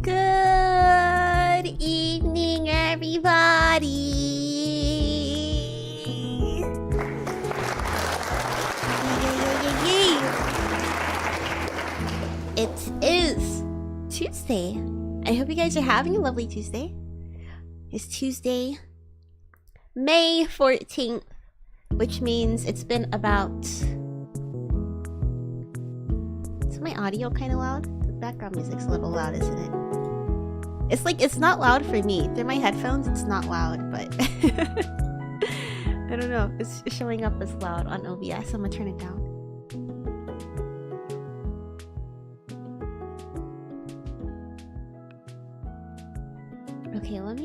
Good evening, everybody. It is Tuesday. I hope you guys are having a lovely Tuesday. It's Tuesday, May 14th, which means it's been about... Is my audio kind of loud? The background music's a little loud, isn't it? It's like, it's not loud for me. Through my headphones, it's not loud, but... I don't know. It's showing up as loud on OBS. I'm gonna turn it down. Okay, let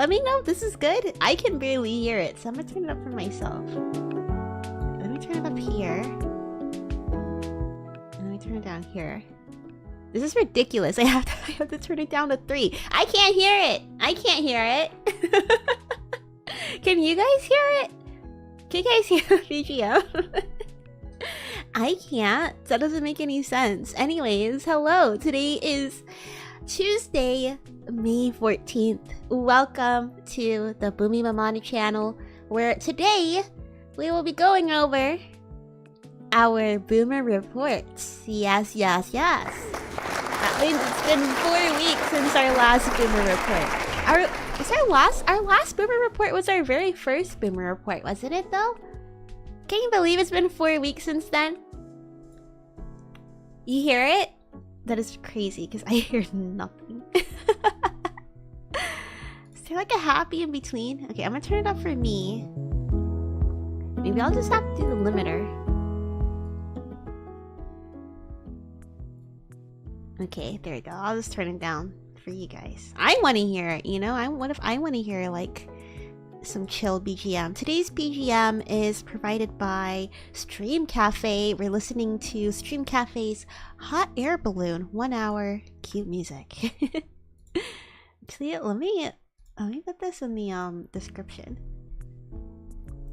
me know if this is good. I can barely hear it, so I'm gonna turn it up for myself. Let me turn it up here. And let me turn it down here. This is ridiculous. I have to turn it down to 3. I can't hear it. I can't hear it. Can you guys hear it? Can you guys hear the BGM? I can't. That doesn't make any sense. Anyways, hello. Today is Tuesday, May 14th. Welcome to the Boomi Mamana channel, where today we will be going over our boomer reports. Yes. That means it's been 4 weeks since our last boomer report. Our last boomer report was our very first boomer report, wasn't it though? Can you believe it's been 4 weeks since then? You hear it? That is crazy because I hear nothing. Is there like a happy in between? Okay, I'm gonna turn it up for me. Maybe I'll just have to do the limiter. Okay, there we go. I'll just turn it down for you guys. I want to hear it, you know? What if I want to hear like some chill BGM? Today's BGM is provided by Stream Cafe. We're listening to Stream Cafe's Hot Air Balloon 1 hour cute music. Actually, let me put this in the description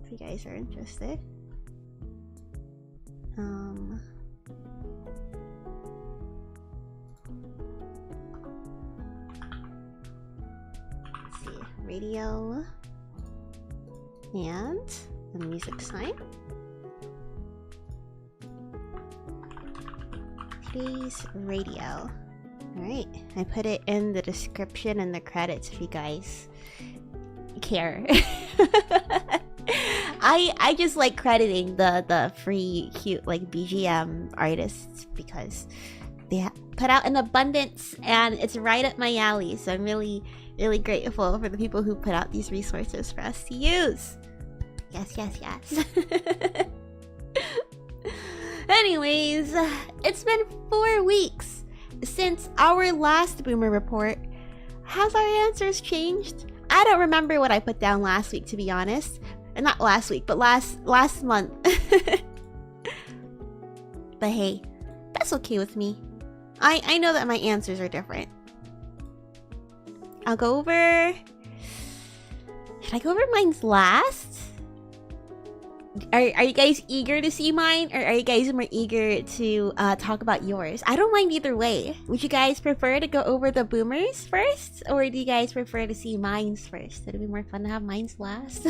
if you guys are interested. Let's see, radio and the music sign. Today's radio. Alright, I put it in the description and the credits if you guys care. I just like crediting the free cute like BGM artists because they put out an abundance and it's right up my alley, so I'm really grateful for the people who put out these resources for us to use. Yes. Anyways, it's been 4 weeks since our last boomer report. Has our answers changed? I don't remember what I put down last week, to be honest. Not last week, but last month. But hey, that's okay with me. I know that my answers are different. I'll go over... Should I go over mine's last? Are you guys eager to see mine, or are you guys more eager to talk about yours? I don't mind either way. Would you guys prefer to go over the boomers first, or do you guys prefer to see mine's first? Would it be more fun to have mine's last?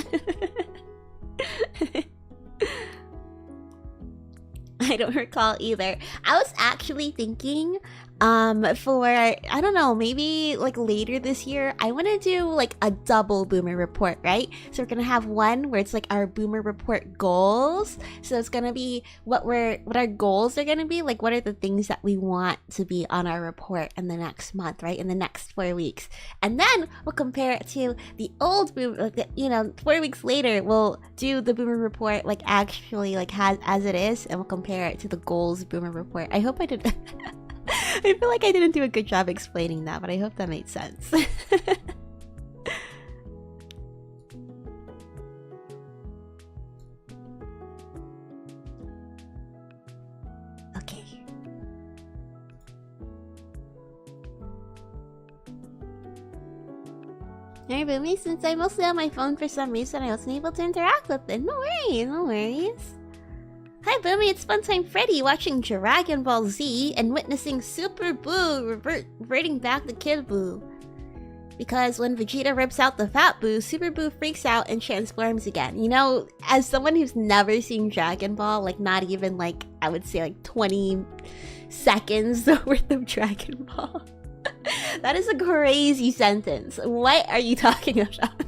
I don't recall either. I was actually thinking for, I don't know, maybe like later this year, I want to do like a double boomer report, right? So we're gonna have one where it's like our boomer report goals. So it's gonna be what our goals are gonna be, like what are the things that we want to be on our report in the next month, right? In the next 4 weeks. And then we'll compare it to the old boomer, you know, 4 weeks later, we'll do the boomer report like actually like as it is, and we'll compare it to the goals boomer report. I hope I did. I feel like I didn't do a good job explaining that, but I hope that made sense. Okay. Alright, Boomy, since I'm mostly on my phone for some reason, I wasn't able to interact with it. No worries. Hi, Boomy, it's Funtime Freddy watching Dragon Ball Z and witnessing Super Boo reverting back to Kid Boo. Because when Vegeta rips out the Fat Boo, Super Boo freaks out and transforms again. You know, as someone who's never seen Dragon Ball, like not even like, I would say like 20 seconds worth of Dragon Ball. That is a crazy sentence. What are you talking about?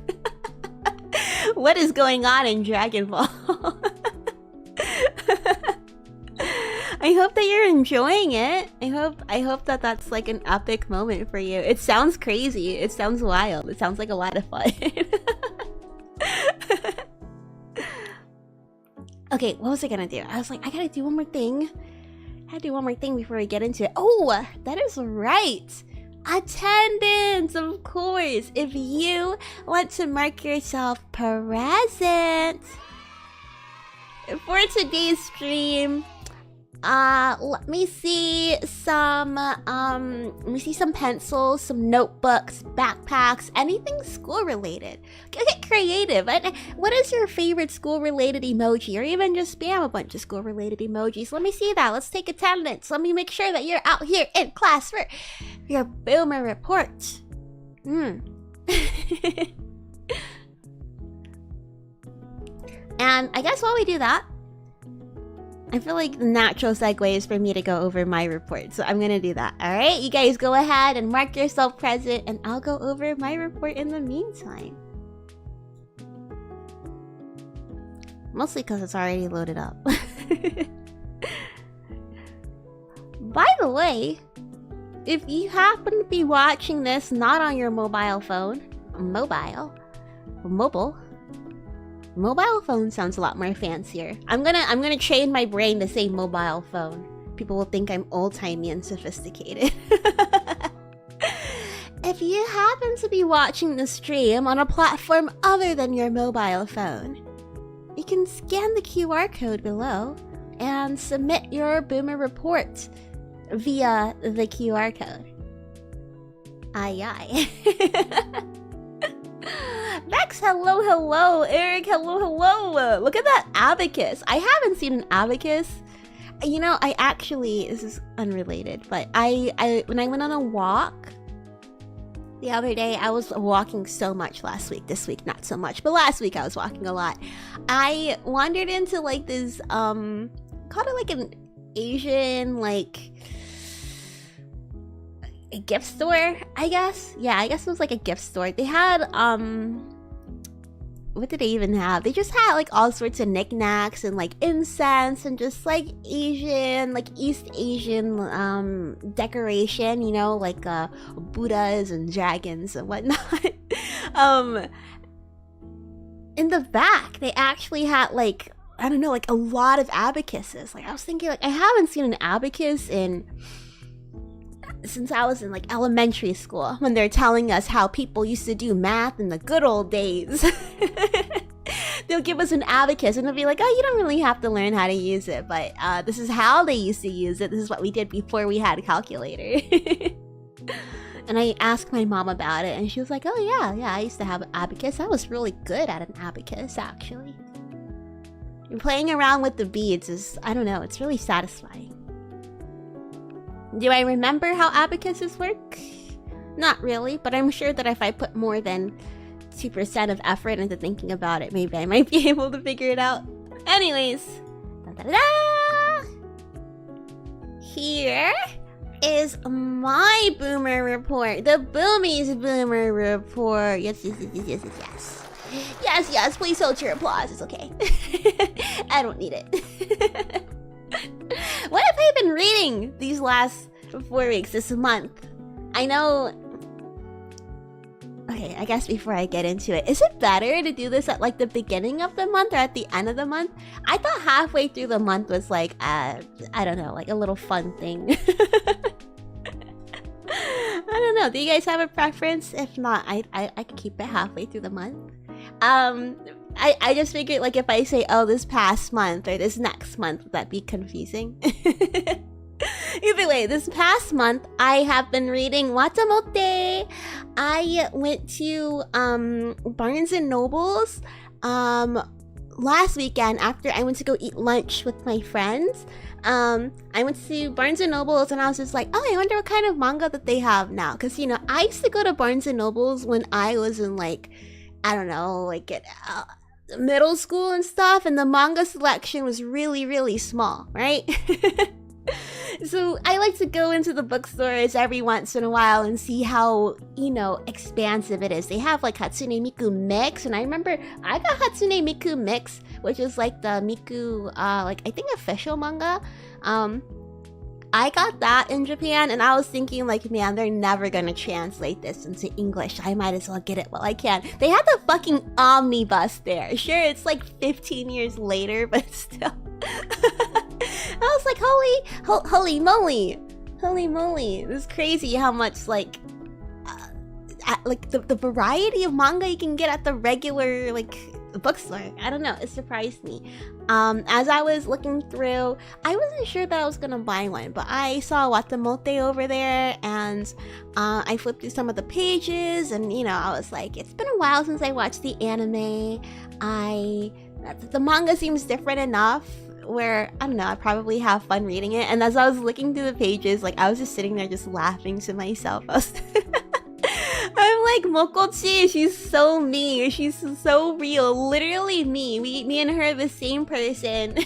What is going on in Dragon Ball? I hope that you're enjoying it. I hope that that's like an epic moment for you. It sounds crazy. It sounds wild. It sounds like a lot of fun. Okay, what was I gonna do? I was like, I gotta do one more thing. I gotta do one more thing before we get into it. Oh, that is right. Attendance, of course. If you want to mark yourself present for today's stream, let me see some pencils, some notebooks, backpacks, anything school related. Get creative. What is your favorite school related emoji, or even just spam a bunch of school related emojis? Let me see that. Let's take attendance. Let me make sure that you're out here in class for your Boomer report. And I guess while we do that, I feel like the natural segue is for me to go over my report, so I'm gonna do that. Alright, you guys go ahead and mark yourself present, and I'll go over my report in the meantime. Mostly because it's already loaded up. By the way, if you happen to be watching this not on your mobile phone, mobile phone sounds a lot more fancier. I'm gonna train my brain to say mobile phone. People will think I'm old-timey and sophisticated. If you happen to be watching the stream on a platform other than your mobile phone, you can scan the QR code below and submit your Boomer report via the QR code. Aye. Max, hello. Eric, hello. Look at that abacus. I haven't seen an abacus. You know, I actually, this is unrelated, but I when I went on a walk the other day, I was walking so much last week. This week, not so much, but last week I was walking a lot. I wandered into like this, called it like an Asian, like, a gift store, I guess. Yeah, I guess it was like a gift store. They had, what did they even have? They just had like all sorts of knickknacks and like incense and just like Asian, like East Asian decoration, you know, like Buddhas and dragons and whatnot. In the back, they actually had like, I don't know, like a lot of abacuses. Like I was thinking, like I haven't seen an abacus since I was in like elementary school, when they're telling us how people used to do math in the good old days. They'll give us an abacus and they'll be like, oh, you don't really have to learn how to use it, but this is how they used to use it. This is what we did before we had a calculator. And I asked my mom about it and she was like, oh yeah, I used to have an abacus. I was really good at an abacus, actually. And playing around with the beads is, I don't know, it's really satisfying. Do I remember how abacuses work? Not really, but I'm sure that if I put more than 2% of effort into thinking about it, maybe I might be able to figure it out. Anyways, here is my Boomer report. The Boomy's Boomer report. Yes. Yes, please hold your applause. It's okay. I don't need it. What have I been reading these last 4 weeks, this month? I know... Okay, I guess before I get into it, is it better to do this at like the beginning of the month or at the end of the month? I thought halfway through the month was like, I don't know, like a little fun thing. I don't know, do you guys have a preference? If not, I could keep it halfway through the month. I just figured, like, if I say, oh, this past month or this next month, would that be confusing? Either way, this past month, I have been reading Watamote. I went to Barnes & Noble's last weekend, after I went to go eat lunch with my friends, I went to Barnes & Noble's and I was just like, oh, I wonder what kind of manga that they have now. Because, you know, I used to go to Barnes & Noble's when I was in, like, I don't know, like at middle school and stuff. And the manga selection was really, really small, right? So I like to go into the bookstores every once in a while and see how, you know, expansive it is. They have like Hatsune Miku Mix, and I remember I got Hatsune Miku Mix, which is like the Miku, like I think official manga. I got that in Japan, and I was thinking like, man, they're never gonna translate this into English. I might as well get it while I can. They had the fucking omnibus there. Sure, it's like 15 years later, but still. I was like, holy moly, it's crazy how much like the variety of manga you can get at the regular like bookstore. I don't know, it surprised me. As I was looking through, I wasn't sure that I was gonna buy one, but I saw Watamote over there, and I flipped through some of the pages, and you know, I was like, it's been a while since I watched the anime. The manga seems different enough where, I don't know, I probably have fun reading it. And as I was looking through the pages, like I was just sitting there just laughing to myself. I'm like, Mokochi, she's so me. She's so real. Literally me. Me and her are the same person.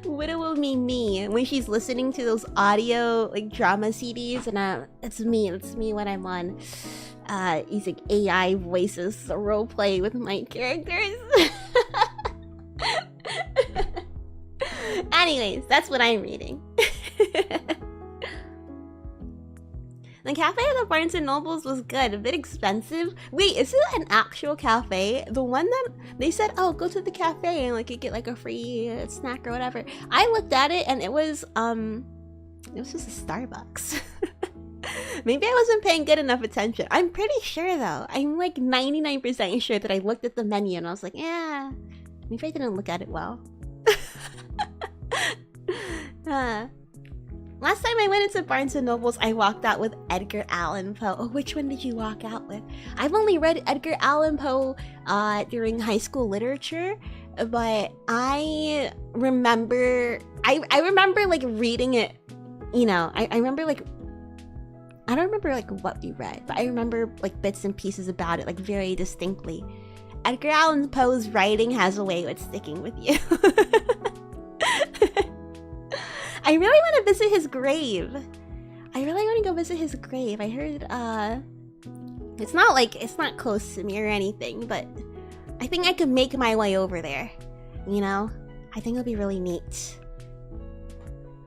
Widow me when she's listening to those audio like drama CDs, and it's me when I'm on using AI voices to roleplay with my characters. Anyways, that's what I'm reading. The cafe at the Barnes & Noble's was good, a bit expensive. Wait, is it an actual cafe? The one that they said, oh, go to the cafe and like you get like a free snack or whatever. I looked at it and it was just a Starbucks. Maybe I wasn't paying good enough attention. I'm pretty sure though. I'm like 99% sure that I looked at the menu and I was like, yeah, maybe I didn't look at it well. Last time I went into Barnes & Noble's, I walked out with Edgar Allan Poe. Oh, which one did you walk out with? I've only read Edgar Allan Poe during high school literature, but I remember like reading it, you know, I remember like, I don't remember like what we read, but I remember like bits and pieces about it like very distinctly. Edgar Allan Poe's writing has a way with sticking with you. I really want to visit his grave. I really want to go visit his grave. I heard it's not close to me or anything, but I think I could make my way over there. You know? I think it'll be really neat.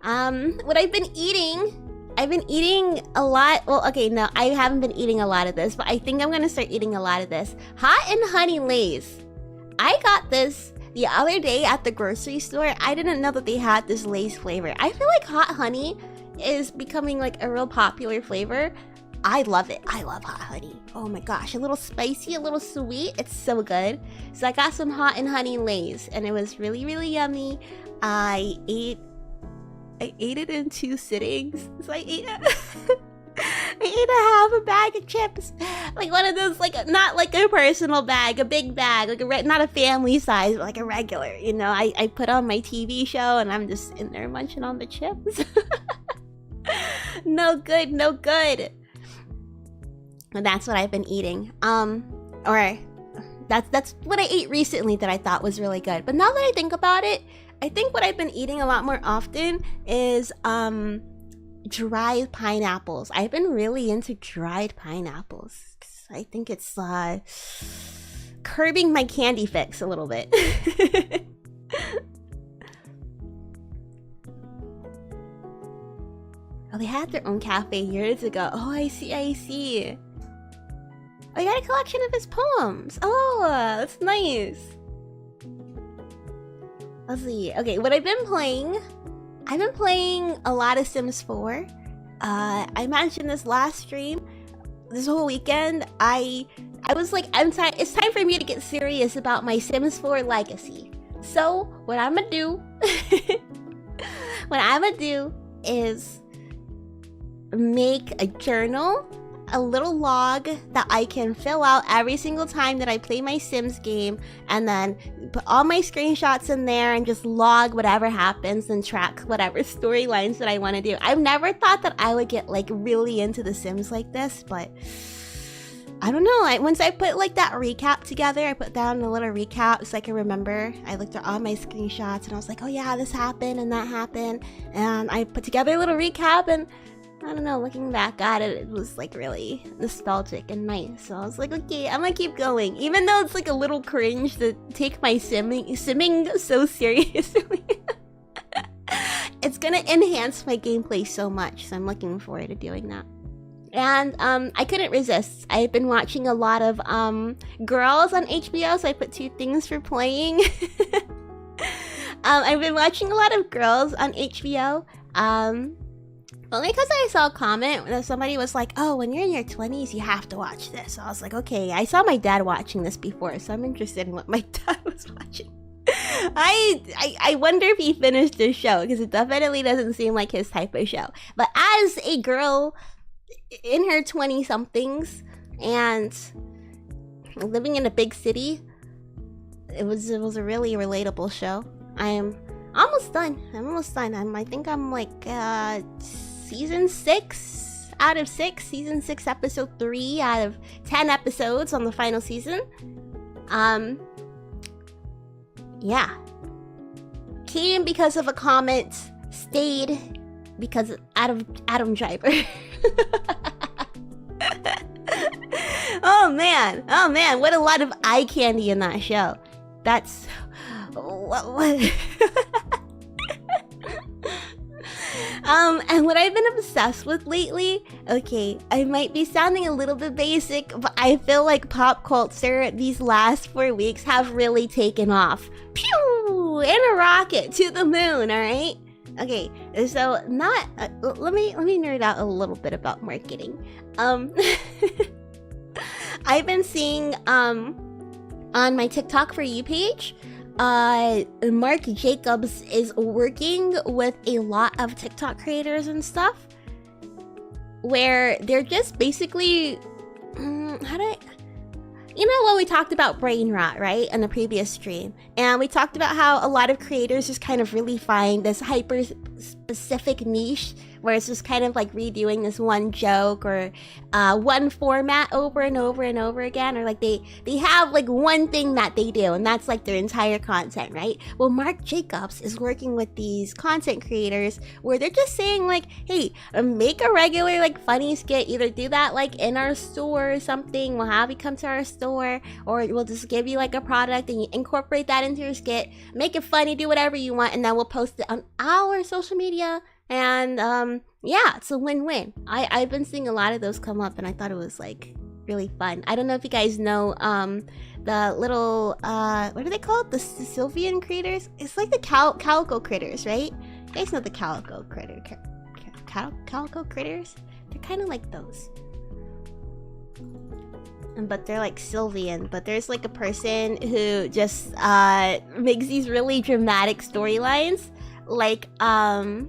What I've been eating a lot. Well, okay, no, I haven't been eating a lot of this, but I think I'm gonna start eating a lot of this. Hot and honey Lay's. I got this the other day at the grocery store. I didn't know that they had this Lay's flavor. I feel like hot honey is becoming like a real popular flavor. I love it. I love hot honey. Oh my gosh, a little spicy, a little sweet. It's so good. So I got some hot and honey Lay's and it was really, really yummy. I ate it in 2 sittings. So I ate I ate a bag of chips, like one of those, like not like a personal bag, a big bag, like not a family size, but like a regular. You know, I put on my TV show and I'm just in there munching on the chips. No good, no good. And that's what I've been eating. Or that's what I ate recently that I thought was really good. But now that I think about it, I think what I've been eating a lot more often is dried pineapples. I've been really into dried pineapples. I think it's curbing my candy fix a little bit. Oh, they had their own cafe years ago. Oh, I see. Oh, you got a collection of his poems. Oh, that's nice. Let's see. Okay, what I've been playing a lot of Sims 4. I mentioned this last stream. This whole weekend, I was like, it's time for me to get serious about my Sims 4 legacy. So, what I'm gonna do... is make a journal a little log that I can fill out every single time that I play my Sims game, and then put all my screenshots in there and just log whatever happens and track whatever storylines that I want to do. I've never thought that I would get like really into The Sims like this, but I don't know. Once I put like that recap together, I put down a little recap so I can remember. I looked at all my screenshots and I was like, oh yeah, this happened and that happened. And I put together a little recap, and I don't know, looking back at it, it was like really nostalgic and nice. So I was like, okay, I'm gonna keep going. Even though it's like a little cringe to take my simming so seriously. It's gonna enhance my gameplay so much, so I'm looking forward to doing that. And I couldn't resist. I've been watching a lot of girls on HBO, so I put 2 things for playing. I've been watching a lot of girls on HBO. Only because I saw a comment that somebody was like, oh, when you're in your 20s, you have to watch this. So I was like, okay, I saw my dad watching this before, so I'm interested in what my dad was watching. I wonder if he finished the show, because it definitely doesn't seem like his type of show. But as a girl in her 20-somethings and living in a big city, it was a really relatable show. I'm almost done. I think I'm like season 6 out of 6. Season 6, episode 3 out of 10 episodes on the final season. Yeah. Came because of a comment, stayed because of Adam Driver. Oh man, what a lot of eye candy in that show. That's what and what I've been obsessed with lately, okay, I might be sounding a little bit basic, but I feel like pop culture these last 4 weeks have really taken off. Pew! In a rocket to the moon, alright? Okay, so not let me nerd out a little bit about marketing. I've been seeing on my TikTok For You page, Marc Jacobs is working with a lot of TikTok creators and stuff, where they're just basically you know when we talked about brain rot, right, in the previous stream, and we talked about how a lot of creators just kind of really find this hyper specific niche where it's just kind of like redoing this one joke or one format over and over and over again, or like they have like one thing that they do and that's like their entire content, right? Well, Marc Jacobs is working with these content creators where they're just saying like, hey, make a regular like funny skit, either do that like in our store or something, we'll have you come to our store, or we'll just give you like a product and you incorporate that into your skit, make it funny, do whatever you want, and then we'll post it on our social media. And yeah, it's a win-win. I've been seeing a lot of those come up, and I thought it was like really fun. I don't know if you guys know the little what are they called? The Sylvian critters? It's like the calico critters, right? You guys know the calico critters? They're kind of like those. But they're like Sylvian, but there's like a person who just makes these really dramatic storylines, like what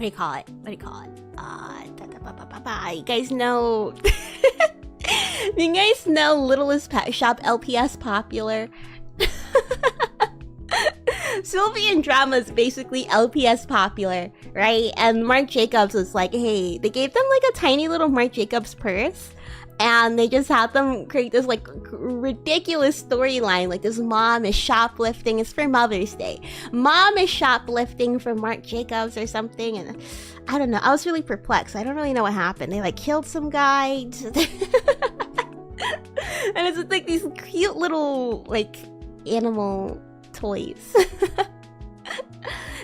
do you call it? You guys know you guys know Littlest Pet Shop LPS Popular? Sylvian drama is basically LPS Popular, right? And Marc Jacobs was like, hey, they gave them like a tiny little Marc Jacobs purse, and they just had them create this like ridiculous storyline, like this mom is shoplifting. It's for Mother's Day. Mom is shoplifting from Marc Jacobs or something, and I don't know. I was really perplexed. I don't really know what happened. They like killed some guy, and it's like these cute little like animal toys.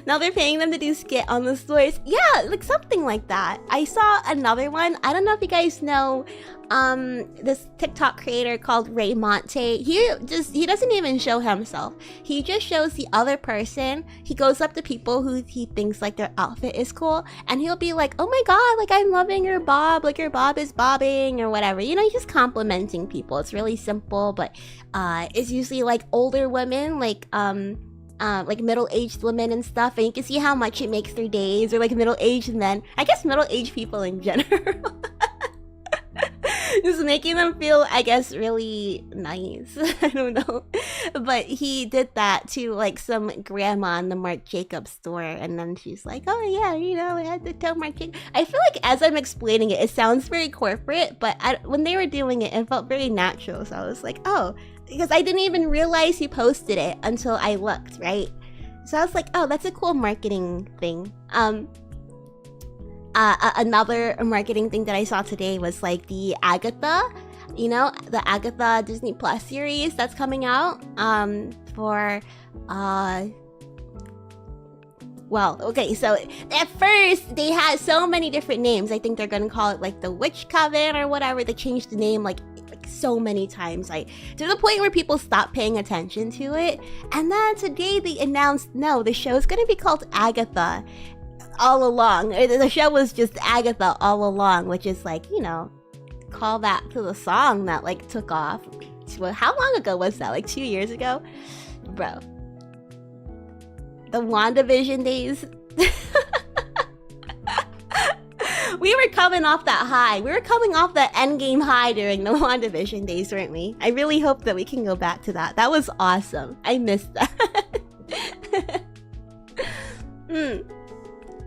Now they're paying them to do skit on the stores. Yeah, like something like that. I saw another one. I don't know if you guys know this TikTok creator called Ray Monte. He doesn't even show himself. He just shows the other person. He goes up to people who he thinks like their outfit is cool, and he'll be like, oh my god, like I'm loving your bob, like your bob is bobbing, or whatever. You know, he's just complimenting people. It's really simple, but it's usually like older women, like middle-aged women and stuff, and you can see how much it makes their days, or like middle-aged men. I guess middle-aged people in general. Just making them feel, I guess, really nice. I don't know. But he did that to like some grandma in the Marc Jacobs store, and then she's like, oh yeah, you know, I had to tell Marc Jacobs. I feel like as I'm explaining it, it sounds very corporate, but when they were doing it, it felt very natural. So I was like, oh, because I didn't even realize he posted it until I looked, right? So I was like, oh, that's a cool marketing thing. Another marketing thing that I saw today was like the Agatha, you know, the Agatha Disney Plus series that's coming out for well, okay, so at first they had so many different names. I think they're gonna call it like the Witch Coven or whatever. They changed the name like so many times, like to the point where people stopped paying attention to it. And then today they announced, no, the show is gonna be called Agatha all along. The show was just Agatha all along, which is like, you know, call that to the song that like took off. Well, how long ago was that? Like 2 years ago? Bro. The WandaVision days. We were coming off that high. We were coming off that endgame high during the WandaVision days, weren't we? I really hope that we can go back to that. That was awesome. I missed that.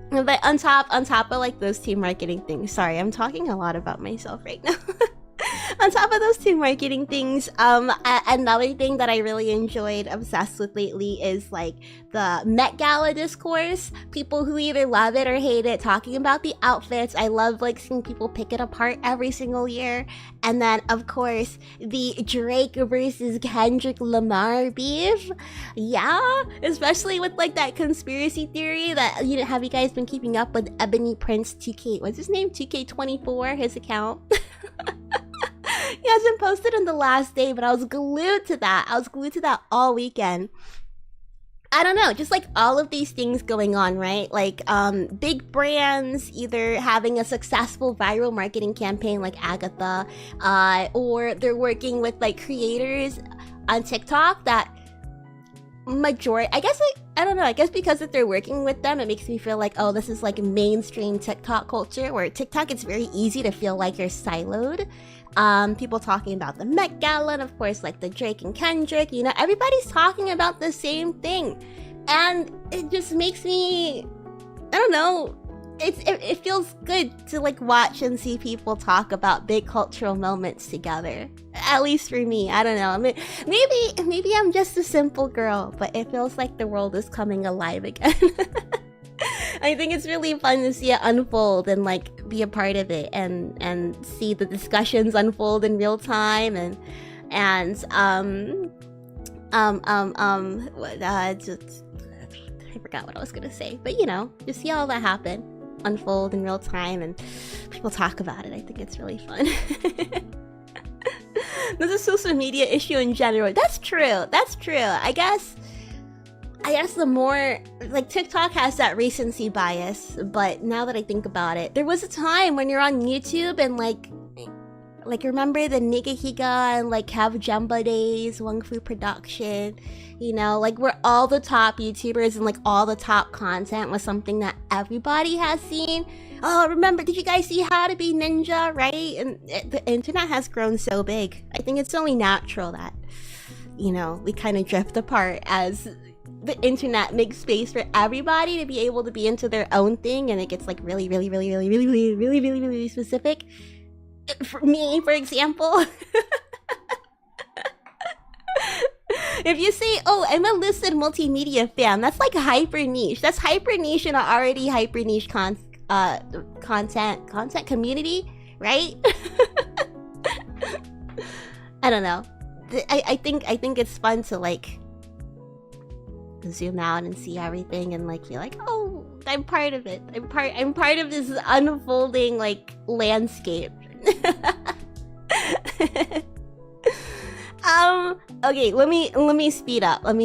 But on top of like those two marketing things, sorry, I'm talking a lot about myself right now. On top of those two marketing things, another thing that I really enjoyed, obsessed with lately is like the Met Gala discourse. People who either love it or hate it, talking about the outfits. I love like seeing people pick it apart every single year. And then of course the Drake versus Kendrick Lamar beef. Yeah, especially with like that conspiracy theory that, you know, have you guys been keeping up with Ebony Prince 2K? What's his name? 2K24, his account. He hasn't posted in the last day, but I was glued to that. I was glued to that all weekend. I don't know, just like all of these things going on, right? Like big brands either having a successful viral marketing campaign like Agatha, or they're working with like creators on TikTok that majority, I guess, like, I don't know, I guess because if they're working with them, it makes me feel like, oh, this is like mainstream TikTok culture, where TikTok, it's very easy to feel like you're siloed. People talking about the Met Gala, and of course like the Drake and Kendrick, you know, everybody's talking about the same thing, and it just makes me, I don't know, it feels good to like watch and see people talk about big cultural moments together. At least for me, I don't know. I mean, maybe I'm just a simple girl, but it feels like the world is coming alive again. I think it's really fun to see it unfold and like be a part of it, and see the discussions unfold in real time, and just, I forgot what I was gonna say, but you know, just see all that happen unfold in real time and people talk about it. I think it's really fun. There's a social media issue in general. That's true. That's true. I guess the more, like, TikTok has that recency bias, but now that I think about it, there was a time when you're on YouTube and like remember the Nigahiga and like Have Jumba days, Wong Fu production, you know, like where all the top YouTubers and like all the top content was something that everybody has seen. Oh, remember, did you guys see How to Be Ninja, right? And the internet has grown so big. I think it's only natural that, you know, we kind of drift apart as the internet makes space for everybody to be able to be into their own thing, and it gets like really specific. For me, for example, if you say, oh, I'm a Lucid Multimedia fan, that's like hyper niche. That's hyper niche in an already hyper niche content community, right? I don't know. I think it's fun to like zoom out and see everything and like feel like, oh, I'm part of it. I'm part of this unfolding like landscape. Okay, let me speed up. I've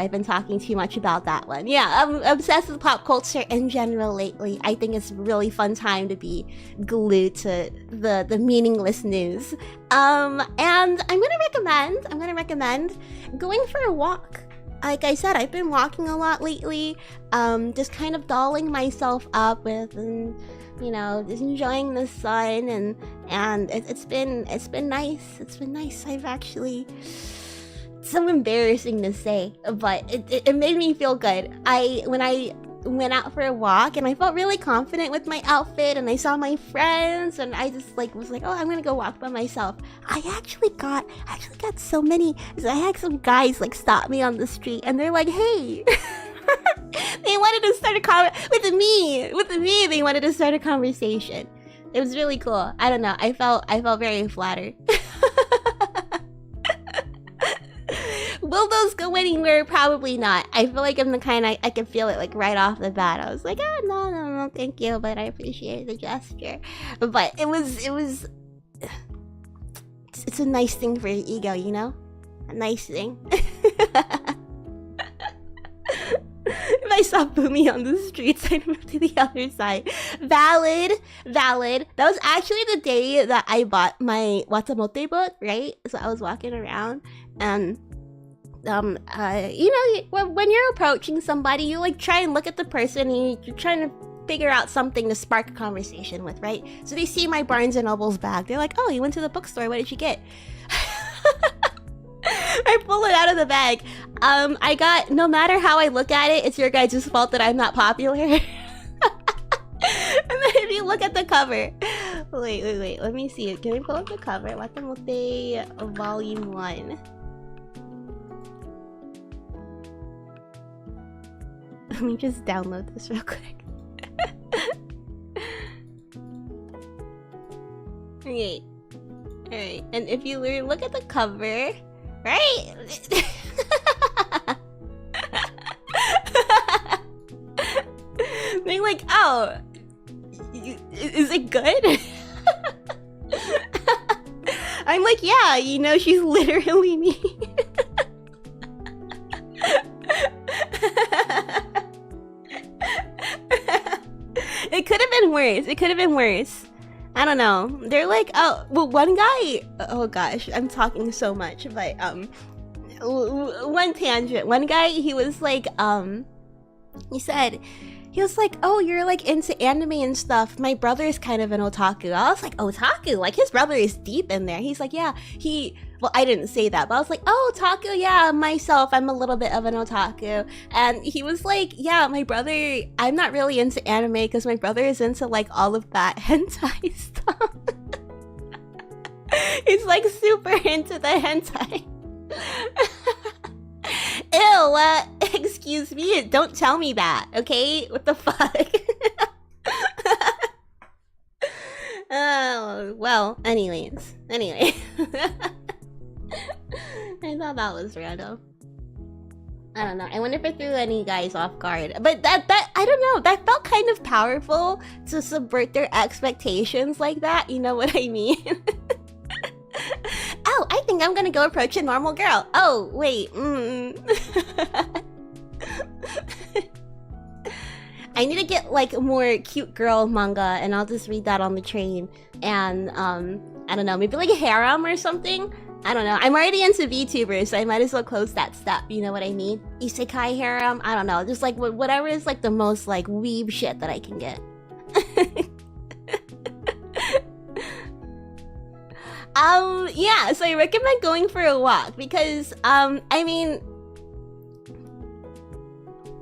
been talking too much about that one. Yeah, I'm obsessed with pop culture in general lately. I think it's a really fun time to be glued to the meaningless news. And I'm gonna recommend going for a walk. like I said, I've been walking a lot lately. Just kind of dolling myself up with, and you know, just enjoying the sun, and it's been nice. It's been nice. I've actually, it's so embarrassing to say, but it made me feel good. When I went out for a walk and I felt really confident with my outfit, and I saw my friends, and I just like was like, oh, I'm gonna go walk by myself. I actually got so many. I had some guys like stop me on the street, and they're like, hey. They wanted to start a with me. They wanted to start a conversation. It was really cool. I don't know. I felt very flattered. Will those go anywhere? Probably not. I feel like I'm the kind I can feel it like right off the bat. I was like, oh, no, thank you, but I appreciate the gesture. But it's a nice thing for your ego, you know? A nice thing. If I saw Boomi on the streets, I'd move to the other side. Valid. That was actually the day that I bought my Watamote book, right? So I was walking around, and you know, when you're approaching somebody, you like try and look at the person, and you're trying to figure out something to spark a conversation with, right? So they see my Barnes & Noble's bag. They're like, oh, you went to the bookstore. What did you get? I pull it out of the bag. I got, no matter how I look at it, it's your guys' fault that I'm not popular. And then if you look at the cover, wait, let me see it. Can I pull up the cover? Watamote Volume 1. Let me just download this real quick. Okay. Alright, and if you look at the cover, right? They're like, oh, is it good? I'm like, yeah, you know, she's literally me. It could have been worse. I don't know. They're like, oh, well, one guy, oh gosh, I'm talking so much, but one tangent. One guy, he was like, he was like, oh, you're like into anime and stuff. My brother is kind of an otaku. I was like, otaku? Like his brother is deep in there. He's like, yeah, well, I didn't say that, but I was like, oh, otaku, yeah, myself, I'm a little bit of an otaku. And he was like, yeah, my brother, I'm not really into anime because my brother is into like all of that hentai stuff. He's like super into the hentai. Ew, excuse me, don't tell me that, okay? What the fuck? Oh, well, anyway. I thought that was random. I don't know. I wonder if it threw any guys off guard. But that I don't know. That felt kind of powerful to subvert their expectations like that. You know what I mean? Oh, I think I'm gonna go approach a normal girl. Oh, wait. I need to get like more cute girl manga, and I'll just read that on the train. And I don't know, maybe like a harem or something. I don't know. I'm already into VTubers, so I might as well close that step. You know what I mean? Isekai harem. I don't know. Just like whatever is like the most like weeb shit that I can get. Yeah. So I recommend going for a walk because I mean,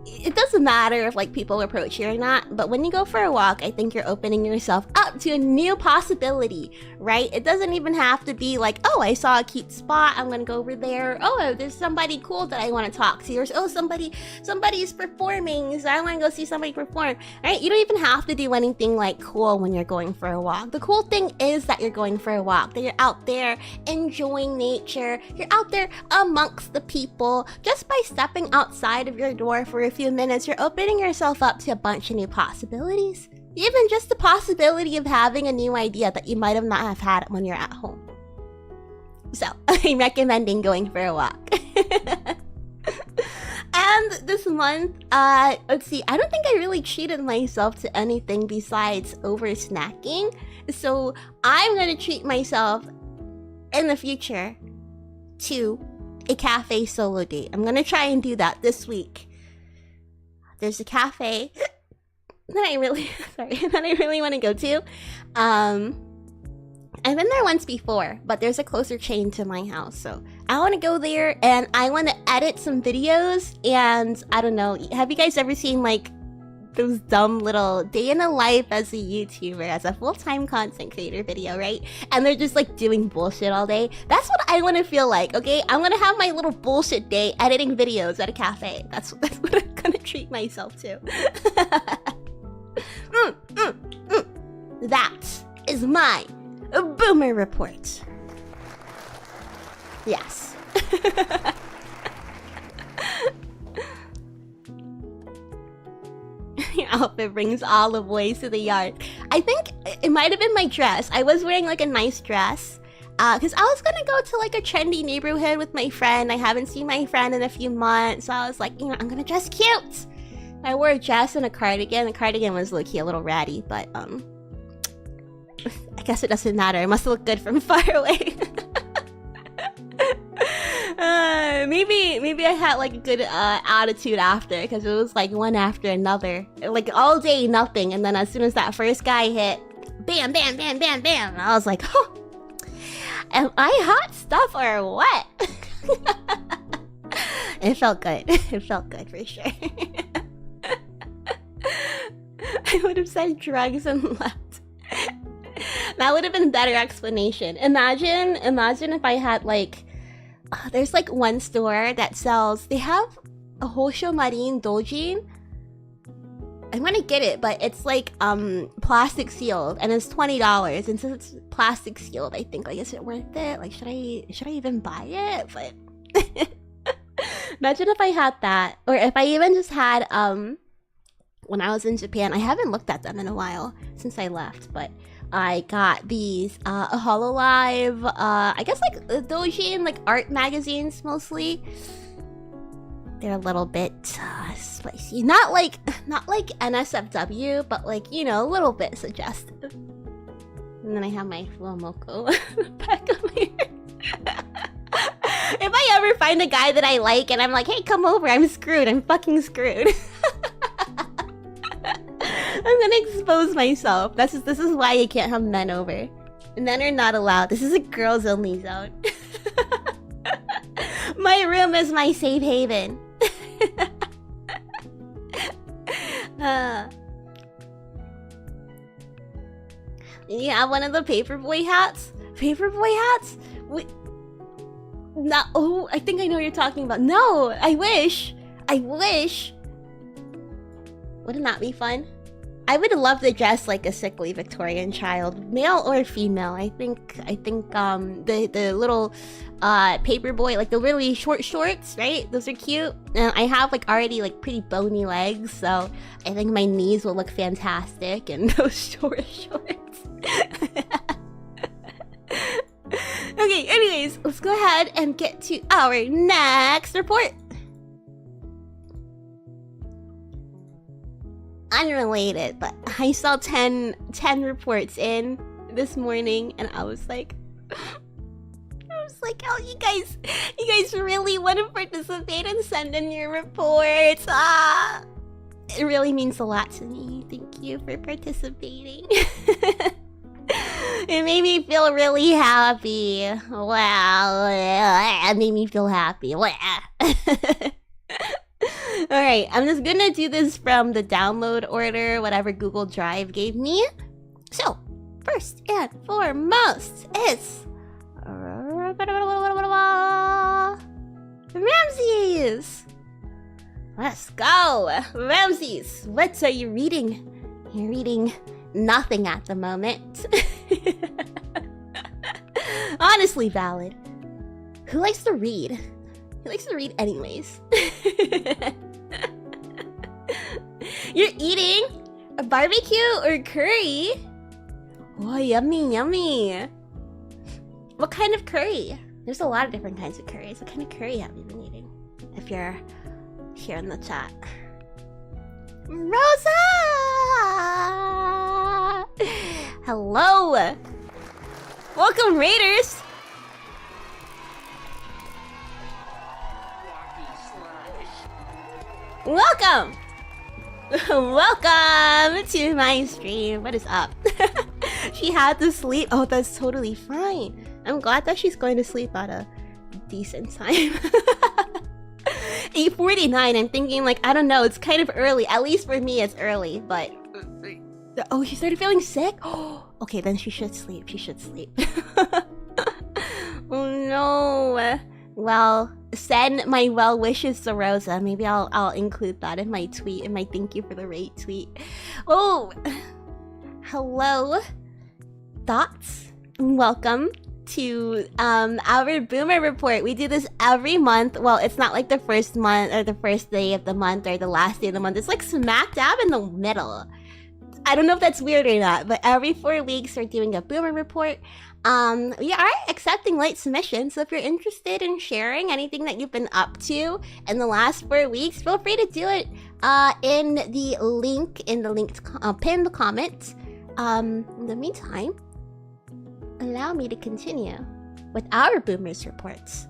it doesn't matter if like people approach you or not, but when you go for a walk, I think you're opening yourself up to a new possibility, right? It doesn't even have to be like, oh, I saw a cute spot, I'm gonna go over there. Oh, there's somebody cool that I want to talk to, or oh, somebody's performing, so I want to go see somebody perform, right? You don't even have to do anything like cool when you're going for a walk. The cool thing is that you're going for a walk, that you're out there enjoying nature, you're out there amongst the people. Just by stepping outside of your door for a few minutes, you're opening yourself up to a bunch of new possibilities. Even just the possibility of having a new idea that you might have not have had when you're at home. So, I'm recommending going for a walk. And this month, let's see, I don't think I really treated myself to anything besides over snacking. So, I'm gonna treat myself in the future to a cafe solo date. I'm gonna try and do that this week. There's a cafe that I really want to go to. I've been there once before, but there's a closer chain to my house, so I want to go there and I want to edit some videos. And I don't know, have you guys ever seen like those dumb little day in a life as a YouTuber, as a full-time content creator video, right? And they're just like doing bullshit all day. That's what I want to feel like, okay? I'm gonna have my little bullshit day editing videos at a cafe. That's what I'm gonna treat myself to. That is my Boomer report. Yes. Your outfit brings all the boys to the yard. I think it might have been my dress. I was wearing like a nice dress. Because I was gonna go to like a trendy neighborhood with my friend. I haven't seen my friend in a few months. So I was like, you know, I'm gonna dress cute. I wore a dress and a cardigan. The cardigan was low-key a little ratty, but I guess it doesn't matter. It must look good from far away. Maybe I had like a good attitude after, because it was like one after another, like all day nothing, and then as soon as that first guy hit, bam, bam, bam, bam, bam, and I was like, oh, am I hot stuff or what? It felt good. It felt good for sure. I would have said drugs and left. That would have been better explanation. Imagine if I had like, there's like one store that sells, they have a Hosho Marine Dojin. I'm gonna get it, but it's like plastic sealed and it's $20. And since it's plastic sealed, I think like, is it worth it? Like, should I even buy it? But imagine if I had that, or if I even just had when I was in Japan. I haven't looked at them in a while since I left, but I got these Hololive, I guess like doujin, like art magazines mostly. They're a little bit spicy. Not like NSFW, but like, you know, a little bit suggestive. And then I have my Fuomoko back of my head. If I ever find a guy that I like and I'm like, hey, come over, I'm screwed. I'm fucking screwed. I'm gonna expose myself. This is why you can't have men over. Men are not allowed. This is a girls only zone. My room is my safe haven. You have one of the paperboy hats? Paperboy hats? No, oh, I think I know what you're talking about. No, I wish. Wouldn't that be fun? I would love to dress like a sickly Victorian child, male or female. I think the little paperboy, like the really short shorts, right? Those are cute. And I have like already like pretty bony legs, so I think my knees will look fantastic in those short shorts. Okay, anyways, let's go ahead and get to our next report. Unrelated, but I saw 10 reports in this morning, and I was like, oh, you guys really want to participate and send in your reports. It really means a lot to me. Thank you for participating. It made me feel really happy. Wow, it made me feel happy. Alright, I'm just gonna do this from the download order, whatever Google Drive gave me. So, first and foremost is Ramses! Let's go! Ramses, what are you reading? You're reading nothing at the moment. Honestly valid. Who likes to read? Who likes to read anyways? You're eating a barbecue or curry? Oh, yummy, yummy. What kind of curry? There's a lot of different kinds of curries. What kind of curry have you been eating? If you're here in the chat. Rosa! Hello! Welcome, Raiders! Welcome! Welcome to my stream. What is up? She had to sleep. Oh, that's totally fine. I'm glad that she's going to sleep at a decent time. 8:49. I'm thinking like, I don't know, it's kind of early. At least for me it's early, but oh, she started feeling sick? Oh, okay, then she should sleep. She should sleep. Oh no. Well, send my well wishes to Rosa. Maybe I'll include that in my tweet, in my thank you for the rate tweet. Oh, hello, thoughts. Welcome to our Boomer report. We do this every month. Well, it's not like the first month or the first day of the month or the last day of the month. It's like smack dab in the middle. I don't know if that's weird or not, but every 4 weeks we're doing a Boomer report. We are accepting late submissions, so if you're interested in sharing anything that you've been up to in the last 4 weeks, feel free to do it in the link, pinned comment. In the meantime, allow me to continue with our Boomers reports.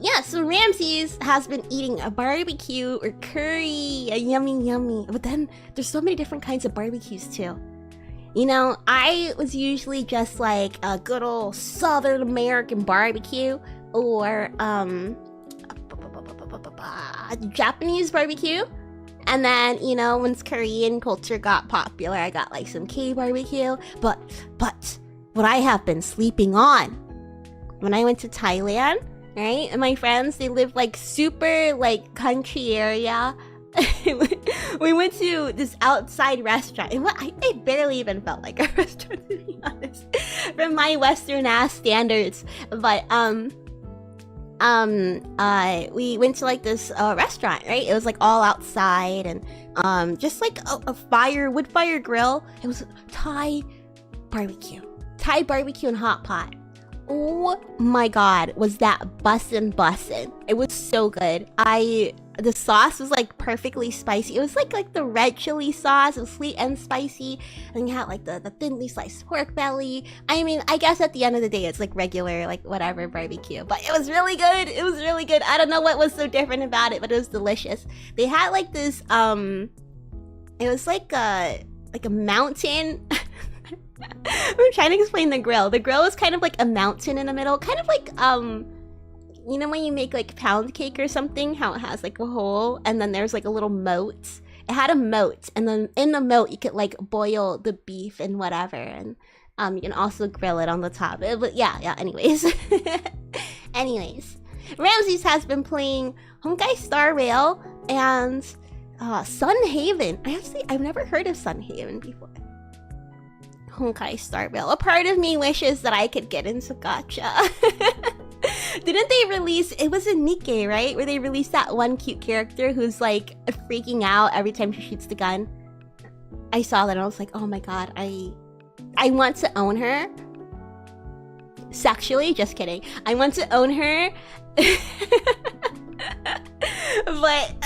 Yeah, so Ramses has been eating a barbecue or curry, a yummy. But then there's so many different kinds of barbecues too. You know, I was usually just like a good old Southern American barbecue or Japanese barbecue. And then, you know, once Korean culture got popular, I got like some K barbecue. But what I have been sleeping on when I went to Thailand, right? And my friends, they live like super like country area. We went to this outside restaurant. It barely even felt like a restaurant, to be honest, from my Western ass standards. But we went to like this restaurant, right? It was like all outside and just like a wood fire grill. It was Thai barbecue and hot pot. Oh my god, was that bussin'. It was so good. The sauce was like perfectly spicy. It was like the red chili sauce. It was sweet and spicy. And you had like the thinly sliced pork belly. I mean, I guess at the end of the day, it's like regular, like whatever barbecue. But it was really good. It was really good. I don't know what was so different about it, but it was delicious. They had like this, it was like a mountain. I'm trying to explain the grill. The grill was kind of like a mountain in the middle. Kind of like, you know when you make like pound cake or something, how it has like a hole and then there's like a little moat. It had a moat, and then in the moat you could like boil the beef and whatever, and you can also grill it on the top. But yeah, anyways. Ramses has been playing Honkai Star Rail and Sun Haven. I've never heard of Sun Haven before. Honkai Star Rail. A part of me wishes that I could get into gacha. Didn't they release, it was in Nikkei, right? Where they released that one cute character who's like freaking out every time she shoots the gun. I saw that and I was like, oh my god, I want to own her. Sexually, just kidding. I want to own her. But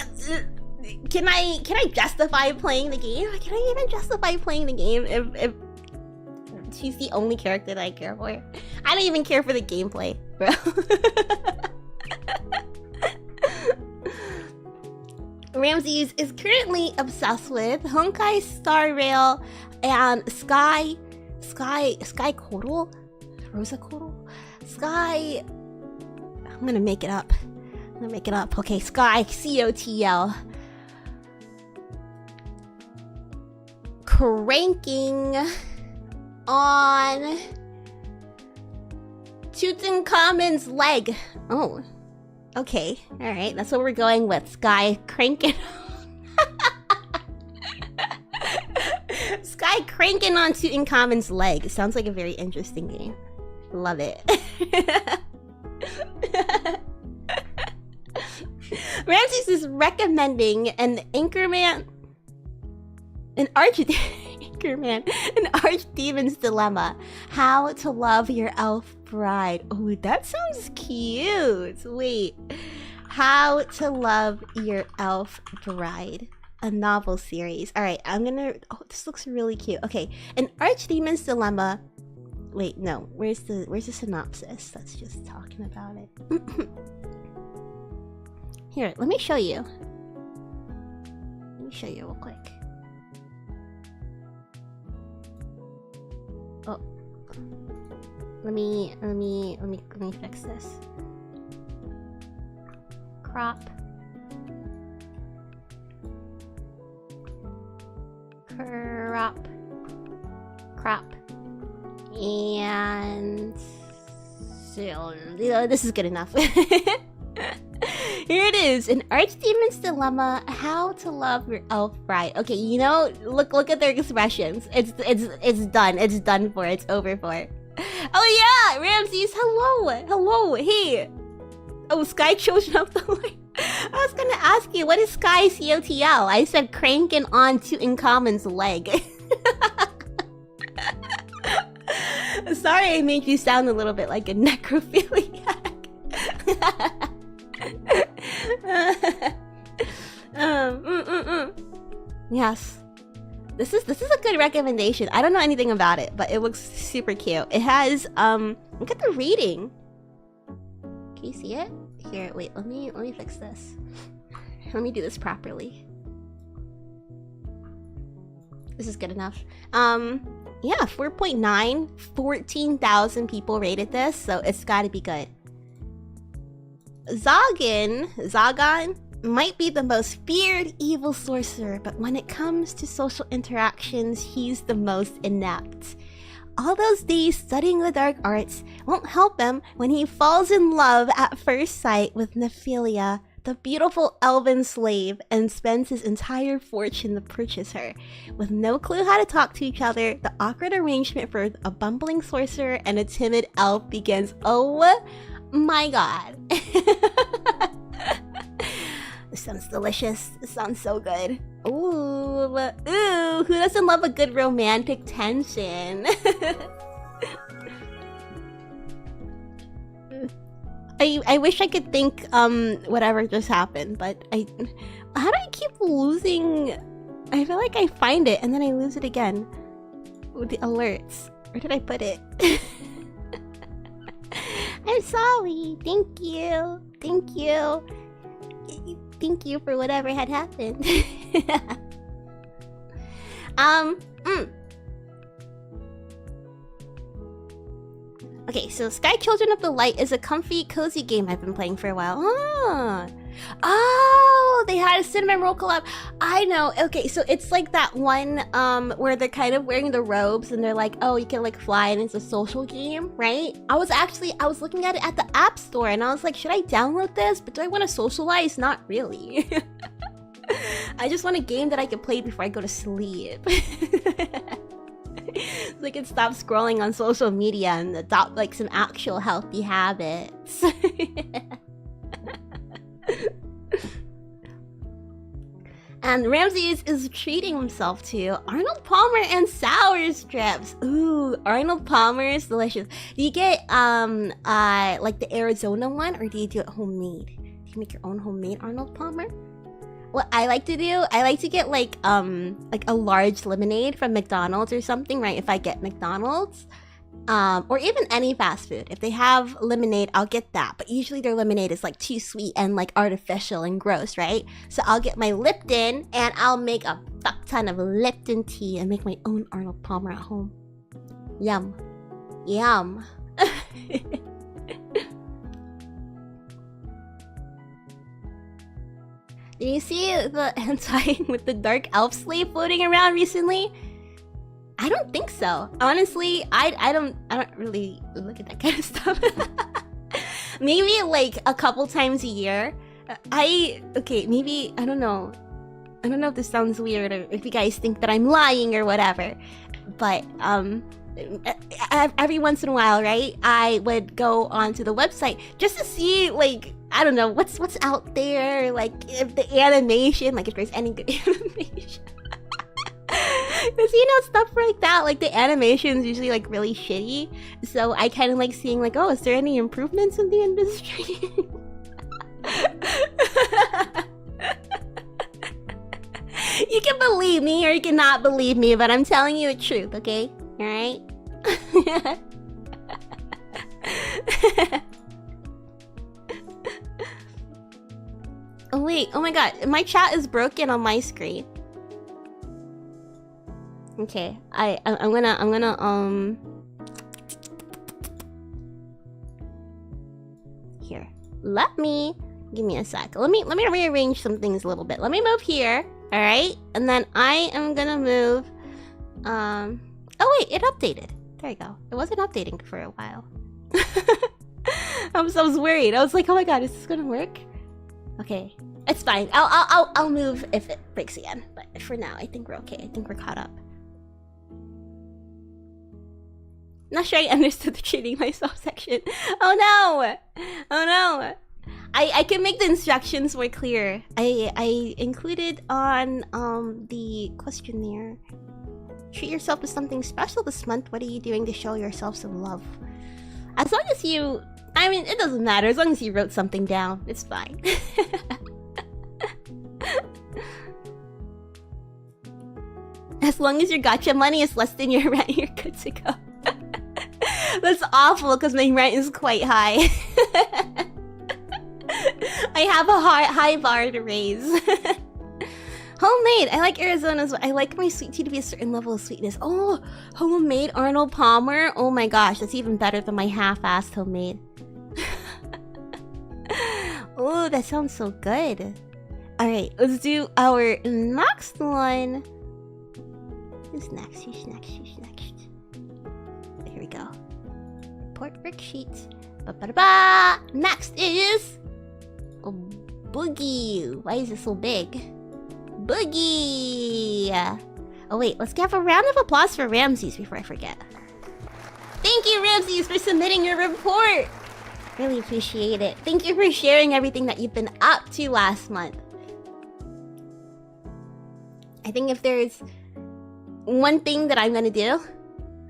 can I justify playing the game? Can I even justify playing the game if she's the only character that I care for? I don't even care for the gameplay, bro. Ramses is currently obsessed with Honkai Star Rail and Sky Kotal? Rosa Kotal? Sky... I'm gonna make it up. Okay, Sky COTL. Cranking on Tutankhamun's leg. Oh, okay, all right. That's what we're going with. Sky cranking. Sky cranking on Tutankhamun's leg. It sounds like a very interesting game. Love it. Ramses is recommending an Archdemon's Dilemma. How to love your elf bride. Oh, that sounds cute. Wait. How to love your elf bride. A novel series. Alright, I'm gonna... Oh, this looks really cute. Okay, an Archdemon's Dilemma. Wait, no. Where's the synopsis? That's just talking about it. Here, let me show you. Let me show you real quick. Oh. Let me fix this. Crop. Crop. And so, this is good enough. Here it is, an archdemon's dilemma: how to love your elf bride. Okay, you know, look at their expressions. It's done. It's done for. It's over for. Oh yeah, Ramses, hello, hey. Oh, Sky Children of the Light. I was gonna ask you, what is Sky COTL? I said cranking on Tutankhamun's leg. Sorry I made you sound a little bit like a necrophiliac. Yes. This is a good recommendation. I don't know anything about it, but it looks super cute. It has look at the rating. Can you see it? Here, wait, let me fix this. Let me do this properly. This is good enough. Yeah, 4.9, 14,000 people rated this, so it's gotta be good. Zagan might be the most feared evil sorcerer, but when it comes to social interactions, he's the most inept. All those days studying the dark arts won't help him when he falls in love at first sight with Nephilia, the beautiful elven slave, and spends his entire fortune to purchase her. With no clue how to talk to each other, the awkward arrangement for a bumbling sorcerer and a timid elf begins. Oh my god. This sounds delicious. This sounds so good. Ooh, who doesn't love a good romantic tension? I wish I could think whatever just happened, but how do I keep losing? I feel like I find it and then I lose it again with the alerts. Where did I put it? I'm sorry. Thank you for whatever had happened. Okay, so Sky Children of the Light is a comfy, cozy game I've been playing for a while. Oh, they had a cinnamon roll collab. I know. Okay, so it's like that one where they're kind of wearing the robes and they're like, oh, you can like fly and it's a social game, right? I was looking at it at the App Store and I was like, should I download this? But do I want to socialize? Not really. I just want a game that I can play before I go to sleep. So I can stop scrolling on social media and adopt like some actual healthy habits. And Ramses is treating himself to Arnold Palmer and sour strips. Ooh, Arnold Palmer is delicious. Do you get like the Arizona one, or do you do it homemade? Do you make your own homemade Arnold Palmer? What I like to do, I like to get like a large lemonade from McDonald's or something, right? If I get McDonald's, or even any fast food. If they have lemonade, I'll get that. But usually their lemonade is like too sweet and like artificial and gross, right? So I'll get my Lipton and I'll make a fuck ton of Lipton tea and make my own Arnold Palmer at home. Yum. Yum. Did you see the hentai with the dark elf slave floating around recently? I don't think so. Honestly, I don't really look at that kind of stuff. Maybe like a couple times a year. Maybe I don't know. I don't know if this sounds weird or if you guys think that I'm lying or whatever. But every once in a while, right? I would go onto the website just to see like, I don't know, what's out there, like if the animation, like if there's any good animation. Because you know, stuff like that, like the animation's usually like really shitty. So I kind of like seeing like, oh, is there any improvements in the industry? You can believe me or you cannot believe me, but I'm telling you the truth, okay? Alright? wait. Oh my god. My chat is broken on my screen. Okay. I'm gonna here. Give me a sec. Let me rearrange some things a little bit. Let me move here. Alright? And then I am gonna move oh wait, it updated. There you go. It wasn't updating for a while. I was worried. I was like, oh my god, is this gonna work? Okay. It's fine. I'll move if it breaks again. But for now, I think we're okay. I think we're caught up. Not sure I understood the treating myself section. Oh no! Oh no! I can make the instructions more clear. I included on the questionnaire. Treat yourself to something special this month. What are you doing to show yourself some love? As long as you... I mean, it doesn't matter. As long as you wrote something down, it's fine. As long as your gacha money is less than your rent, you're good to go. That's awful because my rent is quite high. I have a high bar to raise. Homemade! I like Arizona's. I like my sweet tea to be a certain level of sweetness. Oh, homemade Arnold Palmer. Oh my gosh, that's even better than my half-assed homemade. Oh, that sounds so good. Alright, let's do our next one. Who's next? Who's next? Who's next? Here we go. Report worksheet. Ba-ba-da-ba! Next is... Oh, Boogie. Why is it so big? Boogie! Oh wait, let's give a round of applause for Ramses before I forget. Thank you, Ramses, for submitting your report! Really appreciate it. Thank you for sharing everything that you've been up to last month. I think if there's one thing that I'm gonna do,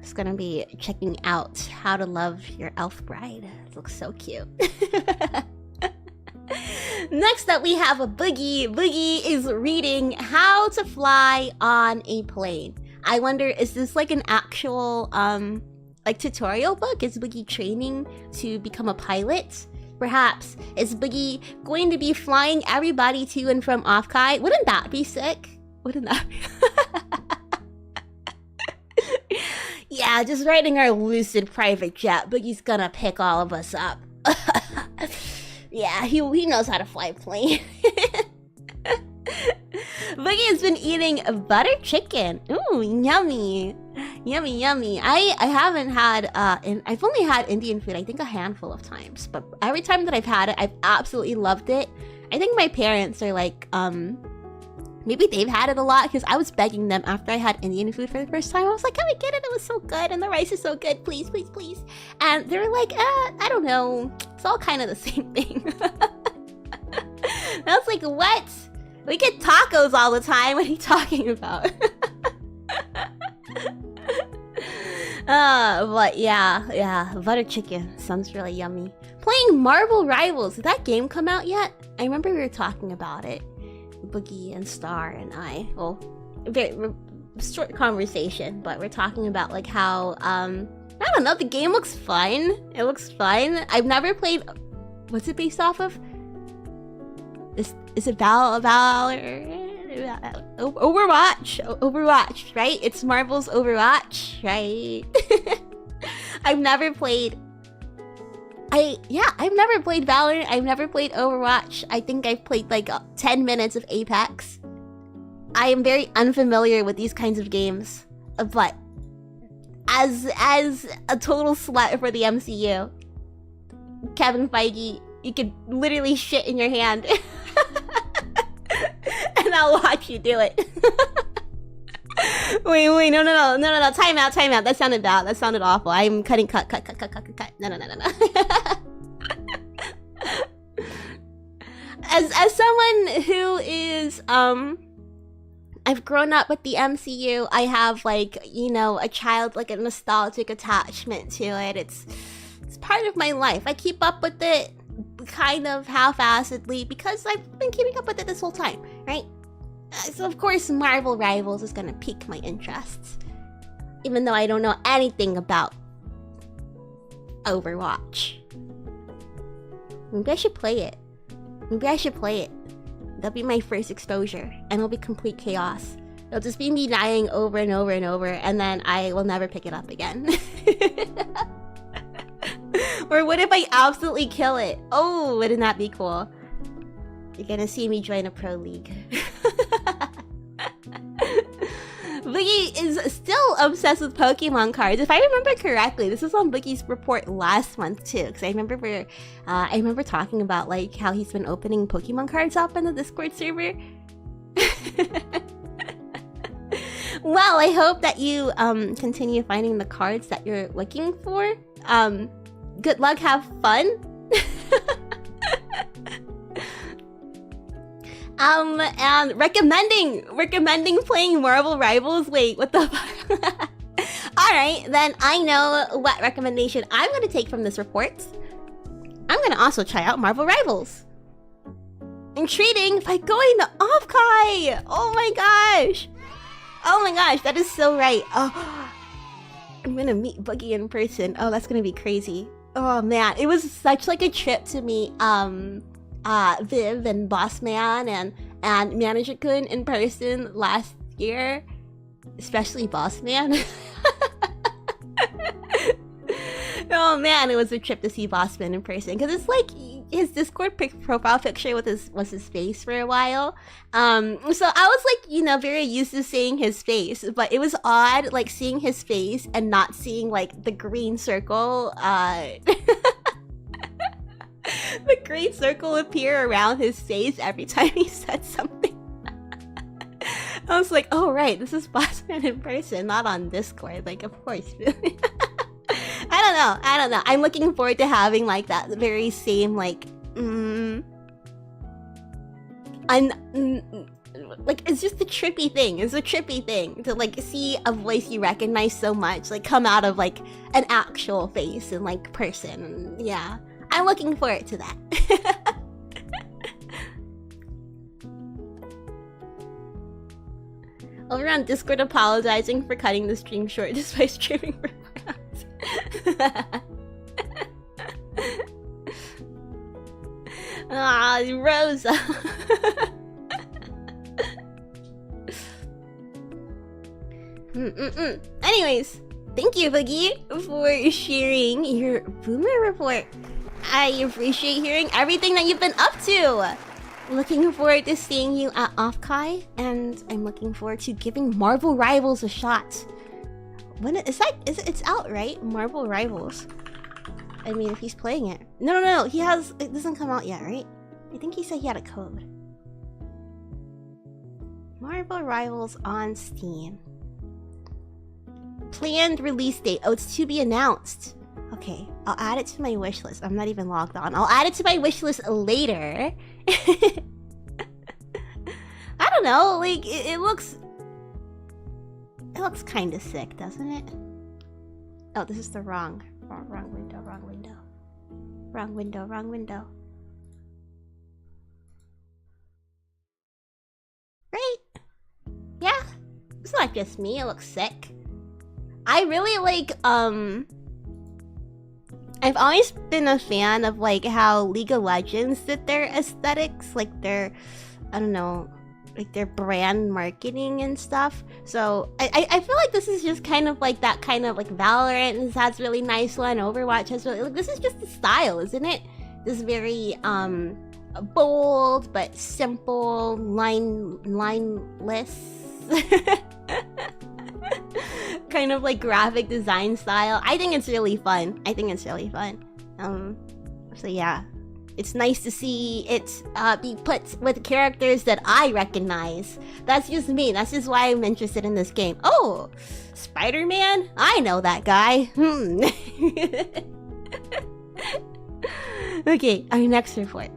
it's gonna be checking out How to Love Your Elf Bride. It looks so cute. Next up, we have a Boogie. Boogie is reading How to Fly on a Plane. I wonder, is this like an actual, like tutorial book? Is Boogie training to become a pilot? Perhaps. Is Boogie going to be flying everybody to and from Offkai? Wouldn't that be sick? Wouldn't that be... Yeah, just riding our lucid private jet. Boogie's gonna pick all of us up. Yeah, he knows how to fly a plane. Boogie has been eating butter chicken. Ooh, yummy. Yummy, yummy. I haven't had, I've only had Indian food, I think a handful of times. But every time that I've had it, I've absolutely loved it. I think my parents are like, maybe they've had it a lot because I was begging them after I had Indian food for the first time. I was like, can we get it? It was so good and the rice is so good. Please, please, please. And they were like, I don't know. It's all kind of the same thing. And I was like, what? We get tacos all the time. What are you talking about? But yeah. Butter chicken sounds really yummy. Playing Marvel Rivals. Did that game come out yet? I remember we were talking about it. Boogie and Star and I. Well, very short conversation, but we're talking about like how I don't know, the game looks fun. It looks fun. I've never played. What's it based off of? Is it Overwatch, right? It's Marvel's Overwatch, right? I've never played. I've never played Valorant. I've never played Overwatch. I think I've played like 10 minutes of Apex. I am very unfamiliar with these kinds of games, but as a total slut for the MCU, Kevin Feige, you could literally shit in your hand, and I'll watch you do it. Wait, no, time out. That sounded bad. That sounded awful. I'm cutting, cut. No. As someone who is, I've grown up with the MCU, I have like, you know, a child, like a nostalgic attachment to it. It's part of my life. I keep up with it kind of half-assedly because I've been keeping up with it this whole time, right? So of course Marvel Rivals is gonna pique my interests, even though I don't know anything about Overwatch. Maybe I should play it. That'll be my first exposure, and it'll be complete chaos. It'll just be me dying over and over and over, and then I will never pick it up again. Or what if I absolutely kill it? Oh, wouldn't that be cool? You're gonna see me join a pro league. Boogie is still obsessed with Pokemon cards. If I remember correctly, this was on Boogie's report last month too, because I remember talking about like how he's been opening Pokemon cards up in the Discord server. Well, I hope that you continue finding the cards that you're looking for. Good luck, have fun. And recommending playing Marvel Rivals. Wait, what the fuck? Alright, then I know what recommendation I'm gonna take from this report. I'm gonna also try out Marvel Rivals. Intriguing by going to Offkai! Oh my gosh! Oh my gosh, that is so right. Oh, I'm gonna meet Boogie in person. Oh, that's gonna be crazy. Oh man, it was such like a trip to meet Viv and Bossman and Manager-kun in person last year, especially Bossman. Oh man, it was a trip to see Bossman in person because it's like his Discord profile picture was his face for a while. So I was like, you know, very used to seeing his face, but it was odd like seeing his face and not seeing like the green circle the green circle appear around his face every time he said something. I was like, oh right, this is Bossman in person, not on Discord. Like, of course. I don't know. I'm looking forward to having like that very same like like it's just a trippy thing. It's a trippy thing to like see a voice you recognize so much like come out of like an actual face and like person. Yeah. I'm looking forward to that. Over on Discord apologizing for cutting the stream short despite streaming for 4 hours. Ah, Rosa. Anyways, thank you, Boogie, for sharing your Boomer report. I appreciate hearing everything that you've been up to. Looking forward to seeing you at Offkai, and I'm looking forward to giving Marvel Rivals a shot. When it's out, right? Marvel Rivals. I mean, if he's playing it. No, it doesn't come out yet, right? I think he said he had a code. Marvel Rivals on Steam. Planned release date. Oh, it's to be announced. Okay, I'll add it to my wish list. I'm not even logged on. I'll add it to my wish list later. I don't know, like it looks kind of sick, doesn't it? Oh, this is the wrong window. Wrong window. Right? Yeah, it's not just me. It looks sick. I really like I've always been a fan of like how League of Legends did their aesthetics, like their, I don't know, like their brand marketing and stuff. So I feel like this is just kind of like that kind of like Valorant has really nice one, Overwatch has really, like, this is just the style, isn't it? This very bold but simple, lineless kind of like graphic design style. I think it's really fun. So yeah, it's nice to see it be put with characters that I recognize. That's just me. That's just why I'm interested in this game. Oh, Spider-Man? I know that guy. Okay, our next report.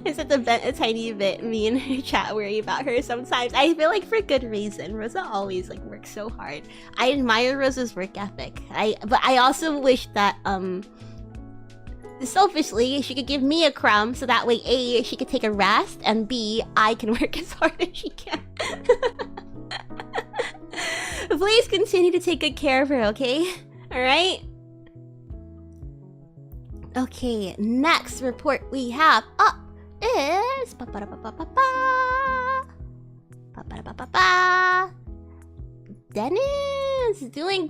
Is it the vent a tiny bit? Me and her chat worry about her sometimes. I feel like for good reason. Rosa always like works so hard. I admire Rosa's work ethic. But I also wish that selfishly she could give me a crumb so that way A, she could take a rest, and B, I can work as hard as she can. Please continue to take good care of her, okay? Alright? Okay, next report we have up is Dennis.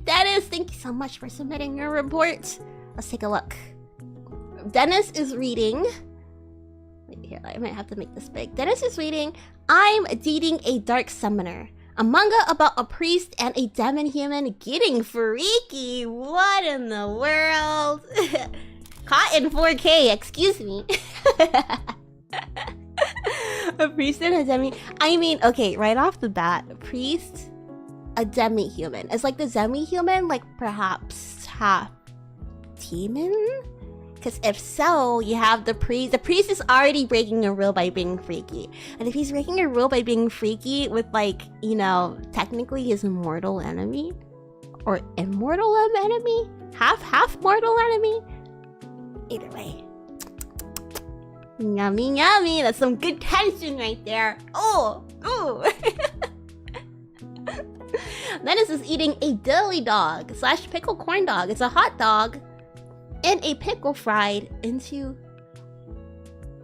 Dennis, thank you so much for submitting your report. Let's take a look. Dennis is reading. Wait, here, I might have to make this big. Dennis is reading I'm Dating a Dark Summoner, a manga about a priest and a demon human getting freaky. What in the world? Caught in 4K, excuse me. A priest and a demi. I mean, okay, right off the bat, a priest, a demi-human. Is like the demi-human, like perhaps half demon? Because if so, you have the priest. The priest is already breaking a rule by being freaky. And if he's breaking a rule by being freaky with, like, you know, technically his mortal enemy? Or immortal enemy? Half mortal enemy? Either way. Yummy, yummy. That's some good tension right there. Oh, ooh. Dennis is eating a dilly dog / pickle corn dog. It's a hot dog and a pickle fried into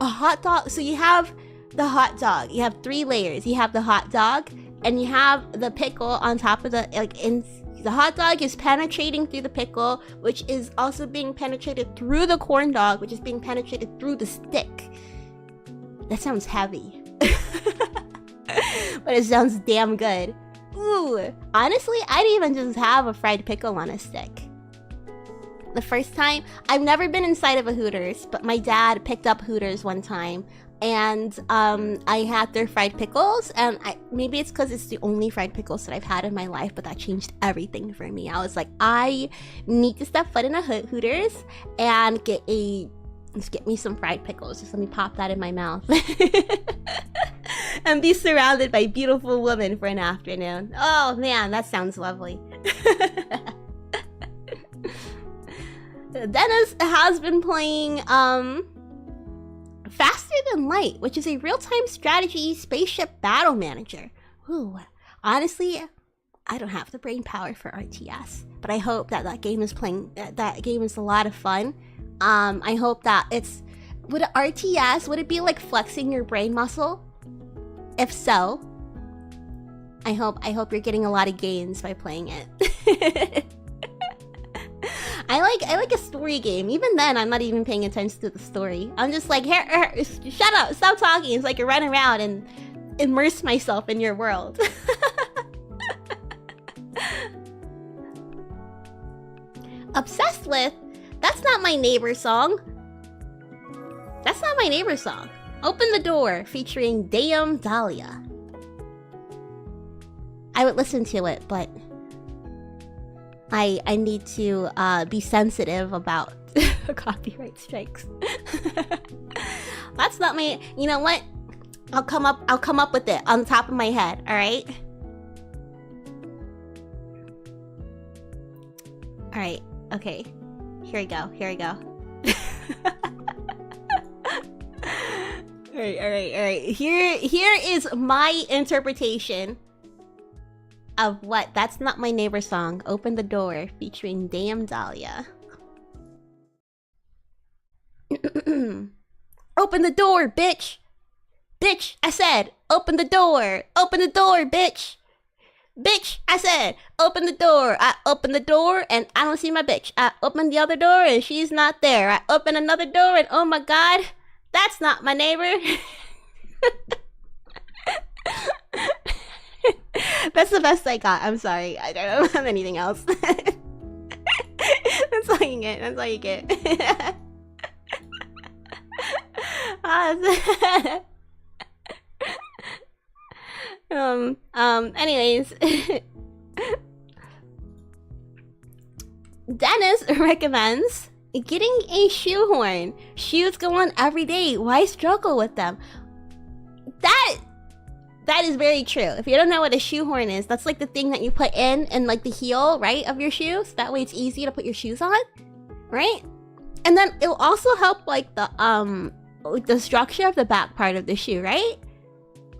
a hot dog. So you have the hot dog. You have 3 layers. You have the hot dog, and you have the pickle on top of the, like, in the hot dog is penetrating through the pickle, which is also being penetrated through the corn dog, which is being penetrated through the stick. That sounds heavy. But it sounds damn good. Ooh, honestly, I'd even just have a fried pickle on a stick. The first time, I've never been inside of a Hooters, but my dad picked up Hooters one time, and I had their fried pickles, and maybe it's because it's the only fried pickles that I've had in my life, but that changed everything for me. I was like, I need to step foot in a Hooters and get me some fried pickles. Just let me pop that in my mouth. And be surrounded by beautiful women for an afternoon. Oh man, that sounds lovely. Dennis has been playing Faster Than Light, which is a real-time strategy spaceship battle manager. Ooh, honestly, I don't have the brain power for RTS, but I hope that game is a lot of fun. I hope that would RTS, would it be like flexing your brain muscle? If so, I hope you're getting a lot of gains by playing it. I like a story game. Even then, I'm not even paying attention to the story. I'm just like, here, shut up, stop talking. It's like I run around and immerse myself in your world. Obsessed with? That's not my neighbor song. That's not my neighbor song. Open the Door, featuring Dame Dahlia. I would listen to it, but I need to be sensitive about copyright strikes. That's not my. You know what? I'll come up with it on top of my head. All right. All right. Okay. Here we go. All right. Here is my interpretation of what That's Not My Neighbor song, Open the Door, featuring Dame Dahlia. Open the door, bitch! Bitch, I said, open the door! Open the door, bitch! Bitch, I said, open the door! I open the door and I don't see my bitch. I open the other door and she's not there. I open another door and oh my god, that's not my neighbor. That's the best I got. I'm sorry. I don't have anything else. That's all you get. Anyways. Dennis recommends getting a shoehorn. Shoes go on every day. Why struggle with them? That is very true. If you don't know what a shoehorn is, that's like the thing that you put in like the heel, right, of your shoes. That way it's easy to put your shoes on, right? And then it'll also help like the structure of the back part of the shoe, right?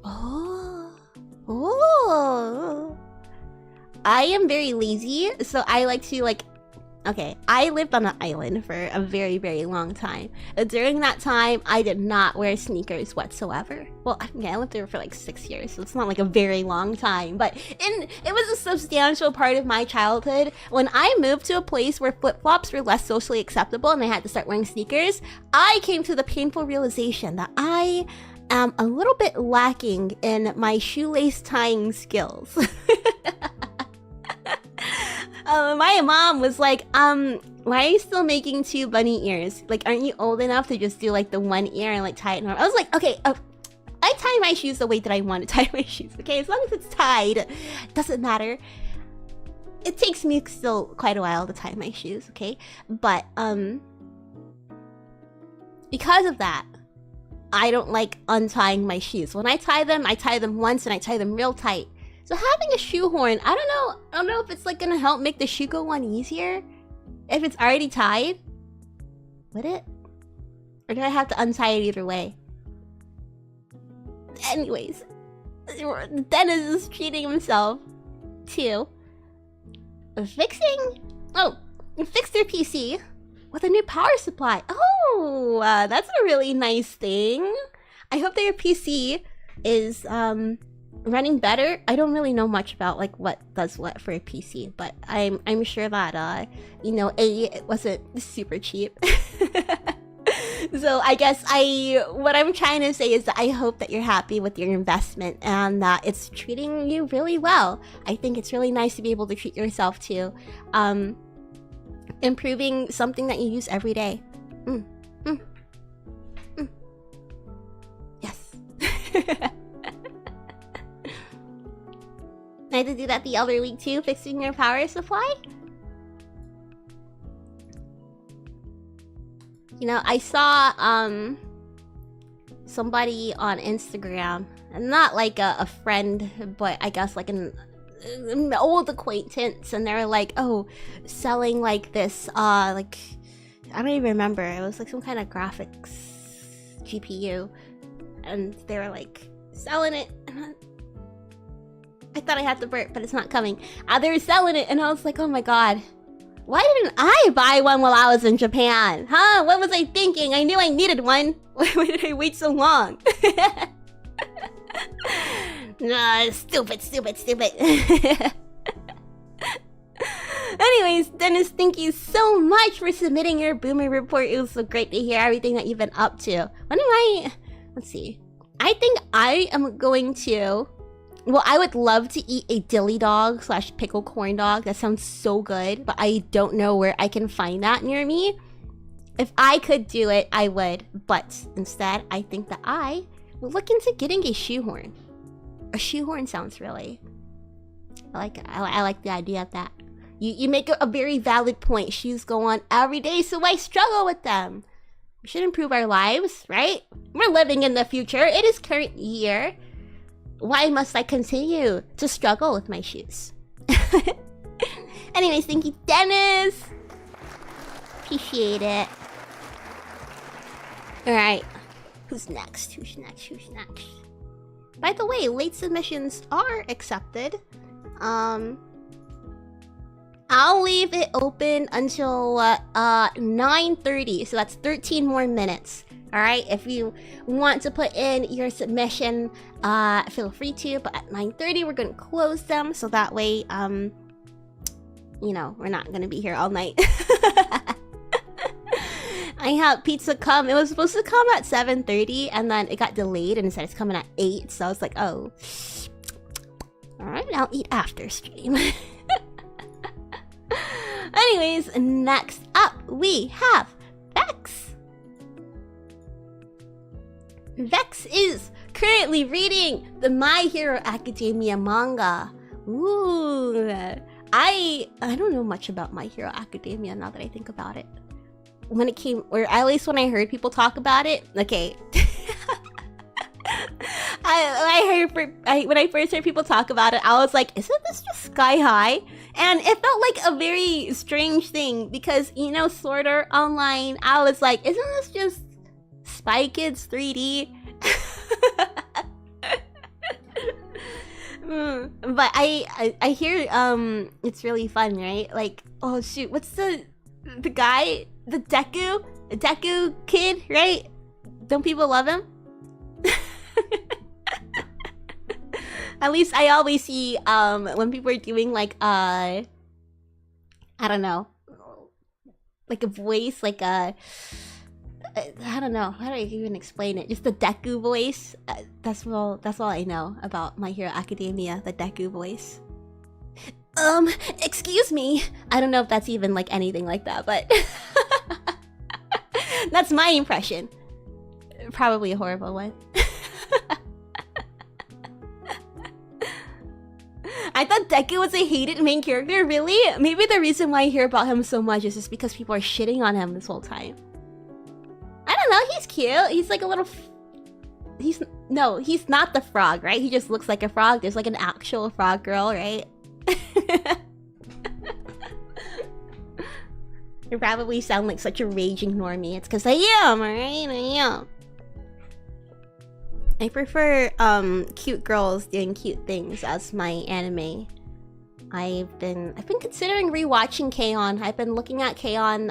Oh. I am very lazy, so I like to Okay, I lived on an island for a very, very long time. During that time, I did not wear sneakers whatsoever. Well, I lived there for like 6 years, so it's not like a very long time, but it was a substantial part of my childhood. When I moved to a place where flip-flops were less socially acceptable and I had to start wearing sneakers, I came to the painful realization that I am a little bit lacking in my shoelace tying skills. My mom was like, why are you still making 2 bunny ears? Like, aren't you old enough to just do like the 1 ear and like tie it normal? I was like, okay, I tie my shoes the way that I want to tie my shoes, okay? As long as it's tied, it doesn't matter. It takes me still quite a while to tie my shoes, okay? But, because of that, I don't like untying my shoes. When I tie them once and I tie them real tight. So having a shoehorn, I don't know if it's like gonna help make the shoe go on easier if it's already tied. Would it? Or do I have to untie it either way? Anyways, Dennis is treating himself to fixing their PC with a new power supply. Oh, that's a really nice thing. I hope their PC is running better. I don't really know much about like what does what for a PC, but I'm sure that you know, it wasn't super cheap. So I guess what I'm trying to say is that I hope that you're happy with your investment and that it's treating you really well. I think it's really nice to be able to treat yourself to improving something that you use every day. Yes. I had to do that the other week too, fixing your power supply. You know, I saw somebody on Instagram, and not like a friend, but I guess like an old acquaintance, and they were like, oh, selling like this like, I don't even remember, it was like some kind of graphics GPU, and they were like selling it, and I thought I had to burp, but it's not coming. They were selling it, and I was like, oh my god, why didn't I buy one while I was in Japan? Huh? What was I thinking? I knew I needed one. Why did I wait so long? Stupid. Anyways, Dennis, thank you so much for submitting your Boomer report. It was so great to hear everything that you've been up to. Let's see. I think I am going to... Well, I would love to eat a dilly dog / pickle corn dog. That sounds so good, but I don't know where I can find that near me. If I could do it, I would. But instead, I think that I will look into getting a shoehorn. A shoehorn sounds really... I like the idea of that. You make a very valid point. Shoes go on every day, so I struggle with them. We should improve our lives, right? We're living in the future. It is current year. Why must I continue to struggle with my shoes? Anyways, thank you, Dennis. Appreciate it. Alright. Who's next? By the way, late submissions are accepted. I'll leave it open until 9:30, so that's 13 more minutes. Alright, if you want to put in your submission, feel free to, but at 9:30 we're gonna close them, so that way, you know, we're not gonna be here all night. I had pizza come, it was supposed to come at 7:30, and then it got delayed and it said it's coming at 8, so I was like, oh. Alright, I'll eat after stream. Anyways, next up, we have Vex. Vex is currently reading the My Hero Academia manga. Ooh, I don't know much about My Hero Academia now that I think about it. When it came, or at least when I heard people talk about it, okay. When I first heard people talk about it, I was like, isn't this just Sky High? And it felt like a very strange thing because, you know, Sword Art Online, I was like, isn't this just Spy Kids 3D? But I hear it's really fun, right? Like, oh shoot, what's the the guy, the Deku kid, right? Don't people love him? At least I always see when people are doing like I don't know, like a voice, like a I don't know, how do I even explain it? Just the Deku voice. That's all I know about My Hero Academia, the Deku voice. Excuse me. I don't know if that's even like anything like that, but that's my impression. Probably a horrible one. I thought Deku was a hated main character, really? Maybe the reason why I hear about him so much is just because people are shitting on him this whole time. I don't know, he's cute. He's like a little... He's not the frog, right? He just looks like a frog. There's like an actual frog girl, right? You probably sound like such a raging normie. It's because I am, alright? I am. I prefer cute girls doing cute things as my anime. I've been considering rewatching K-On! I've been looking at K-On!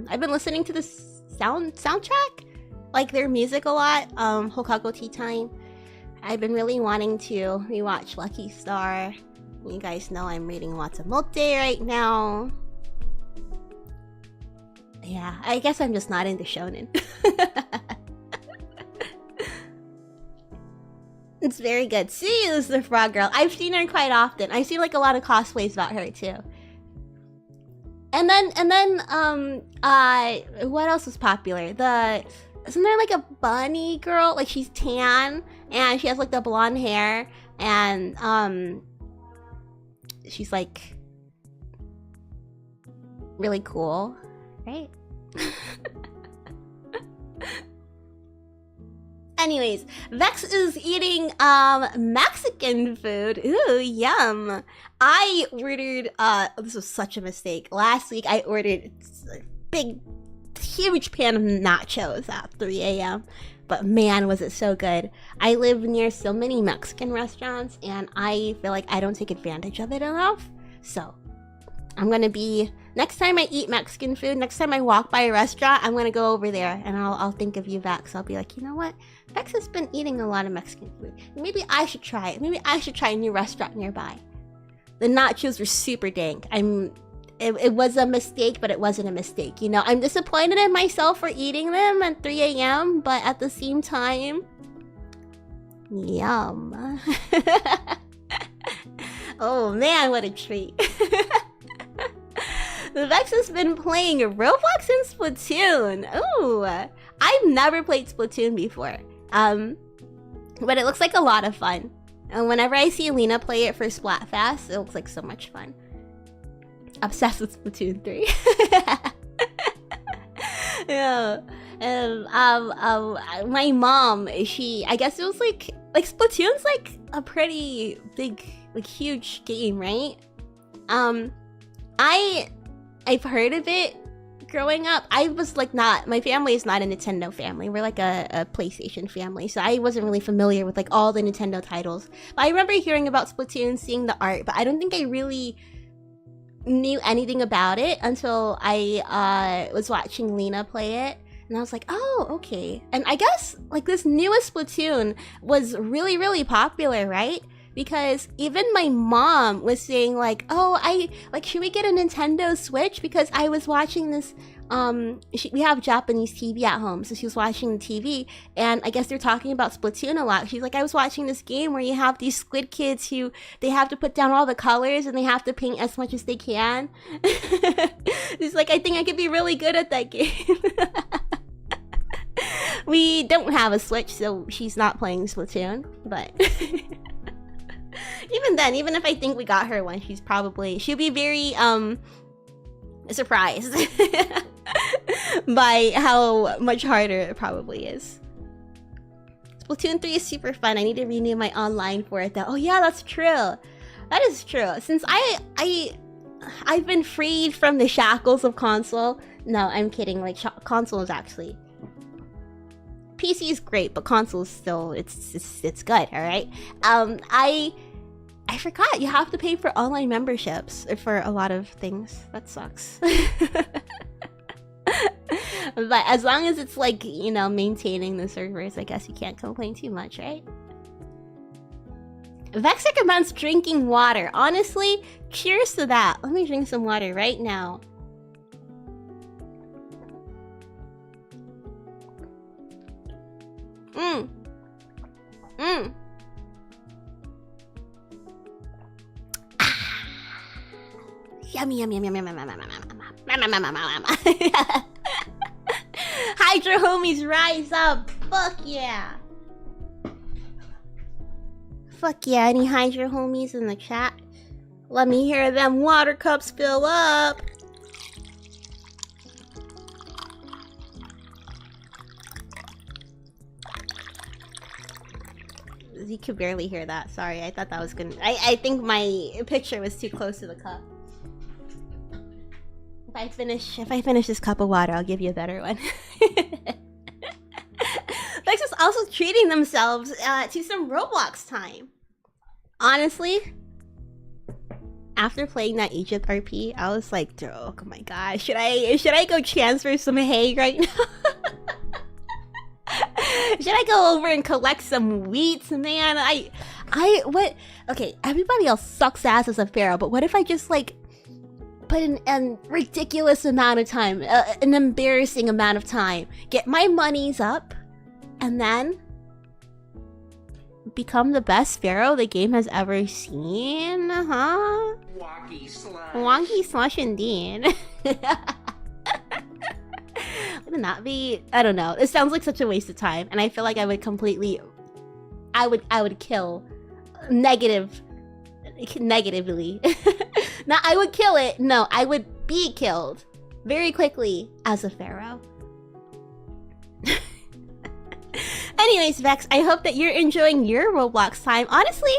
I've been listening to the soundtrack, like their music a lot. Hokago Tea Time. I've been really wanting to rewatch Lucky Star. You guys know I'm reading Watsumote right now. Yeah, I guess I'm just not into shonen. It's very good. She is the frog girl. I've seen her quite often. I've seen like a lot of cosplays about her too. And then what else was popular? Isn't there like a bunny girl? Like she's tan and she has like the blonde hair and she's like really cool, right? Anyways, Vex is eating Mexican food. Ooh, yum. I ordered this was such a mistake. Last week I ordered a big huge pan of nachos at 3 a.m. But man, was it so good. I live near so many Mexican restaurants and I feel like I don't take advantage of it enough. So I'm gonna be, next time I eat Mexican food, next time I walk by a restaurant, I'm gonna go over there and I'll think of you, Vex. I'll be like, you know what? Vex has been eating a lot of Mexican food. Maybe I should try it. Maybe I should try a new restaurant nearby. The nachos were super dank. It was a mistake, but it wasn't a mistake. You know, I'm disappointed in myself for eating them at 3 a.m., but at the same time, yum. Oh man, what a treat. The Vex has been playing Roblox and Splatoon. Ooh, I've never played Splatoon before. But it looks like a lot of fun. And whenever I see Lena play it for Splatfest, it looks like so much fun. Obsessed with Splatoon 3. Yeah. My mom, I guess it was like Splatoon's like a pretty big, like huge game, right? I've heard of it growing up. I was like my family is not a Nintendo family. We're like a PlayStation family. So I wasn't really familiar with like all the Nintendo titles. But I remember hearing about Splatoon, seeing the art, but I don't think I really knew anything about it until I was watching Lena play it. And I was like, oh, okay. And I guess like this newest Splatoon was really, really popular, right? Because even my mom was saying like, oh, should we get a Nintendo Switch? Because I was watching this, we have Japanese TV at home, so she was watching the TV, and I guess they're talking about Splatoon a lot. She's like, I was watching this game where you have these squid kids who, they have to put down all the colors and they have to paint as much as they can. She's like, I think I could be really good at that game. We don't have a Switch, so she's not playing Splatoon, but... Even then, even if I think we got her one, she'll be very, surprised by how much harder it probably is. Splatoon 3 is super fun. I need to renew my online for it though. Oh yeah, that's true. That is true. Since I've been freed from the shackles of console. No, I'm kidding. Like, console is actually... PC is great, but console is still, it's good, alright? I forgot, you have to pay for online memberships for a lot of things. That sucks. But as long as it's like, you know, maintaining the servers, I guess you can't complain too much, right? Vex recommends drinking water. Honestly, cheers to that. Let me drink some water right now. Yummy, yummy, yummy, yummy, yummy, yummy, yummy. Hydra homies, rise up! Fuck yeah! Fuck yeah, any Hydra homies in the chat? Let me hear them water cups fill up! You could barely hear that, sorry, I thought that was gonna... I think my picture was too close to the cup. If I finish this cup of water, I'll give you a better one. Vex is also treating themselves to some Roblox time. Honestly, after playing that Egypt RP, I was like, oh my god, should I go transfer some hay right now? Should I go over and collect some wheat, man? What? Okay, everybody else sucks ass as a pharaoh, but what if I just like put in a ridiculous amount of time, an embarrassing amount of time, get my monies up, and then become the best pharaoh the game has ever seen, huh? Wonky slush indeed. Wouldn't that be? I don't know. It sounds like such a waste of time, and I feel like I would completely, I would kill negatively. Not I would kill it. No, I would be killed very quickly as a pharaoh. Anyways, Vex, I hope that you're enjoying your Roblox time. Honestly,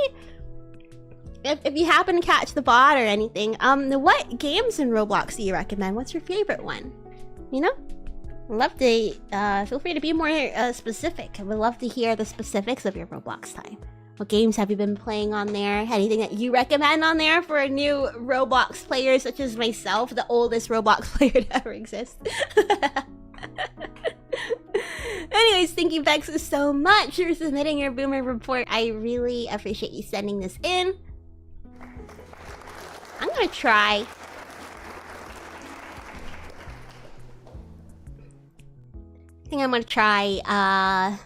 if you happen to catch the bot or anything, what games in Roblox do you recommend? What's your favorite one? You know? I'd love to, feel free to be more specific. I would love to hear the specifics of your Roblox time. What games have you been playing on there? Anything that you recommend on there for a new Roblox player such as myself, the oldest Roblox player to ever exist? Anyways, thank you, Vex, so much for submitting your Boomer report. I really appreciate you sending this in. I'm gonna try. I think I'm gonna try,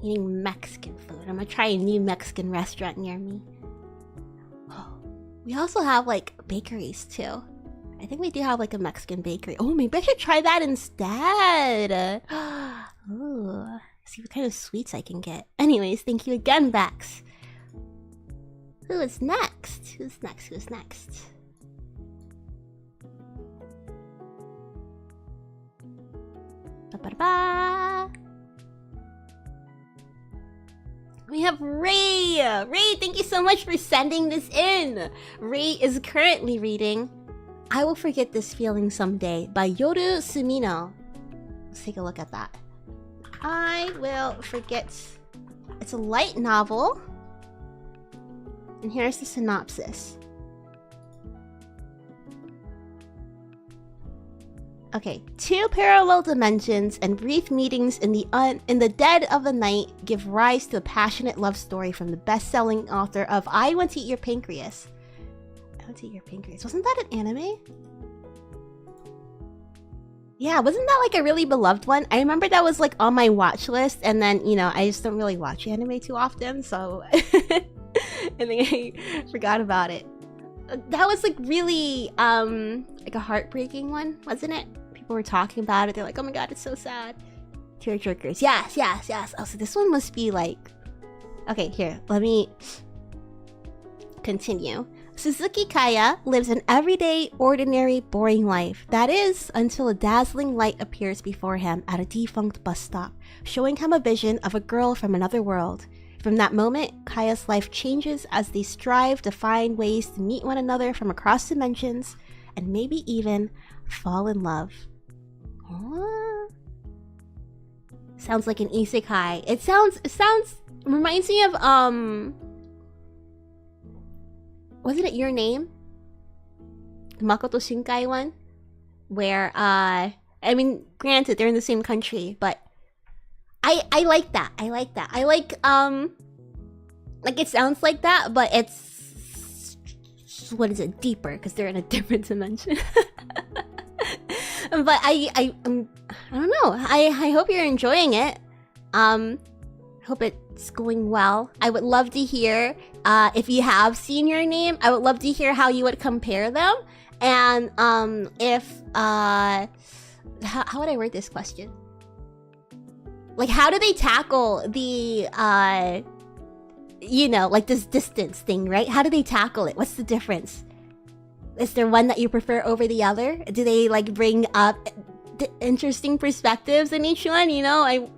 eating Mexican food. I'm gonna try a new Mexican restaurant near me. Oh, we also have, like, bakeries, too. I think we do have, like, a Mexican bakery. Oh, maybe I should try that instead. Ooh, see what kind of sweets I can get. Anyways, thank you again, Vex. Who is next? Who's next? Who's next? Ba-ba-ba. We have Ray! Ray, thank you so much for sending this in! Ray is currently reading I Will Forget This Feeling Someday by Yoru Sumino. Let's take a look at that. I Will Forget... It's a light novel. And here's the synopsis. Okay, two parallel dimensions and brief meetings in the dead of the night give rise to a passionate love story from the best-selling author of I Want to Eat Your Pancreas. I Want to Eat Your Pancreas. Wasn't that an anime? Yeah, wasn't that like a really beloved one? I remember that was like on my watch list, and then, you know, I just don't really watch anime too often, so I think I forgot about it. That was like really like a heartbreaking one, wasn't it? People were talking about it. They're like, oh my god, it's so sad. Tearjerkers. Yes, yes, yes. Oh, so this one must be like... Okay, here. Let me continue. Suzuki Kaya lives an everyday, ordinary, boring life. That is, until a dazzling light appears before him at a defunct bus stop, showing him a vision of a girl from another world. From that moment, Kaya's life changes as they strive to find ways to meet one another from across dimensions, and maybe even fall in love. Sounds like an isekai. It sounds reminds me of wasn't it Your Name? The Makoto Shinkai one? Where I mean, granted, they're in the same country, but I like that. I like that. I like it sounds like that, but it's, what is it, deeper, because they're in a different dimension. But I don't know. I hope you're enjoying it. Hope it's going well. I would love to hear if you have seen your name. I would love to hear how you would compare them, and if how would I word this question? Like, how do they tackle the you know, like this distance thing, right? How do they tackle it? What's the difference? Is there one that you prefer over the other? Do they like bring up interesting perspectives in each one? You know,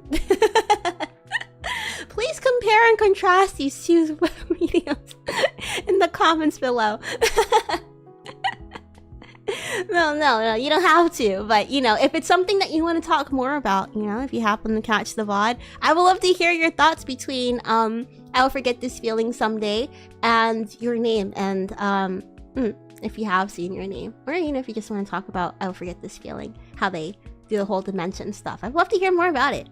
please compare and contrast these two mediums in the comments below. No, you don't have to. But, you know, if it's something that you want to talk more about, you know, if you happen to catch the VOD, I would love to hear your thoughts between I'll Forget This Feeling Someday and your name. And if you have seen your name, or, you know, if you just want to talk about I'll Forget This Feeling, how they do the whole dimension stuff, I'd love to hear more about it.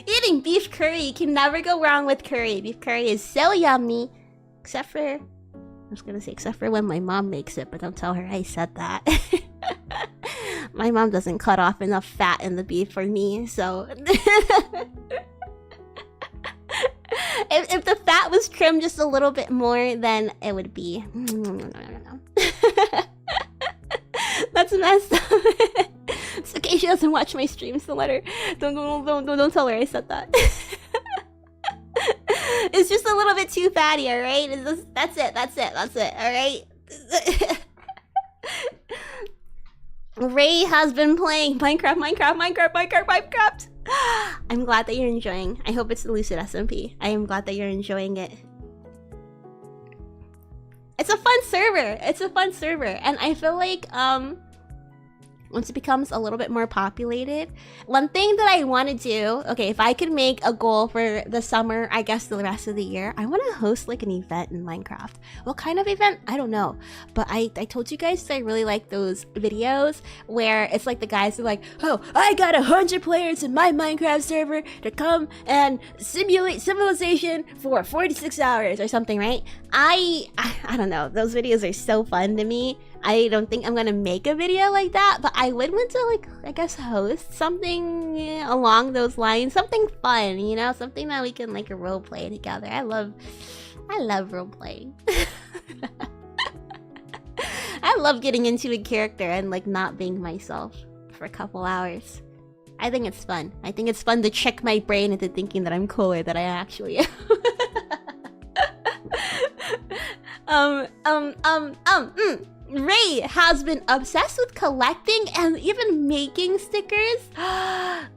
Eating beef curry, you can never go wrong with curry. Beef curry is so yummy, except for, I was gonna say except for when my mom makes it, but don't tell her I said that. My mom doesn't cut off enough fat in the beef for me, so if the fat was trimmed just a little bit more, then it would be that's messed up. It's okay, she doesn't watch my streams, so let her. Don't tell her I said that. It's just a little bit too fatty, alright? That's it, alright? Ray has been playing Minecraft. I'm glad that you're enjoying. I hope it's the Lucid SMP. I am glad that you're enjoying it. It's a fun server. And I feel like, once it becomes a little bit more populated, one thing that I want to do, okay, if I could make a goal for the summer, I guess the rest of the year, I want to host like an event in Minecraft. What kind of event? I don't know. But I told you guys that I really like those videos where it's like the guys are like, oh, I got 100 players in my Minecraft server to come and simulate civilization for 46 hours or something, right? I don't know. Those videos are so fun to me. I don't think I'm gonna make a video like that, but I would want to, like, I guess host something along those lines, something fun, you know, something that we can like role play together. I love role playing. I love getting into a character and like not being myself for a couple hours. I think it's fun. I think it's fun to trick my brain into thinking that I'm cooler than I actually am. Ray has been obsessed with collecting and even making stickers.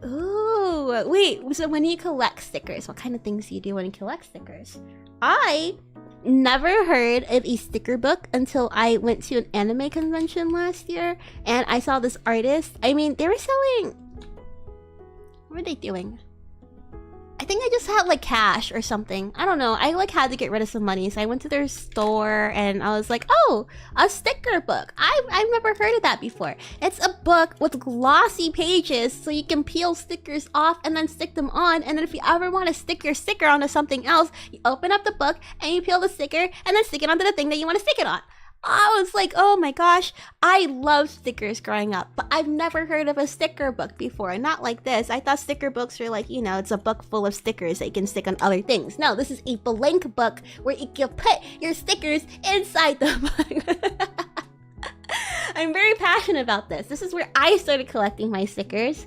Ooh, wait, so when you collect stickers, what kind of things do you do when you collect stickers? I never heard of a sticker book until I went to an anime convention last year and I saw this artist. I mean, they were selling... What were they doing? I think I just had like cash or something. I don't know. I like had to get rid of some money, so I went to their store and I was like, oh, a sticker book. I've never heard of that before. It's a book with glossy pages so you can peel stickers off and then stick them on, and then if you ever want to stick your sticker onto something else, you open up the book and you peel the sticker and then stick it onto the thing that you want to stick it on. I was like, oh my gosh, I love stickers growing up, but I've never heard of a sticker book before. Not like this. I thought sticker books were like, you know, it's a book full of stickers that you can stick on other things. No, this is a blank book where you can put your stickers inside the book. I'm very passionate about this. This is where I started collecting my stickers.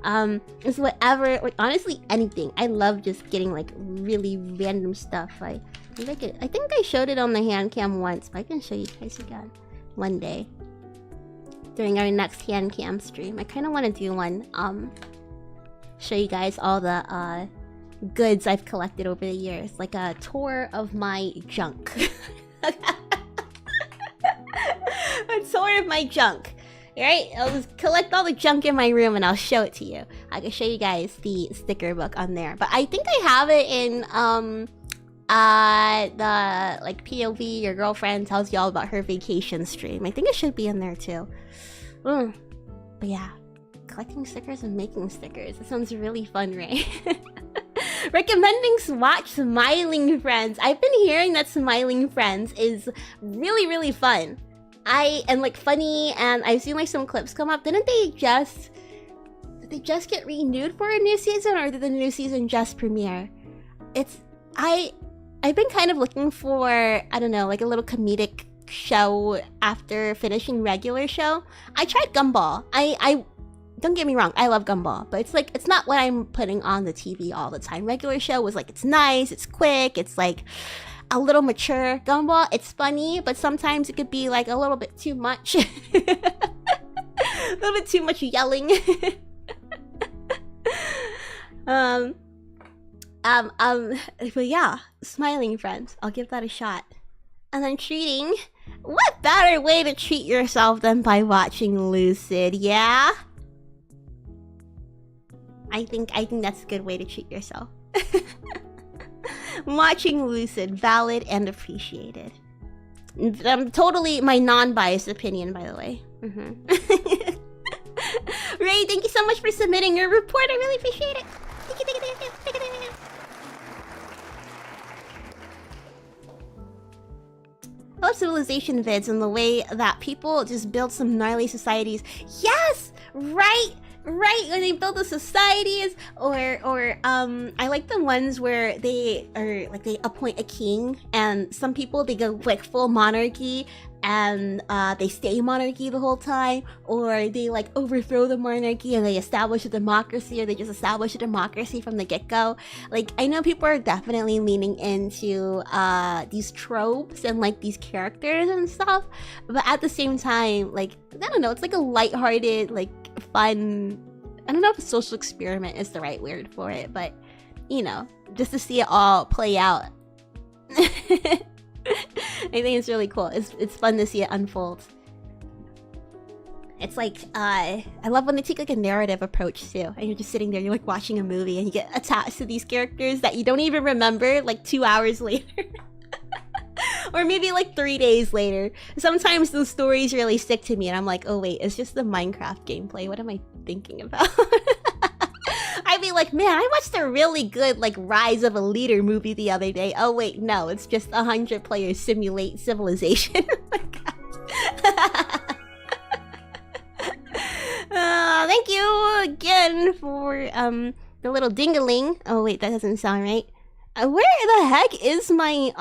It's whatever, like honestly anything. I love just getting like really random stuff. I think I showed it on the hand cam once, but I can show you guys again one day during our next hand cam stream. I kind of want to do one, show you guys all the goods I've collected over the years, like a tour of my junk. A tour of my junk. Right? I'll just collect all the junk in my room and I'll show it to you. I can show you guys the sticker book on there. But I think I have it in the like POV your girlfriend tells you all about her vacation stream. I think it should be in there too. But yeah, collecting stickers and making stickers. That sounds really fun, right? Recommending watch Smiling Friends. I've been hearing that Smiling Friends is really, really fun. And like funny, and I've seen like some clips come up. Did they just get renewed for a new season, or did the new season just premiere? I've been kind of looking for, I don't know, like a little comedic show after finishing regular show. I tried Gumball. I don't get me wrong, I love Gumball, but it's like, it's not what I'm putting on the TV all the time. Regular show was like, it's nice, it's quick, it's like a little mature. Gumball, it's funny, but sometimes it could be like a little bit too much. A little bit too much yelling. But yeah, Smiling Friends, I'll give that a shot. And then treating, what better way to treat yourself than by watching Lucid, yeah? I think that's a good way to treat yourself. Watching Lucid, valid and appreciated. Totally my non-biased opinion, by the way. Ray, thank you so much for submitting your report. I really appreciate it. Thank you. I love civilization vids and the way that people just build some gnarly societies. Yes, right, when they build the societies, or I like the ones where they are like, they appoint a king, and some people, they go like full monarchy and they stay monarchy the whole time, or they like overthrow the monarchy and they establish a democracy, or they just establish a democracy from the get-go. Like, I know people are definitely leaning into these tropes and like these characters and stuff, but at the same time, like, I don't know, it's like a lighthearted, like fun, I don't know if a social experiment is the right word for it, but you know, just to see it all play out. I think it's really cool. It's fun to see it unfold. It's like, I love when they take like a narrative approach too, and you're just sitting there, you're like watching a movie, and you get attached to these characters that you don't even remember like 2 hours later. Or maybe like 3 days later. Sometimes those stories really stick to me, and I'm like, oh wait, it's just the Minecraft gameplay. What am I thinking about? I'd be like, man, I watched a really good like Rise of a Leader movie the other day. Oh wait, no, it's just 100 players simulate civilization. Thank you again for the little ding-a-ling. Oh wait, that doesn't sound right. Where the heck is my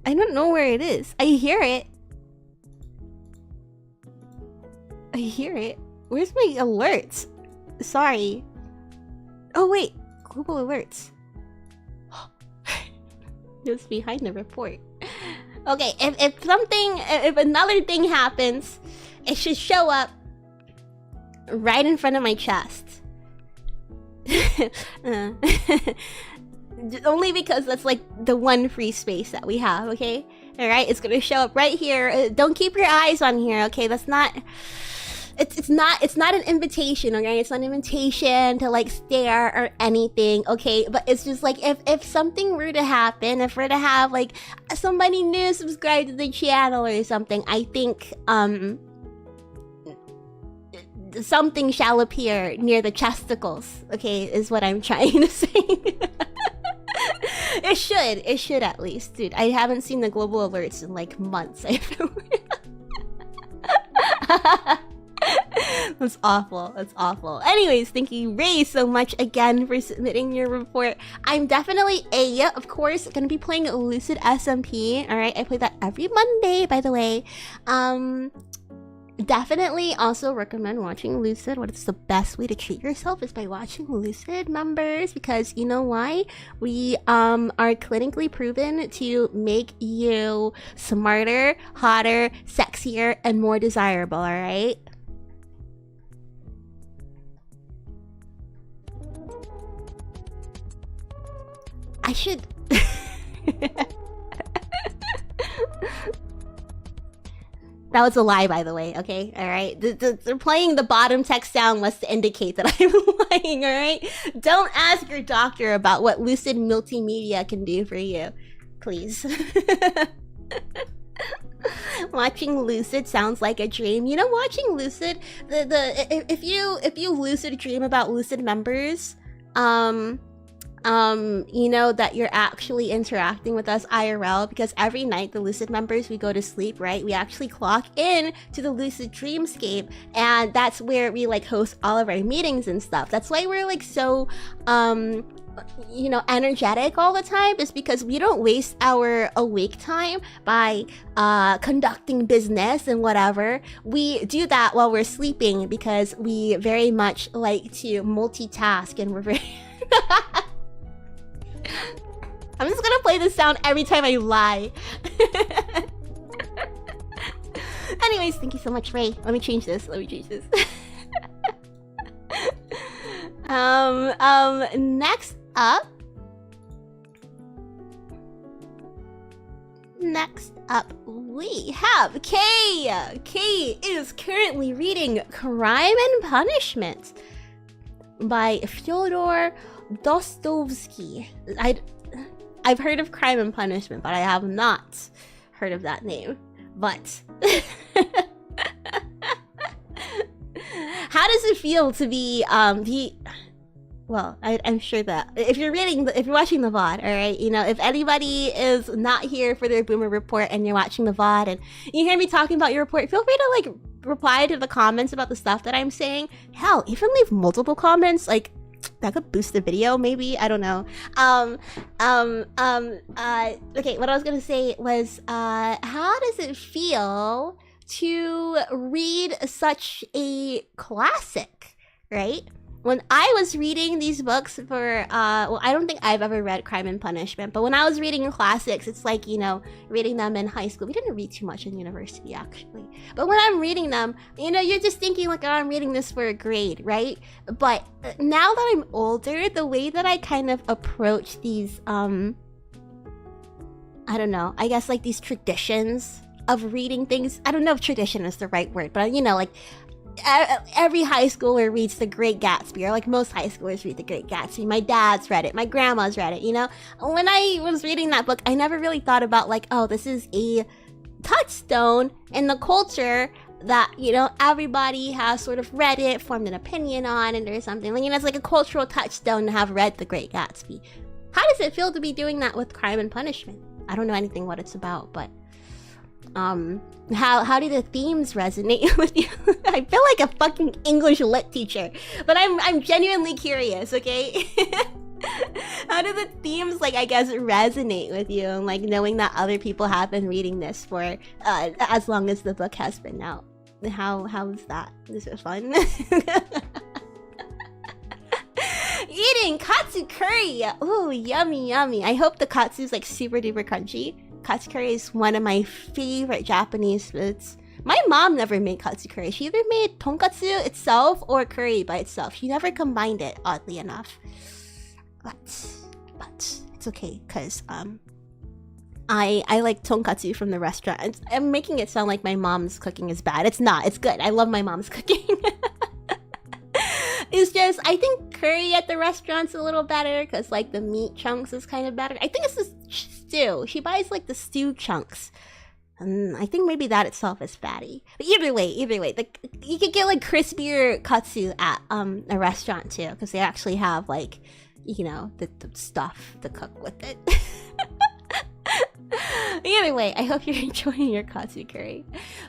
I don't know where it is. I hear it. Where's my alerts? Sorry. Oh wait, global alerts. It's behind the report. Okay, if another thing happens, it should show up right in front of my chest. Only because that's like the one free space that we have, okay? Alright, it's gonna show up right here. Don't keep your eyes on here, okay? That's not... It's not an invitation, okay? It's not an invitation to like stare or anything, okay? But it's just like, if something were to happen, if we're to have like somebody new subscribe to the channel or something, I think something shall appear near the chesticles, okay? Is what I'm trying to say. It should at least, dude. I haven't seen the global alerts in like months. That's awful. That's awful. Anyways, thank you, Ray, so much again for submitting your report. I'm definitely of course, gonna be playing Lucid SMP. Alright, I play that every Monday, by the way. Definitely also recommend watching Lucid. What is the best way to treat yourself is by watching Lucid, members, because you know why? We are clinically proven to make you smarter, hotter, sexier, and more desirable, alright? I should... That was a lie, by the way, okay? Alright? They're playing the bottom text sound less to indicate that I'm lying, alright? Don't ask your doctor about what Lucid Multimedia can do for you. Please. Watching Lucid sounds like a dream. You know, watching Lucid, if you lucid dream about Lucid members, you know that you're actually interacting with us IRL, because every night the Lucid members, we go to sleep, right? We actually clock in to the Lucid dreamscape, and that's where we like host all of our meetings and stuff. That's why we're like so you know, energetic all the time, is because we don't waste our awake time by conducting business and whatever. We do that while we're sleeping because we very much like to multitask, and we're very I'm just gonna play this sound every time I lie. Anyways, thank you so much, Ray. Let me change this. Next up, we have Kay. Kay is currently reading Crime and Punishment by Fyodor Dostoevsky. I've heard of Crime and Punishment, but I have not heard of that name. But how does it feel to be well, I'm sure that if you're watching the VOD, all right, you know, if anybody is not here for their Boomer report and you're watching the VOD and you hear me talking about your report, feel free to like reply to the comments about the stuff that I'm saying. Hell, even leave multiple comments, like that could boost the video, maybe. I don't know. Okay, what I was gonna say was, how does it feel to read such a classic, right? When I was reading these books for, well, I don't think I've ever read Crime and Punishment, but when I was reading classics, it's like, you know, reading them in high school. We didn't read too much in university, actually. But when I'm reading them, you know, you're just thinking like, oh, I'm reading this for a grade, right? But now that I'm older, the way that I kind of approach these, I don't know, I guess like these traditions of reading things, I don't know if tradition is the right word, but you know, like, every high schooler reads The Great Gatsby, or like most high schoolers read The Great Gatsby. My dad's read it, my grandma's read it, you know? When I was reading that book, I never really thought about like, oh, this is a touchstone in the culture that, you know, everybody has sort of read it, formed an opinion on it or something. Like, you know, it's like a cultural touchstone to have read The Great Gatsby. How does it feel to be doing that with Crime and Punishment? I don't know anything what it's about, but how do the themes resonate with you? I feel like a fucking English lit teacher, but I'm genuinely curious, okay? How do the themes, like, I guess, resonate with you, and like knowing that other people have been reading this for as long as the book has been out? How is that? Is it fun? Eating katsu curry. Ooh, yummy, yummy. I hope the katsu is like super duper crunchy. Katsu curry is one of my favorite Japanese foods. My mom never made katsu curry. She either made tonkatsu itself or curry by itself. She never combined it, oddly enough. But it's okay, because I like tonkatsu from the restaurant. I'm making it sound like my mom's cooking is bad. It's not. It's good. I love my mom's cooking. It's just, I think curry at the restaurant's a little better because like the meat chunks is kind of better. I think it's the stew. She buys like the stew chunks. And I think maybe that itself is fatty. But either way, you could get like crispier katsu at a restaurant too, because they actually have like, you know, the stuff to cook with it. Either way, I hope you're enjoying your katsu curry.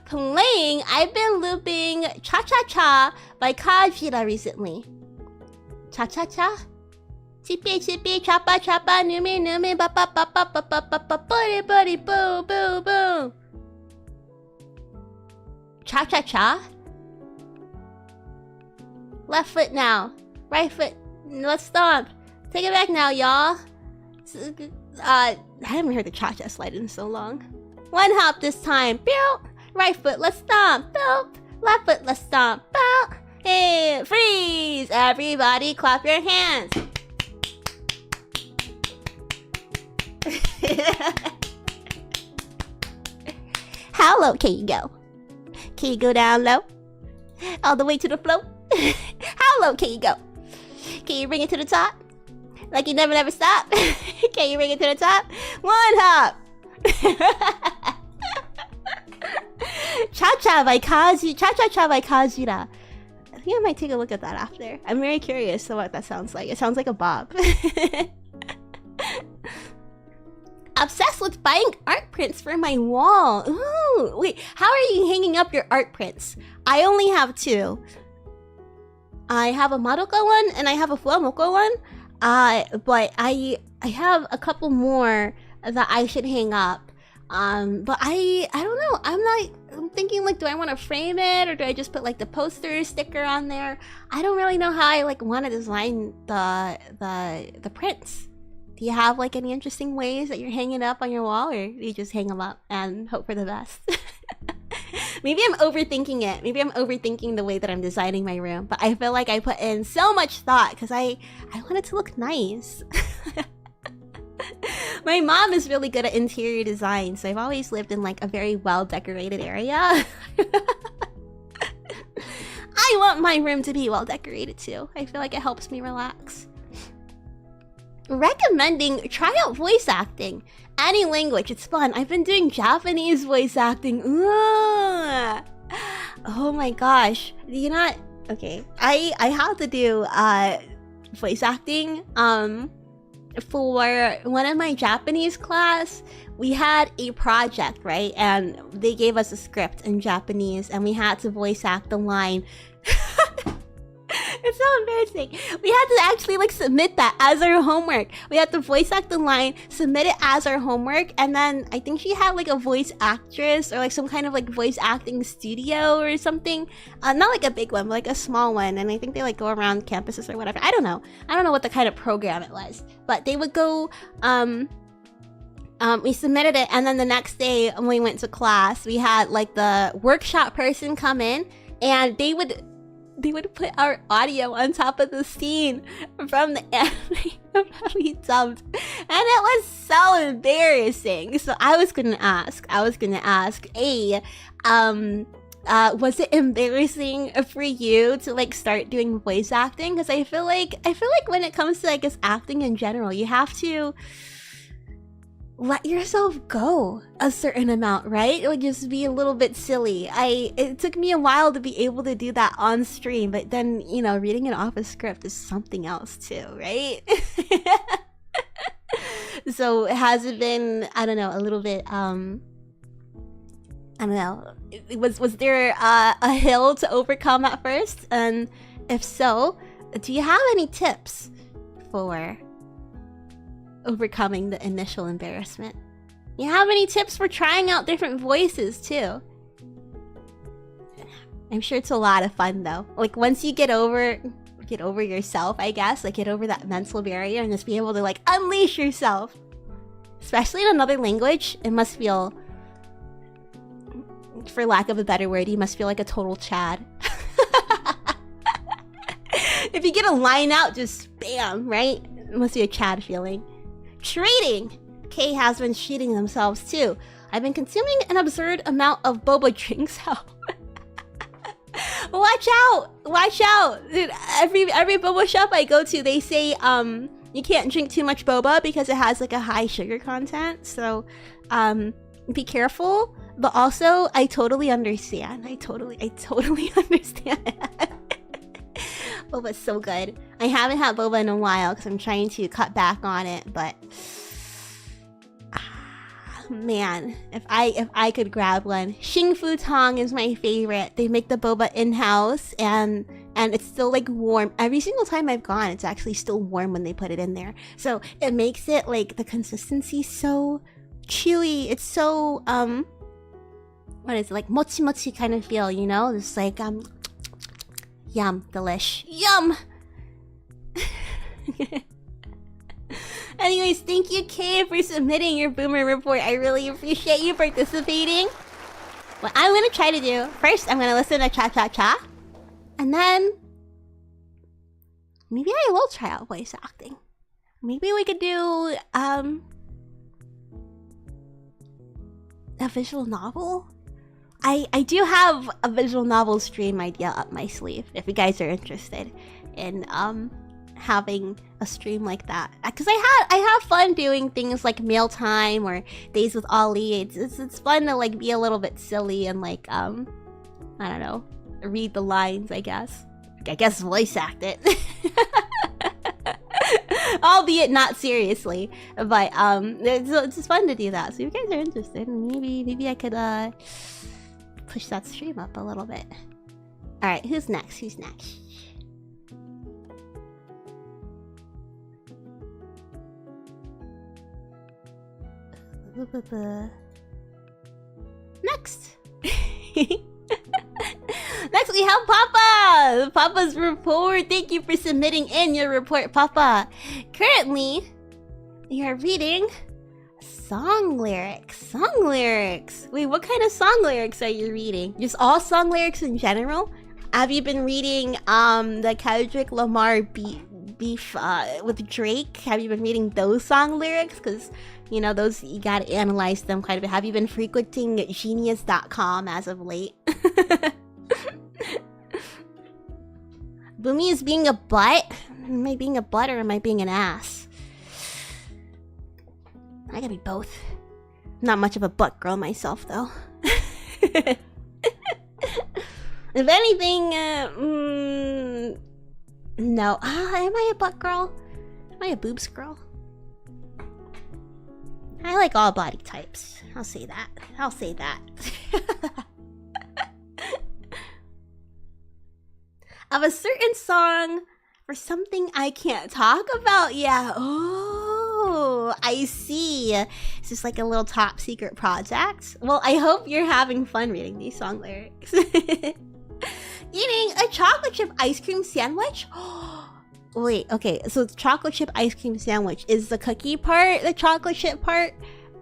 Playing, I've been looping Cha Cha Cha by Kajira recently. Cha Cha Cha? Chippy chippy choppa choppa numi numi ba ba ba ba ba ba ba ba buddy buddy boo boo boo. Cha Cha Cha? Left foot now. Right foot. Let's stomp. Take it back now, y'all. I haven't heard the cha-cha slide in so long. One hop this time. Boop. Right foot, let's stomp. Boop. Left foot, let's stomp. Boop. Hey, freeze! Everybody clap your hands. How low can you go? Can you go down low? All the way to the floor? How low can you go? Can you bring it to the top? Like you never stop? Can you bring it to the top? One hop! Cha-cha by Kaji. Cha-cha-cha by Kajira. I think I might take a look at that after. I'm very curious to what that sounds like. It sounds like a bob. Obsessed with buying art prints for my wall. Ooh, wait, how are you hanging up your art prints? I only have 2. I have a Madoka one and I have a Fuwamoka one. But I have a couple more that I should hang up. But I don't know. I'm thinking like, do I want to frame it or do I just put like the poster sticker on there? I don't really know how I like want to design the prints. Do you have like any interesting ways that you're hanging up on your wall, or do you just hang them up and hope for the best? Maybe I'm overthinking it. Maybe I'm overthinking the way that I'm designing my room, but I feel like I put in so much thought because I want it to look nice. My mom is really good at interior design, so I've always lived in like a very well decorated area. I want my room to be well decorated too. I feel like it helps me relax. Recommending try out voice acting. Any language, it's fun. I've been doing Japanese voice acting. Ugh. Oh my gosh. You not okay. I have to do voice acting. For one of my Japanese class, we had a project, right? And they gave us a script in Japanese and we had to voice act the line. It's so embarrassing. We had to actually like submit that as our homework. We had to voice act the line, submit it as our homework, and then I think she had like a voice actress or like some kind of like voice acting studio or something. Not like a big one, but like a small one. And I think they like go around campuses or whatever. I don't know. I don't know what the kind of program it was. But they would go, we submitted it, and then the next day when we went to class, we had like the workshop person come in, and they would put our audio on top of the scene from the anime that we dubbed. And it was so embarrassing. So I was gonna ask, A, was it embarrassing for you to like start doing voice acting? Because I feel like when it comes to like just acting in general, you have to let yourself go a certain amount, right? It would just be a little bit silly. It took me a while to be able to do that on stream, but then, you know, reading it off a script is something else too, right? So has it been, I don't know, a little bit, I don't know, was there a hill to overcome at first? And if so, do you have any tips for overcoming the initial embarrassment? You have any tips for trying out different voices too? I'm sure it's a lot of fun though. Like once you get over yourself, I guess, like get over that mental barrier and just be able to like unleash yourself. Especially in another language, it must feel, for lack of a better word, you must feel like a total Chad. If you get a line out, just bam, right? It must be a Chad feeling. Treating! Kay has been treating themselves too. I've been consuming an absurd amount of boba drinks. Watch out! Watch out! Dude, every boba shop I go to, they say you can't drink too much boba because it has like a high sugar content. So be careful. But also, I totally understand. I totally understand. Boba's so good. I haven't had boba in a while because I'm trying to cut back on it, but man, if I could grab one. Xingfu Tong is my favorite. They make the boba in-house and it's still like warm. Every single time I've gone, it's actually still warm when they put it in there. So it makes it like the consistency so chewy. It's so what is it, like mochi mochi kind of feel, you know? It's like yum, delish. Yum! Anyways, thank you, Kay, for submitting your Boomer report. I really appreciate you participating. What I'm gonna try to do, first I'm gonna listen to Cha Cha Cha. And then maybe I will try out voice acting. Maybe we could do a visual novel? I do have a visual novel stream idea up my sleeve if you guys are interested in having a stream like that, because I have fun doing things like meal time or days with Ollie. It's fun to like be a little bit silly and like I don't know, read the lines, I guess voice act it. Albeit not seriously, but it's fun to do that. So if you guys are interested, maybe I could push that stream up a little bit. All right, who's next? Next. Next we have Papa! Papa's report. Thank you for submitting in your report, Papa. Currently, you are reading song lyrics. Wait, what kind of song lyrics are you reading? Just all song lyrics in general? Have you been reading the Kendrick Lamar beef with Drake? Have you been reading those song lyrics? Because, you know, those, you gotta analyze them quite a bit. Have you been frequenting genius.com as of late? Boomy is being a butt? Am I being a butt or am I being an ass? I gotta be both. Not much of a butt girl myself, though. If anything, no. Am I a butt girl? Am I a boobs girl? I like all body types. I'll say that. Of a certain song for something I can't talk about. Yeah. Oh, I see. It's just like a little top secret project. Well, I hope you're having fun reading these song lyrics. Eating a chocolate chip ice cream sandwich? Wait, okay, so chocolate chip ice cream sandwich, is the cookie part the chocolate chip part?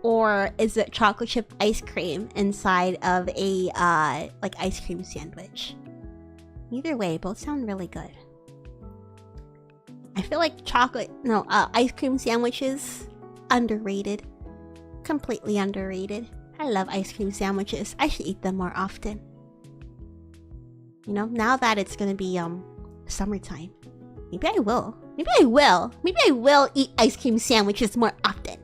Or is it chocolate chip ice cream inside of a like ice cream sandwich? Either way, both sound really good. I feel like ice cream sandwiches, underrated. Completely underrated. I love ice cream sandwiches. I should eat them more often. You know, now that it's gonna be summertime. Maybe I will eat ice cream sandwiches more often.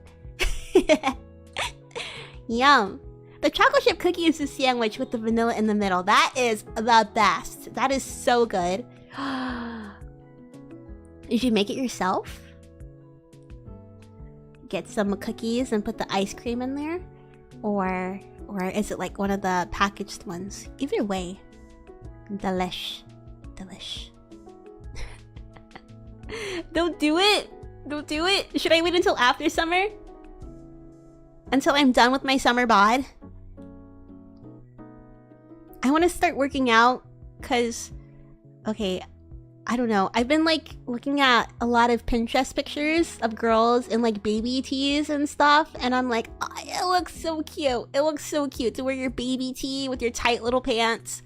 Yum. The chocolate chip cookie is a sandwich with the vanilla in the middle. That is the best. That is so good. Did you make it yourself? Get some cookies and put the ice cream in there? Or is it like one of the packaged ones? Either way. Delish. Don't do it. Should I wait until after summer? Until I'm done with my summer bod? I want to start working out because, okay, I don't know. I've been like looking at a lot of Pinterest pictures of girls in like baby tees and stuff, and I'm like, oh, it looks so cute. It looks so cute to wear your baby tee with your tight little pants.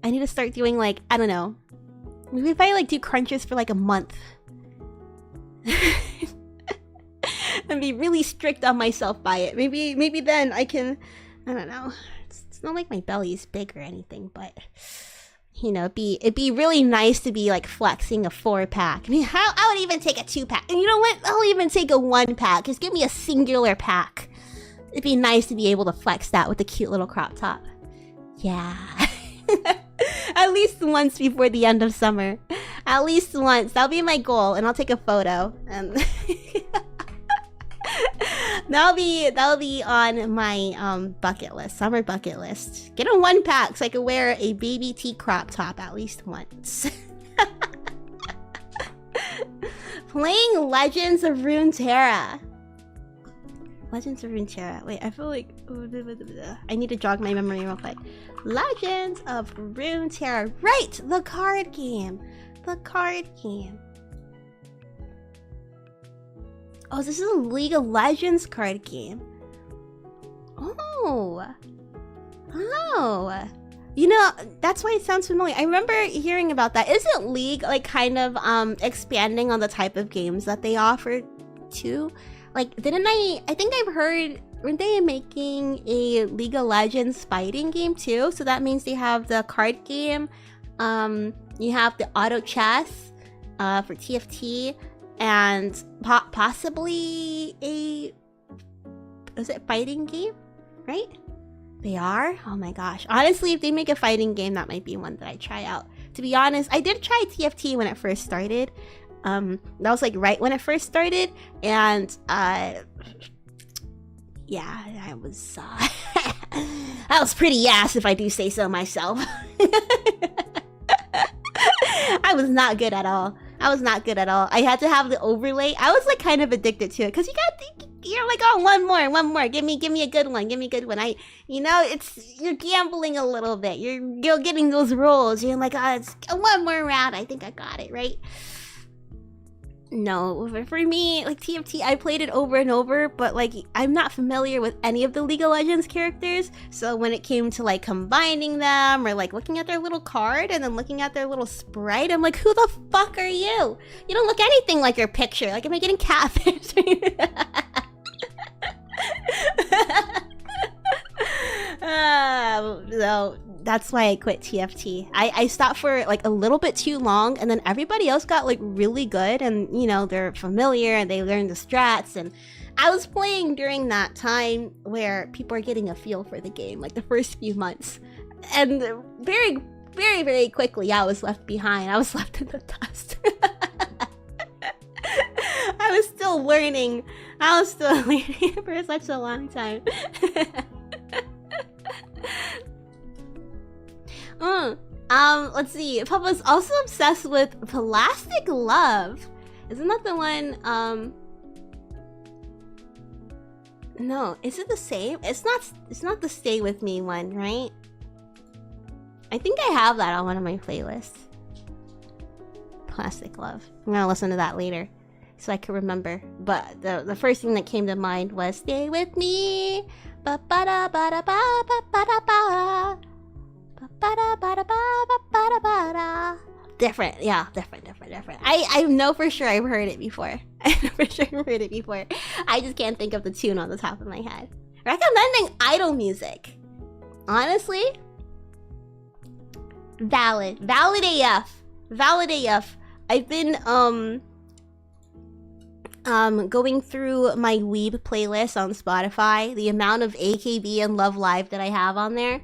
I need to start doing like, I don't know. Maybe if I like do crunches for like a month. And be really strict on myself by it. Maybe then I can, I don't know. It's not like my belly's big or anything, but you know, it'd be really nice to be like flexing a 4-pack. I mean, I would even take a 2-pack. And you know what? I'll even take a 1-pack. Just give me a singular pack. It'd be nice to be able to flex that with a cute little crop top. Yeah. At least once before the end of summer. At least once. That'll be my goal, and I'll take a photo. That'll be on my bucket list, summer bucket list. Get a 1-pack so I can wear a baby tee crop top at least once. Playing Legends of Runeterra. Legends of Runeterra. Wait, I feel like I need to jog my memory real quick. Legends of Runeterra. Right, the card game. Oh, this is a League of Legends card game. Oh. You know, that's why it sounds familiar. I remember hearing about that. Isn't League like kind of expanding on the type of games that they offer too? Like, I think I've heard, weren't they making a League of Legends fighting game too? So that means they have the card game, you have the auto chess, for TFT, and possibly a... is it fighting game? Right? They are? Oh my gosh. Honestly, if they make a fighting game, that might be one that I try out. To be honest, I did try TFT when it first started. That was like right when it first started, and yeah, I was that was pretty ass if I do say so myself. I was not good at all. I was not good at all. I had to have the overlay. I was like kind of addicted to it because you're like, oh, one more. Give me a good one. Give me a good one. You know, you're gambling a little bit. You're getting those rolls. You're like, oh, it's one more round. I think I got it, right? No, for me, like TFT, I played it over and over, but like I'm not familiar with any of the League of Legends characters. So when it came to like combining them or like looking at their little card and then looking at their little sprite, I'm like, who the fuck are you? You don't look anything like your picture. Like, am I getting catfished? So that's why I quit TFT. I stopped for like a little bit too long, and then everybody else got like really good, and you know, they're familiar and they learn the strats, and I was playing during that time where people are getting a feel for the game, like the first few months, and very quickly I was left behind. I was left in the dust. I was still learning. I was still learning for such a long time. Let's see. Papa's also obsessed with Plastic Love. Isn't that the one? No, is it the same? It's not the Stay With Me one, right? I think I have that on one of my playlists. Plastic Love. I'm gonna listen to that later so I can remember. But the first thing that came to mind was Stay With Me. Ba ba da ba da ba ba ba da ba. Different, yeah, different. I know for sure I've heard it before. I just can't think of the tune on the top of my head. Recommending idol music. Honestly, valid AF. I've been going through my weeb playlist on Spotify. The amount of AKB and Love Live that I have on there.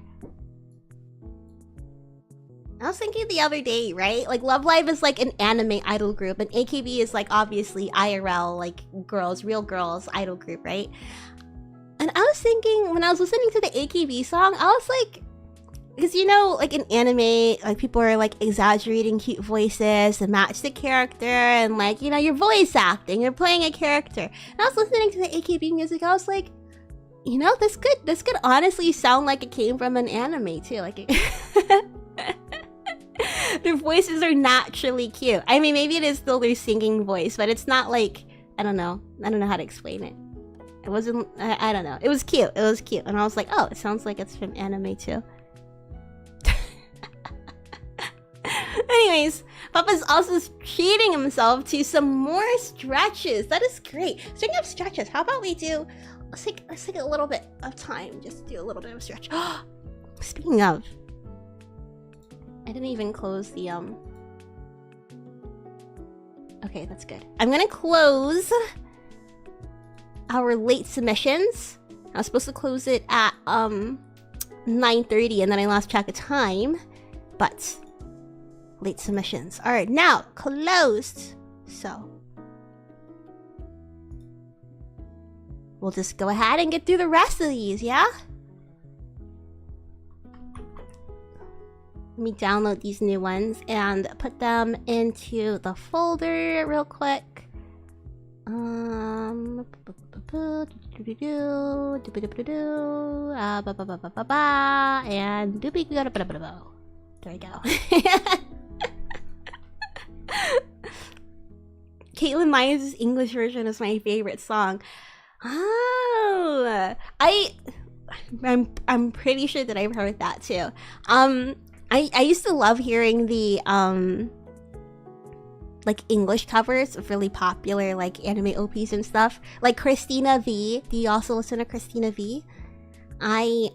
I was thinking the other day, right? Like, Love Live is like an anime idol group, and AKB is like obviously IRL, like girls, real girls idol group, right? And I was thinking, when I was listening to the AKB song, I was like, because you know, like in anime, like people are like exaggerating cute voices to match the character, and like, you know, you're voice acting, you're playing a character. And I was listening to the AKB music, I was like, you know, this could honestly sound like it came from an anime too, like their voices are naturally cute. I mean, maybe it is still their singing voice, but it's not like, I don't know how to explain it. It wasn't, I don't know. It was cute. And I was like, oh, it sounds like it's from anime too. Anyways, Papa's also treating himself to some more stretches. That is great. Speaking of stretches, how about we do, let's take a little bit of time just to do a little bit of stretch. Speaking of, I didn't even close the okay, that's good. I'm gonna close our late submissions. I was supposed to close it at 9:30, and then I lost track of time. But late submissions are now closed. So we'll just go ahead and get through the rest of these, yeah? Let me download these new ones and put them into the folder real quick. And there we go. Caitlin Myers' English version is my favorite song. Oh, I'm pretty sure that I've heard that too. I used to love hearing the like English covers of really popular like anime OPs and stuff. Like Christina V. Do you also listen to Christina V? I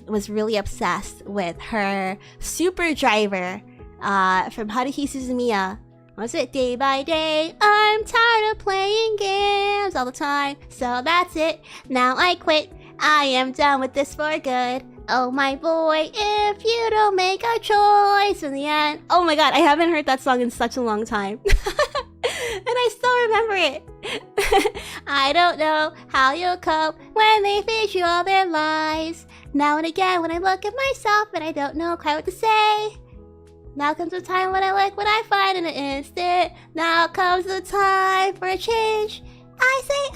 was really obsessed with her Super Driver from Haruhi Suzumiya Was it day by day? I'm tired of playing games all the time. So that's it. Now I quit. I am done with this for good. Oh my boy, if you don't make a choice in the end. Oh my god, I haven't heard that song in such a long time. And I still remember it. I don't know how you'll cope when they feed you all their lies. Now and again when I look at myself and I don't know quite what to say. Now comes the time when I like what I find in an instant. Now comes the time for a change. I say,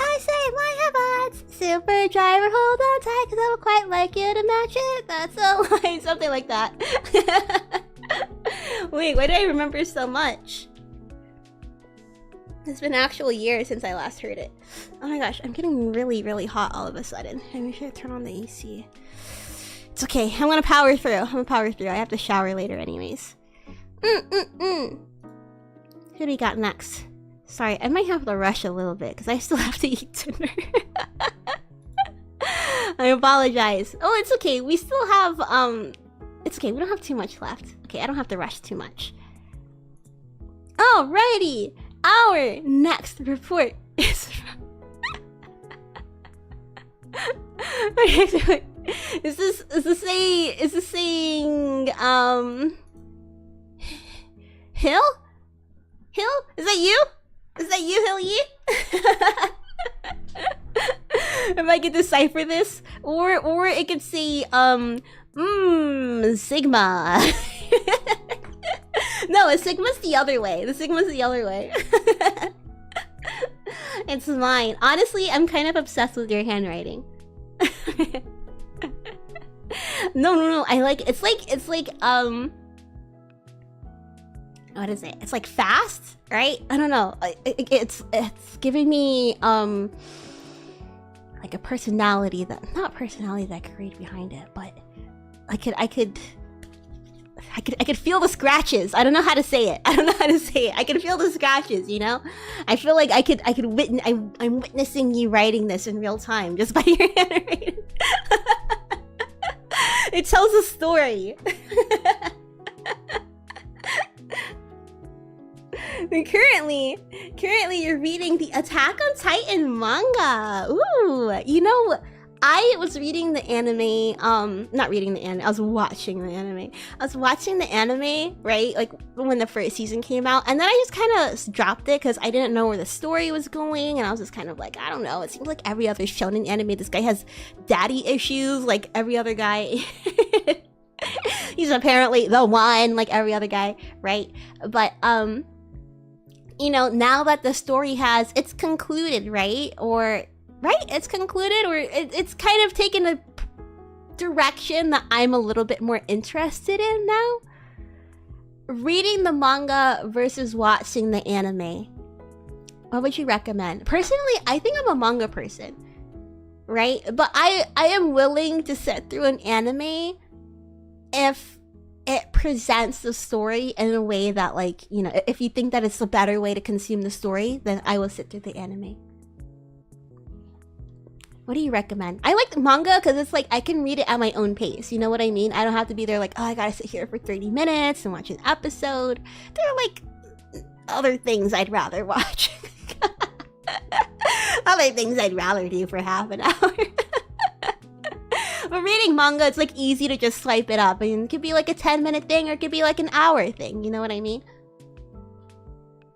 my heavens. Super driver, hold on tight, cause I would quite like you to match it. That's a line, something like that. Wait, why do I remember so much? It's been actual years since I last heard it. Oh my gosh, I'm getting really, really hot all of a sudden. Maybe I should turn on the AC. It's okay, I'm gonna power through. I have to shower later anyways. Who do we got next? Sorry, I might have to rush a little bit because I still have to eat dinner. I apologize. Oh, it's okay. We still have, it's okay. We don't have too much left. Okay, I don't have to rush too much. Alrighty. Our next report is... Is this saying, Hill? Hill? Is that you? Is that you, Hilly? If I could decipher this, or it could say, Sigma. No, Sigma's the other way. The Sigma's the other way. It's mine. Honestly, I'm kind of obsessed with your handwriting. No. I like, it's like, what is it? It's like fast, right? I don't know. It's giving me like a personality that, not personality that I could read behind it, but I could feel the scratches. I don't know how to say it. I can feel the scratches, you know? I feel like I could witness, I'm witnessing you writing this in real time just by your handwriting. It tells a story. And currently you're reading the Attack on Titan manga. Ooh, you know, I was reading the anime, not reading the anime, I was watching the anime. Right? Like when the first season came out, and then I just kind of dropped it because I didn't know where the story was going, and I was just kind of like, I don't know, it seems like every other shonen anime, this guy has daddy issues like every other guy. He's apparently the one like every other guy, right? But, you know, now that the story has, it's concluded, right? It's concluded, or it's kind of taken a direction that I'm a little bit more interested in now. Reading the manga versus watching the anime. What would you recommend? Personally, I think I'm a manga person, right? But I am willing to sit through an anime if it presents the story in a way that, like, you know, if you think that it's a better way to consume the story, then I will sit through the anime. What do you recommend? I like manga because it's like I can read it at my own pace. You know what I mean? I don't have to be there like, oh, I gotta sit here for 30 minutes and watch an episode. There are like other things I'd rather watch. Other things I'd rather do for half an hour. But reading manga, it's like easy to just swipe it up. I mean, it could be like a 10-minute thing or it could be like an hour thing. You know what I mean?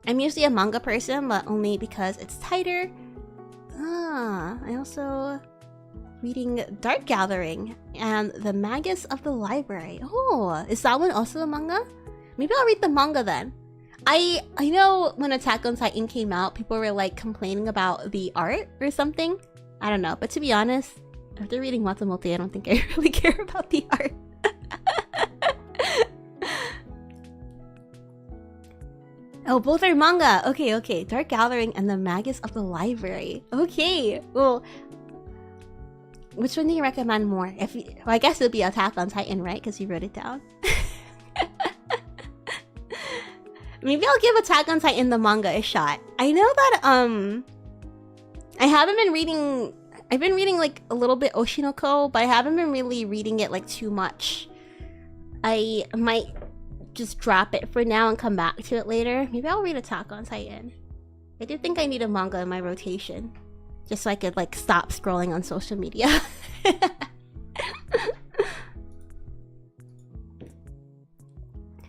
I'm usually a manga person, but only because it's tighter. I also reading Dark Gathering and the Magus of the Library. Oh, is that one also a manga? Maybe I'll read the manga then. I know when Attack on Titan came out, people were like complaining about the art or something. I don't know, but to be honest, after reading Matsumoto, I don't think I really care about the art. Oh, both are manga. Okay. Dark Gathering and the Magus of the Library. Okay. Well, which one do you recommend more? Well, I guess it would be Attack on Titan, right? Because you wrote it down. Maybe I'll give Attack on Titan the manga a shot. I know that I haven't been reading. I've been reading like a little bit Oshinoko, but I haven't been really reading it like too much. I might just drop it for now and come back to it later. Maybe I'll read Attack on Titan. I do think I need a manga in my rotation, just so I could like stop scrolling on social media.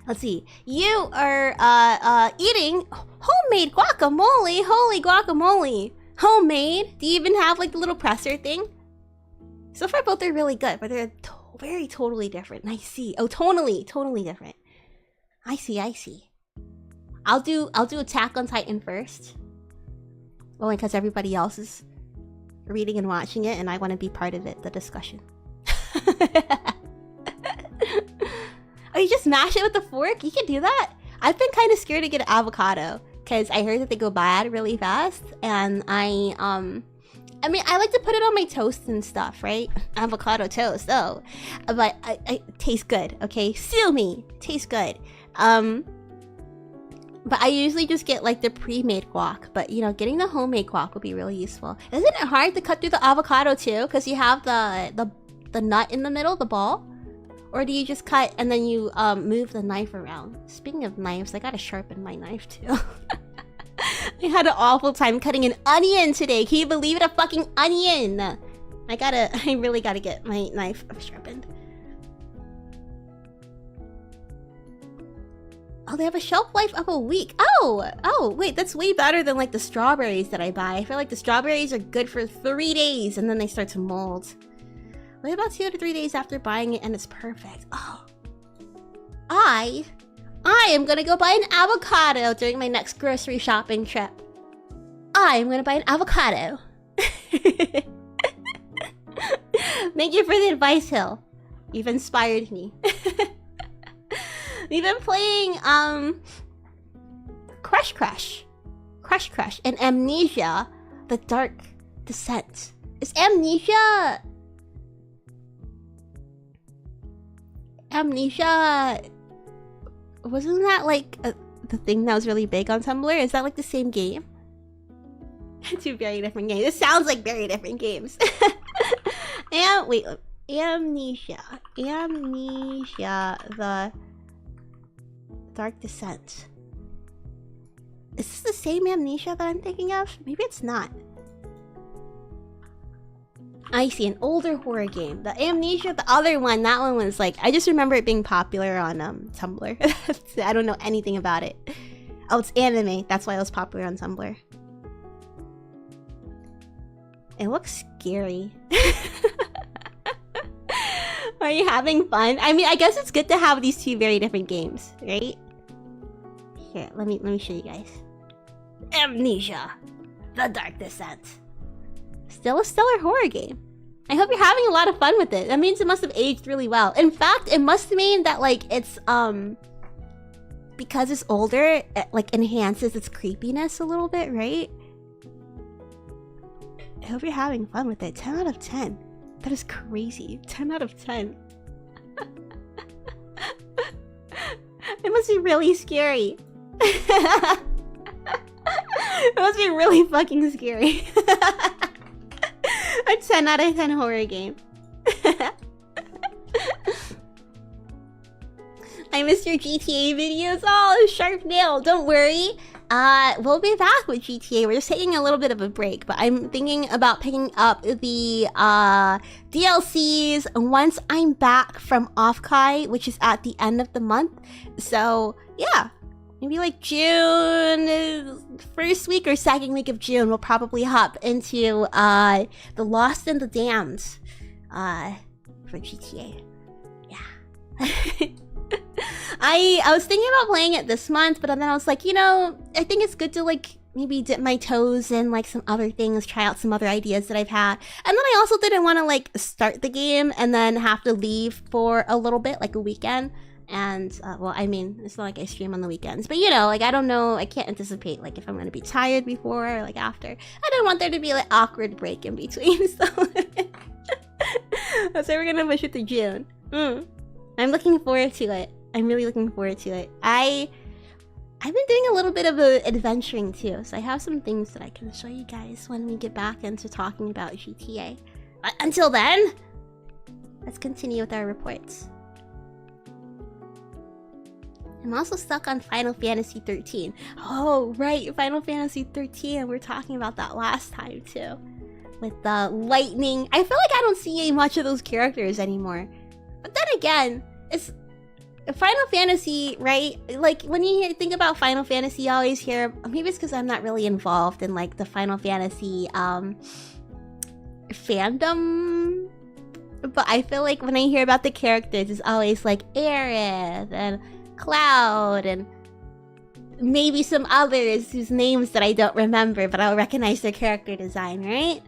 Let's see. You are eating homemade guacamole. Holy guacamole! Homemade? Do you even have like the little presser thing? So far, both are really good, but they're very totally different. I see. Oh, totally different. I see. I'll do Attack on Titan first. Only because everybody else is reading and watching it, and I want to be part of it, the discussion. Oh, you just mash it with a fork? You can do that? I've been kind of scared to get an avocado because I heard that they go bad really fast, and I mean, I like to put it on my toast and stuff, right? Avocado toast, oh. But it tastes good, okay? Sue me! Tastes good. But I usually just get like the pre-made guac. But, you know, getting the homemade guac would be really useful. Isn't it hard to cut through the avocado too? Because you have the nut in the middle, the ball? Or do you just cut and then you move the knife around? Speaking of knives, I gotta sharpen my knife too. I had an awful time cutting an onion today. Can you believe it? A fucking onion! I really gotta get my knife sharpened. Oh, they have a shelf life of a week. Oh, wait, that's way better than like the strawberries that I buy. I feel like the strawberries are good for 3 days and then they start to mold. Wait about 2 to 3 days after buying it and it's perfect. Oh. I am gonna go buy an avocado during my next grocery shopping trip. I am gonna buy an avocado. Thank you for the advice, Hill. You've inspired me. We've been playing Crush and Amnesia: The Dark Descent. Is Amnesia wasn't that like the thing that was really big on Tumblr? Is that like the same game? Two very different games. This sounds like very different games. And wait, Amnesia, the Dark Descent. Is this the same Amnesia that I'm thinking of? Maybe it's not. I see, an older horror game. The Amnesia, the other one, that one was like, I just remember it being popular on Tumblr. I don't know anything about it. Oh, it's anime. That's why it was popular on Tumblr. It looks scary. Are you having fun? I mean, I guess it's good to have these two very different games, right? Here, let me show you guys. Amnesia: The Dark Descent. Still a stellar horror game. I hope you're having a lot of fun with it. That means it must have aged really well. In fact, it must mean that like it's because it's older, it like enhances its creepiness a little bit, right? I hope you're having fun with it. 10 out of 10. That is crazy. 10 out of 10. It must be really scary. It must be really fucking scary. A 10 out of 10 horror game. I missed your GTA videos. Oh, sharp nail. Don't worry. We'll be back with GTA. We're just taking a little bit of a break, but I'm thinking about picking up the DLCs once I'm back from Offkai, which is at the end of the month. So yeah, maybe like June, first week or second week of June, we'll probably hop into the Lost and the Damned for GTA. Yeah. I was thinking about playing it this month, but then I was like, you know, I think it's good to like maybe dip my toes in like some other things, try out some other ideas that I've had. And then I also didn't want to like start the game and then have to leave for a little bit, like a weekend. And well, I mean, it's not like I stream on the weekends, but you know, like I don't know, I can't anticipate like if I'm gonna be tired before or like after. I don't want there to be like awkward break in between, so that's why we're gonna push it to June. I'm looking forward to it. I'm really looking forward to it. I've been doing a little bit of adventuring too, so I have some things that I can show you guys when we get back into talking about GTA. But until then, let's continue with our reports. I'm also stuck on Final Fantasy 13. Oh, right, Final Fantasy 13. We were talking about that last time too. With the lightning. I feel like I don't see much of those characters anymore. But then again, it's Final Fantasy, right? Like, when you think about Final Fantasy, you always hear, maybe it's because I'm not really involved in, like, the Final Fantasy, fandom. But I feel like when I hear about the characters, it's always, like, Aerith and Cloud and maybe some others whose names that I don't remember, but I'll recognize their character design, right?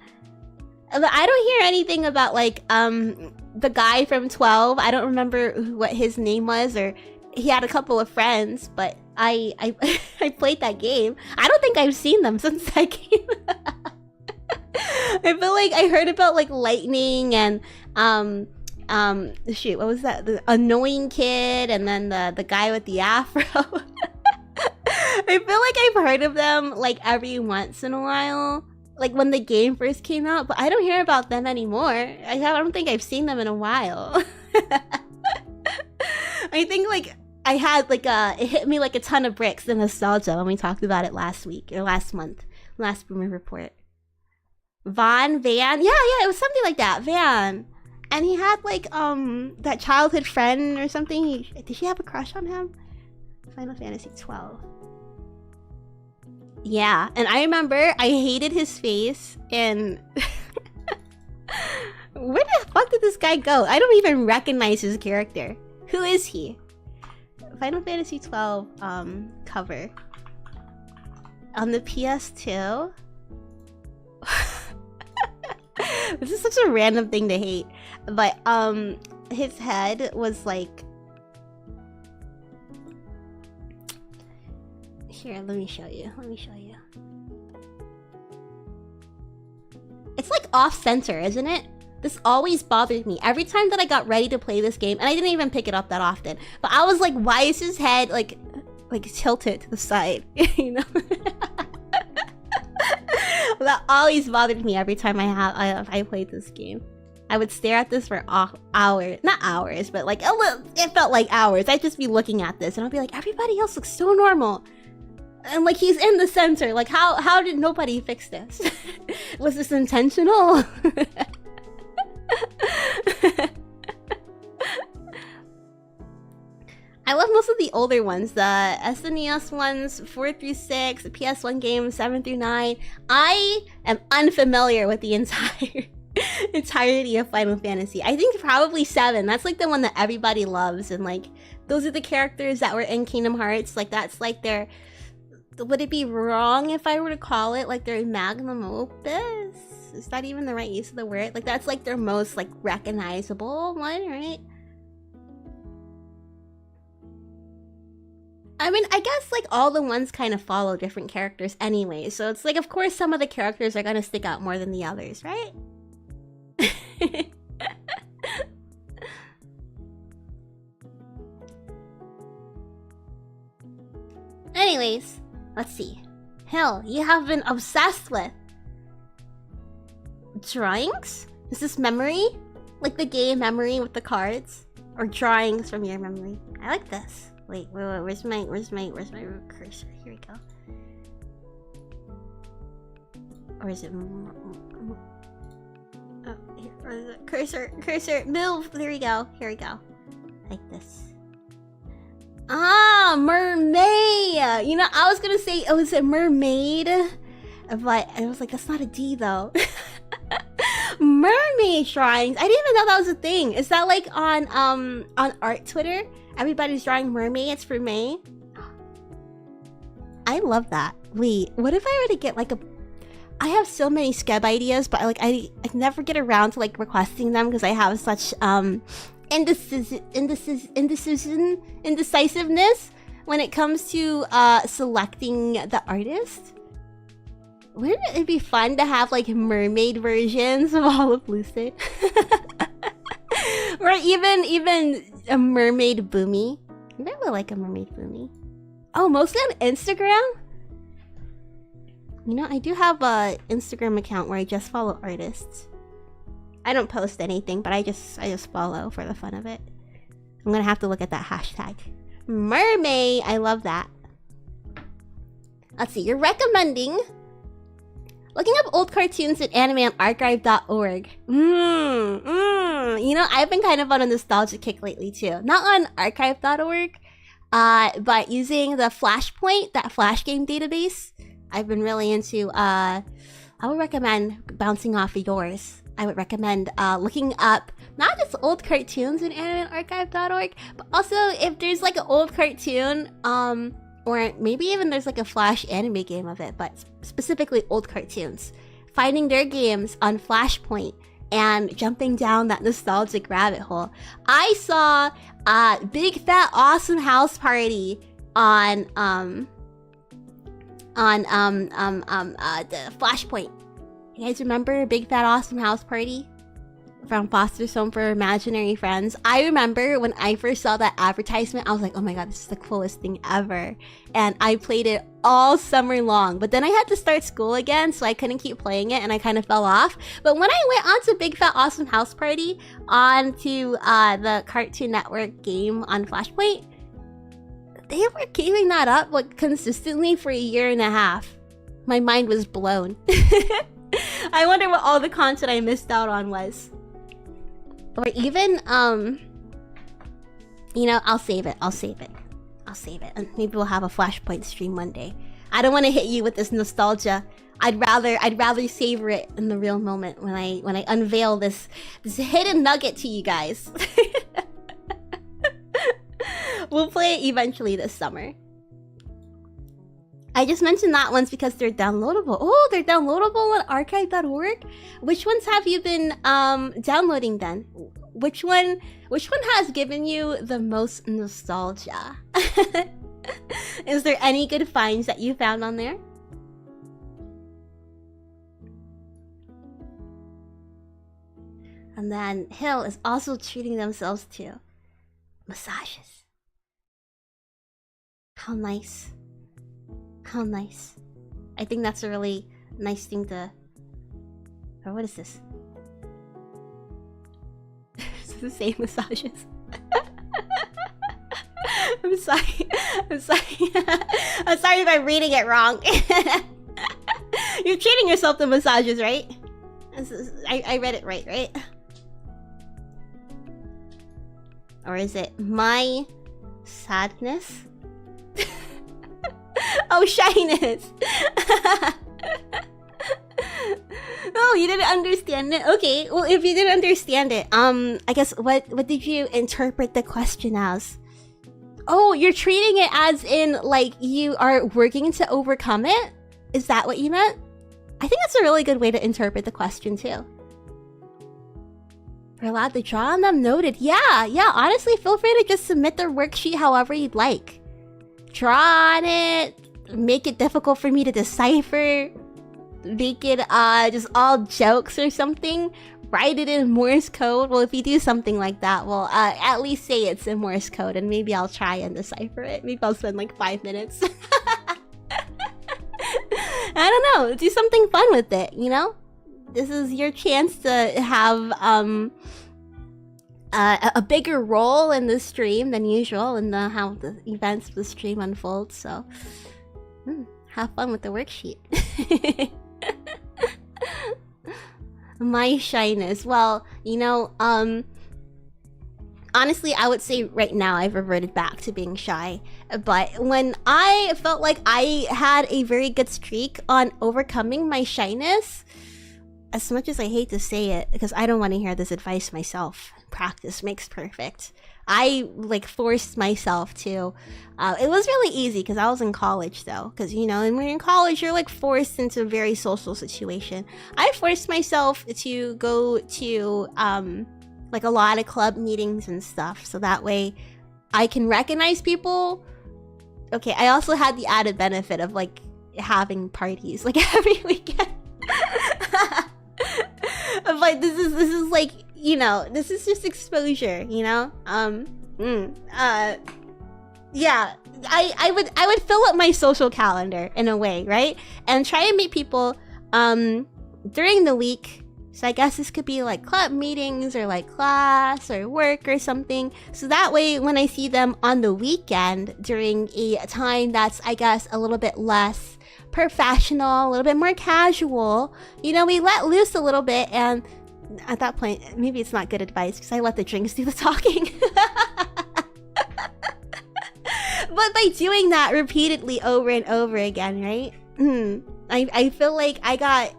But I don't hear anything about, like, the guy from 12. I don't remember what his name was, or he had a couple of friends, but I played that game. I don't think I've seen them since that game. I feel like I heard about, like, Lightning and, shoot, what was that? The annoying kid, and then the guy with the afro. I feel like I've heard of them, like, every once in a while. Like, when the game first came out, but I don't hear about them anymore. I don't think I've seen them in a while. I think, like, I had, like, it hit me like a ton of bricks, the nostalgia, when we talked about it last week, or last month. Last Boomer Report. Van? Yeah, it was something like that. Van. And he had, like, that childhood friend or something. Did she have a crush on him? Final Fantasy 12. Yeah, and I remember I hated his face, and where the fuck did this guy go? I don't even recognize his character. Who is he? Final Fantasy 12 cover on the PS2. This is such a random thing to hate, but his head was like, here, let me show you. It's like off center, isn't it? This always bothered me every time that I got ready to play this game, and I didn't even pick it up that often, but I was like, why is his head like tilted to the side? You know. That always bothered me every time I played this game. I would stare at this for hours, not hours, but like it felt like hours. I'd just be looking at this and I'd be like, everybody else looks so normal, and like he's in the center. Like, how did nobody fix this? Was this intentional? I love most of the older ones, the SNES ones, 4 through 6, the PS1 games, 7 through 9. I am unfamiliar with the entirety of Final Fantasy. I think probably 7. That's like the one that everybody loves, and like those are the characters that were in Kingdom Hearts. Like, that's like their, would it be wrong if I were to call it like their magnum opus? Is that even the right use of the word? Like, that's like their most like recognizable one, right? I mean, I guess like all the ones kind of follow different characters anyway, so it's like, of course some of the characters are gonna stick out more than the others, right? Anyways, let's see. Hell, you have been obsessed with drawings? Is this memory? Like the game Memory with the cards? Or drawings from your memory? I like this. Wait, where's my cursor? Here we go. Or is it or is it cursor, move! There we go, here we go. Like this. Ah, mermaid! You know, I was gonna say, oh, is it mermaid? But I was like, that's not a D though. Mermaid drawings! I didn't even know that was a thing. Is that like on art Twitter? Everybody's drawing mermaids for May? I love that. Wait, what if I were to get like a... I have so many skeb ideas, but I never get around to like requesting them because I have such indecisiveness when it comes to selecting the artist. Wouldn't it be fun to have like mermaid versions of all of Lucid? Or even a mermaid Boomi. Maybe I would like a mermaid Boomi. Oh, mostly on Instagram? You know, I do have a Instagram account where I just follow artists. I don't post anything, but I just follow for the fun of it. I'm gonna have to look at that hashtag. Mermaid. I love that. Let's see. You're recommending looking up old cartoons and anime on archive.org. You know, I've been kind of on a nostalgia kick lately too. Not on archive.org, but using the Flashpoint, that Flash game database. I've been really into, I would recommend bouncing off of yours. I would recommend looking up not just old cartoons in anime on archive.org, but also if there's like an old cartoon, or maybe even there's like a Flash anime game of it, but specifically old cartoons. Finding their games on Flashpoint and jumping down that nostalgic rabbit hole. I saw Big Fat Awesome House Party on the Flashpoint. You guys remember Big Fat Awesome House Party? From Foster's Home for Imaginary Friends. I remember when I first saw that advertisement, I was like, oh my god, this is the coolest thing ever. And I played it all summer long. But then I had to start school again, so I couldn't keep playing it and I kind of fell off. But when I went onto Big Fat Awesome House Party, onto the Cartoon Network game on Flashpoint, they were keeping that up like consistently for a year and a half. My mind was blown. I wonder what all the content I missed out on was. Or even, you know, I'll save it. And maybe we'll have a Flashpoint stream one day. I don't want to hit you with this nostalgia. I'd rather savor it in the real moment when I unveil this hidden nugget to you guys. We'll play it eventually this summer. I just mentioned that once because they're downloadable. Oh, they're downloadable on archive.org? Which ones have you been downloading then? Which one has given you the most nostalgia? Is there any good finds that you found on there? And then Hill is also treating themselves to massages. How nice. How nice. I think that's a really nice thing to... Oh, what is this? It's the same massages. I'm sorry. I'm sorry. I'm sorry if I'm reading it wrong. You're treating yourself to massages, right? I read it right? Or is it my sadness? Oh, shyness. Oh, you didn't understand it? Okay, well, if you didn't understand it, I guess what did you interpret the question as? Oh, you're treating it as in, like, you are working to overcome it? Is that what you meant? I think that's a really good way to interpret the question, too. We're allowed to draw on them? Noted. Yeah, honestly, feel free to just submit the worksheet however you'd like. Draw on it, make it difficult for me to decipher, make it just all jokes or something, write it in Morse code. Well, if you do something like that, well, at least say it's in Morse code and maybe I'll try and decipher it. Maybe I'll spend like 5 minutes. I don't know, do something fun with it, you know? This is your chance to have a bigger role in the stream than usual in how the events of the stream unfold, so have fun with the worksheet. My shyness. Well, you know, honestly, I would say right now I've reverted back to being shy. But when I felt like I had a very good streak on overcoming my shyness, as much as I hate to say it, because I don't want to hear this advice myself, practice makes perfect. I like forced myself to. It was really easy because I was in college though. Because you know, when you're in college, you're like forced into a very social situation. I forced myself to go to like a lot of club meetings and stuff, so that way I can recognize people. Okay, I also had the added benefit of like having parties like every weekend. But this is like, you know, this is just exposure, you know? Yeah, I would fill up my social calendar in a way, right? And try and meet people during the week So I guess this could be like club meetings or like class or work or something. So that way when I see them on the weekend during a time that's, I guess, a little bit less professional, a little bit more casual, you know, we let loose a little bit. And at that point, maybe it's not good advice because I let the drinks do the talking. But by doing that repeatedly over and over again, right? I feel like I got,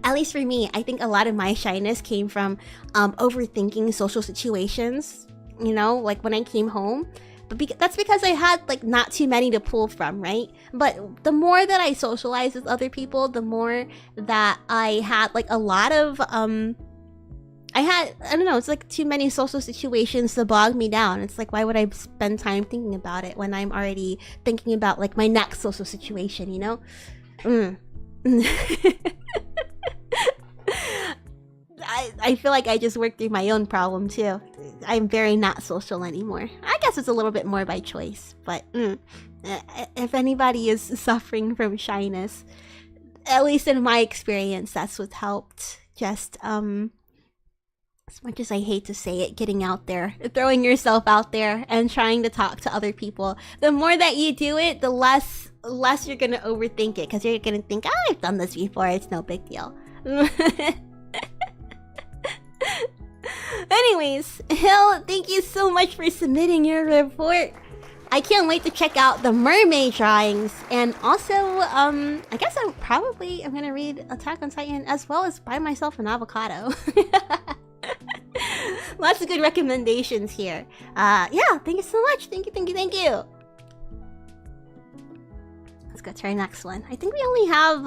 at least for me, I think a lot of my shyness came from overthinking social situations, you know, like when I came home. But that's because I had like not too many to pull from, right? But the more that I socialized with other people, the more that I had like a lot of, I don't know, it's like too many social situations to bog me down. It's like, why would I spend time thinking about it when I'm already thinking about like my next social situation, you know? I feel like I just worked through my own problem too. I'm very not social anymore. I guess it's a little bit more by choice, but if anybody is suffering from shyness, at least in my experience, that's what helped. Just as much as I hate to say it, getting out there, throwing yourself out there and trying to talk to other people. The more that you do it, the less you're gonna overthink it, because you're gonna think, oh, I've done this before, it's no big deal. Anyways, Hill, thank you so much for submitting your report. I can't wait to check out the mermaid drawings, and also I guess I'm gonna read Attack on Titan as well as buy myself an avocado. Lots of good recommendations here. Yeah, thank you so much. Thank you. Let's go to our next one. I think we only have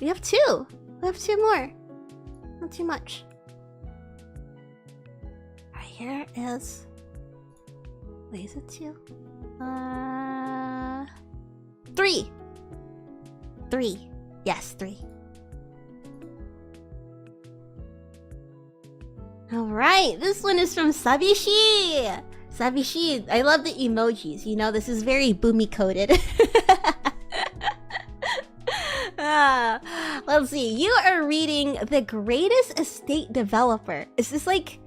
we have two. We have two more. Not too much. Right, here is... Wait, is it two? Three. Yes, three. Alright, this one is from Sabishi! Sabishi, I love the emojis. You know, this is very Boomi coded. Let's see. You are reading The Greatest Estate Developer. Is this like...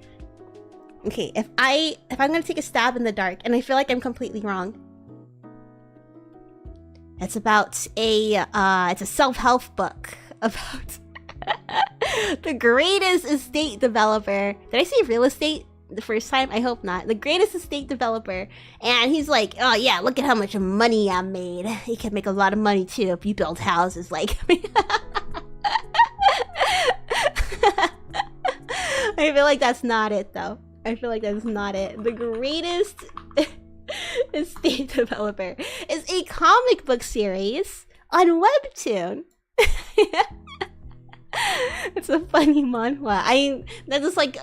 Okay, if I'm gonna take a stab in the dark, and I feel like I'm completely wrong. It's about it's a self-help book about the greatest estate developer. Did I say real estate the first time? I hope not. The greatest estate developer. And he's like, oh yeah, look at how much money I made. You can make a lot of money too if you build houses like me. I feel like that's not it though. I feel like that's not it. The greatest estate developer is a comic book series on Webtoon. It's a funny manhwa. That is like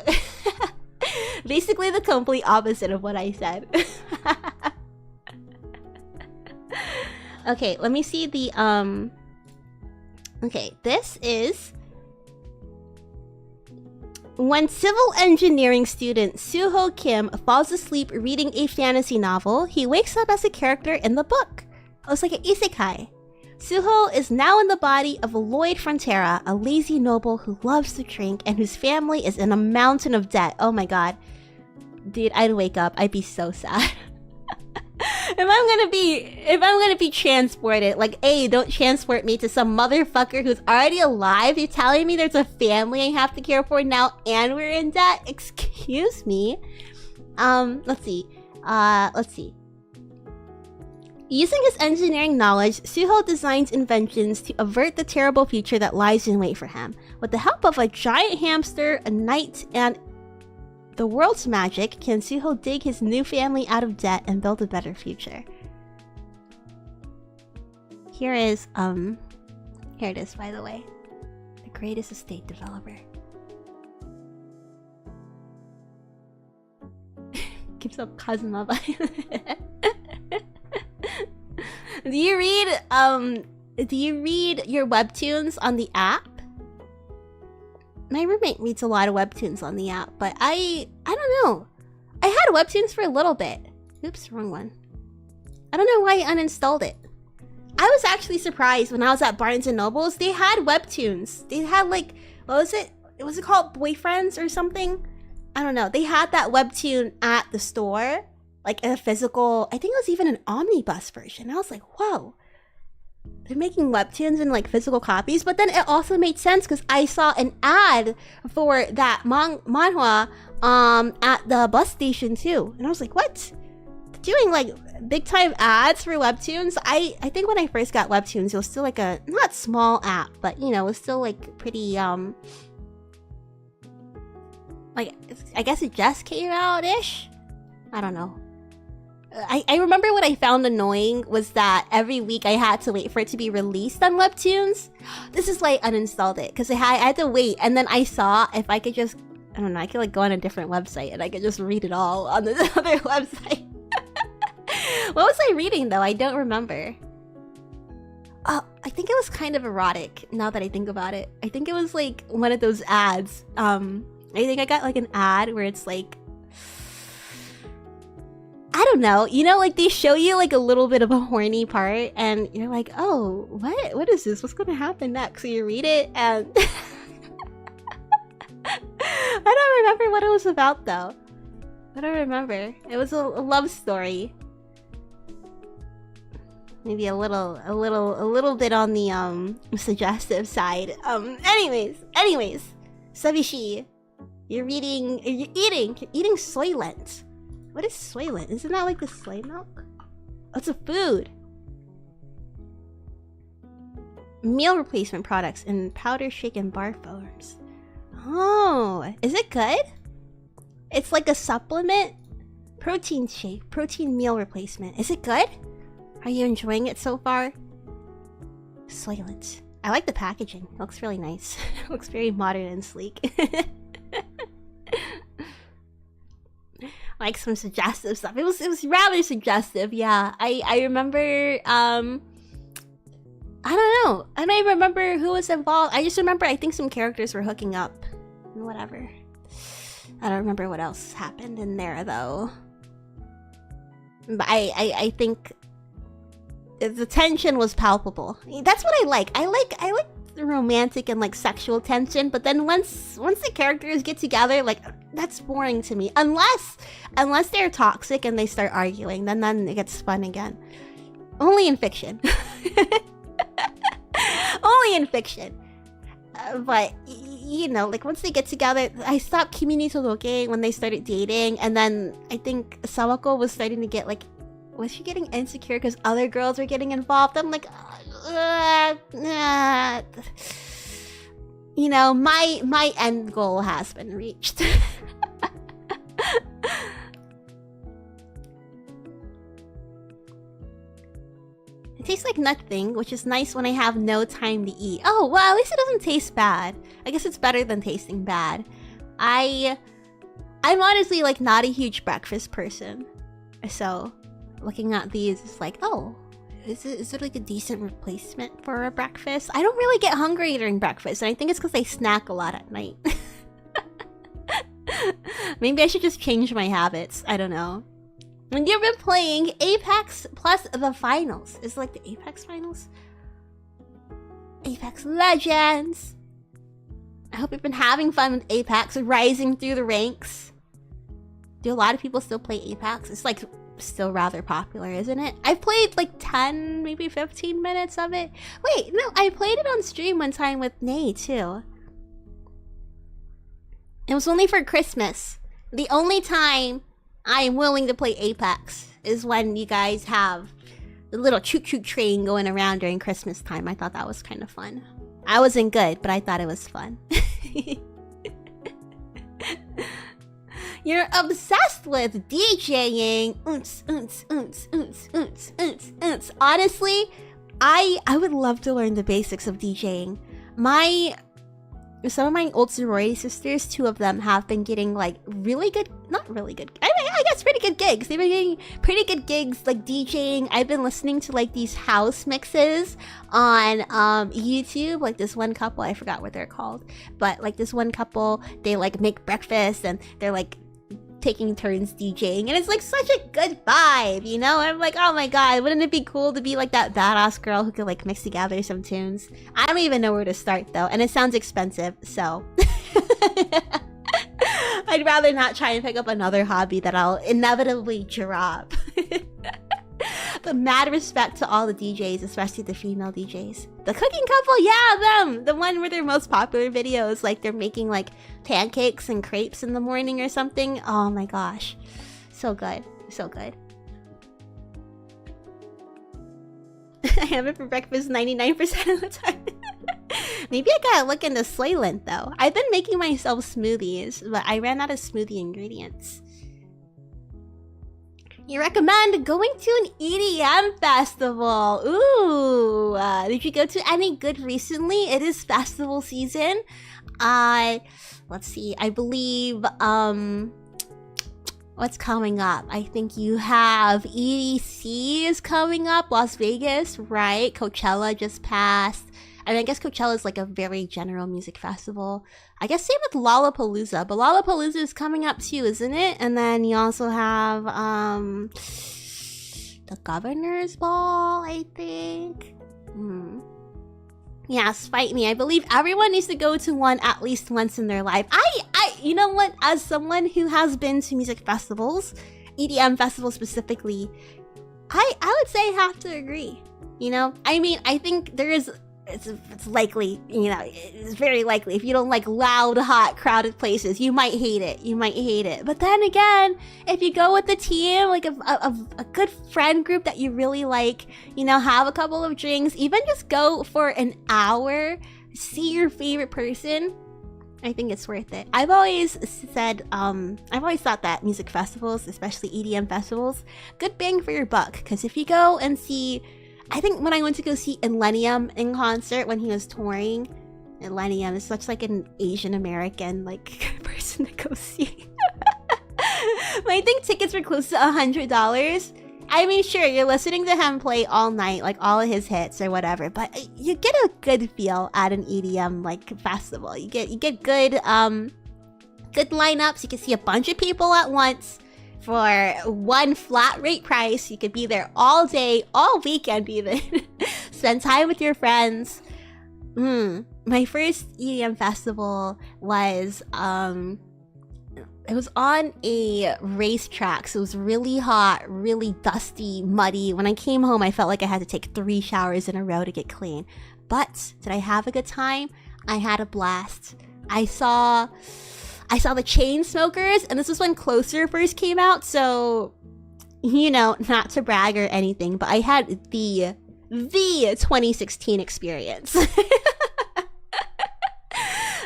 basically the complete opposite of what I said. Okay, let me see the okay, this is when civil engineering student Suho Kim falls asleep reading a fantasy novel, he wakes up as a character in the book. Oh, it's like an isekai. Suho is now in the body of Lloyd Frontera, a lazy noble who loves to drink and whose family is in a mountain of debt. Oh my god. Dude, I'd wake up. I'd be so sad. If I'm gonna be transported, like, hey, don't transport me to some motherfucker who's already alive. You're telling me there's a family I have to care for now and we're in debt? Excuse me. Let's see. Using his engineering knowledge, Suho designs inventions to avert the terrible future that lies in wait for him. With the help of a giant hamster, a knight, and the world's magic, can Suho dig his new family out of debt and build a better future? Here it is, by the way. The greatest estate developer. Keeps up Kazuma vibe. Do you read your webtoons on the app? My roommate reads a lot of webtoons on the app, but I don't know. I had webtoons for a little bit. Oops, wrong one. I don't know why I uninstalled it. I was actually surprised when I was at Barnes & Noble's. They had webtoons. They had like, what was it? Was it called Boyfriends or something? I don't know. They had that webtoon at the store. Like a physical, I think it was even an omnibus version. I was like, whoa. They're making webtoons in like physical copies. But then it also made sense because I saw an ad for that manhwa at the bus station too. And I was like, what? Doing like big time ads for webtoons. I think when I first got webtoons, it was still like a not small app, but you know, it was still like pretty like I guess it just came out ish. I don't know. I remember what I found annoying was that every week I had to wait for it to be released on webtoons. This is why I uninstalled it, because I had to wait, and then I saw if I could just, I don't know, I could like go on a different website and I could just read it all on the other website. What was I reading though? I don't remember. Oh, I think it was kind of erotic now that I think about it. I think it was like one of those ads. I think I got like an ad where it's like, I don't know, you know, like they show you like a little bit of a horny part and you're like, oh, what is this? What's gonna happen next? So you read it and I don't remember what it was about though. I don't remember. It was a love story. Maybe a little bit on the suggestive side. Anyways, Sabishi, you're eating Soylent. What is Soylent? Isn't that like the soy milk? Oh, it's a food. Meal replacement products in powder, shake, and bar forms. Oh, is it good? It's like a supplement, protein shake, protein meal replacement. Is it good? Are you enjoying it so far? Soylent. I like the packaging. It looks really nice. It looks very modern and sleek. Like some suggestive stuff. It was rather suggestive, yeah. I remember I don't know. I don't even remember who was involved. I just remember I think some characters were hooking up and whatever. I don't remember what else happened in there though. But I think the tension was palpable. That's what I like. I like the romantic and like sexual tension, but then once the characters get together, like that's boring to me. Unless they're toxic and they start arguing, then it gets fun again. Only in fiction. Only in fiction. But you know, like once they get together, I stopped Kimi ni Todoke when they started dating, and then I think Sawako was starting to get like, was she getting insecure because other girls were getting involved? I'm like, you know, my end goal has been reached. It tastes like nothing, which is nice when I have no time to eat. Oh, well, at least it doesn't taste bad. I guess it's better than tasting bad. I'm honestly like not a huge breakfast person, so looking at these, it's like, oh, is it like a decent replacement for a breakfast? I don't really get hungry during breakfast, and I think it's because I snack a lot at night. Maybe I should just change my habits. I don't know. And you've been playing Apex plus the finals. Is it like the Apex finals? Apex Legends. I hope you've been having fun with Apex, rising through the ranks. Do a lot of people still play Apex? It's like still rather popular, isn't it? I've played like 10, maybe 15 minutes of it. Wait, no, I played it on stream one time with Nay too. It was only for Christmas. The only time I am willing to play Apex is when you guys have the little choo-choo train going around during Christmas time. I thought that was kind of fun. I wasn't good, but I thought it was fun. You're obsessed with DJing. Honestly, I would love to learn the basics of DJing. Some of my old sorority sisters, 2 of them, have been getting like really good, not really good, I guess pretty good gigs. They've been getting pretty good gigs like DJing. I've been listening to like these house mixes on YouTube. Like this one couple, I forgot what they're called, but like this one couple, they like make breakfast and they're like taking turns DJing, and it's like such a good vibe, you know? I'm like, oh my god, wouldn't it be cool to be like that badass girl who could like mix together some tunes? I don't even know where to start though, and it sounds expensive, so I'd rather not try and pick up another hobby that I'll inevitably drop. But mad respect to all the DJs, especially the female DJs. The cooking couple, yeah, them! The one with their most popular videos, like they're making like pancakes and crepes in the morning or something. Oh my gosh. So good. So good. I have it for breakfast 99% of the time. Maybe I gotta look into Soylent though. I've been making myself smoothies, but I ran out of smoothie ingredients. You recommend going to an EDM festival. Ooh, did you go to any good recently? It is festival season. Let's see. I believe, what's coming up? I think you have EDC is coming up. Las Vegas, right? Coachella just passed. I mean, I guess Coachella is like a very general music festival. I guess same with Lollapalooza, but Lollapalooza is coming up too, isn't it? And then you also have the Governor's Ball, I think. Yeah, spite me. I believe everyone needs to go to one at least once in their life. You know what? As someone who has been to music festivals, EDM festivals specifically, I would say I have to agree. You know, I mean, I think there is. It's likely, you know, it's very likely if you don't like loud, hot, crowded places, you might hate it. You might hate it. But then again, if you go with the team, like a good friend group that you really like, you know, have a couple of drinks, even just go for an hour, see your favorite person, I think it's worth it. I've always said, I've always thought that music festivals, especially EDM festivals, good bang for your buck. Because if you go and see, I think when I went to go see Illenium in concert when he was touring, Illenium is such like an Asian American like person to go see. But I think tickets were close to $100. I mean, sure, you're listening to him play all night, like all of his hits or whatever, but you get a good feel at an EDM like festival. You get good good lineups. You can see a bunch of people at once. For one flat rate price, you could be there all day, all weekend even. Spend time with your friends. My first EDM festival was, it was on a racetrack, so it was really hot, really dusty, muddy. When I came home, I felt like I had to take 3 showers in a row to get clean. But did I have a good time? I had a blast. I saw the Chainsmokers, and this was when Closer first came out, so, you know, not to brag or anything, but I had the 2016 experience.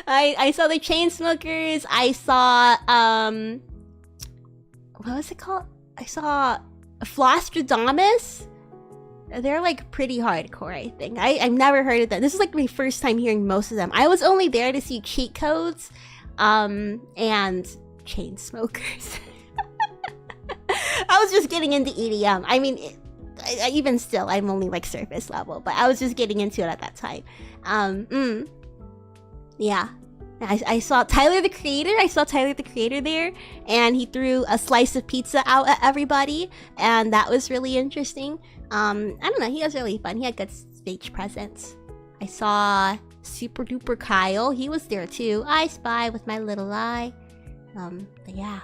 I saw the Chainsmokers, I saw, what was it called? I saw Flosstradamus. They're like pretty hardcore, I think. I've never heard of them. This is like my first time hearing most of them. I was only there to see Cheat Codes, and Chainsmokers. I was just getting into EDM. I mean, even still, I'm only like surface level, but I was just getting into it at that time. Yeah. I saw Tyler the Creator. I saw Tyler the Creator there, and he threw a slice of pizza out at everybody, and that was really interesting. I don't know, he was really fun. He had good stage presence. I saw Super Duper Kyle. He was there too. I spy with my little eye. But yeah.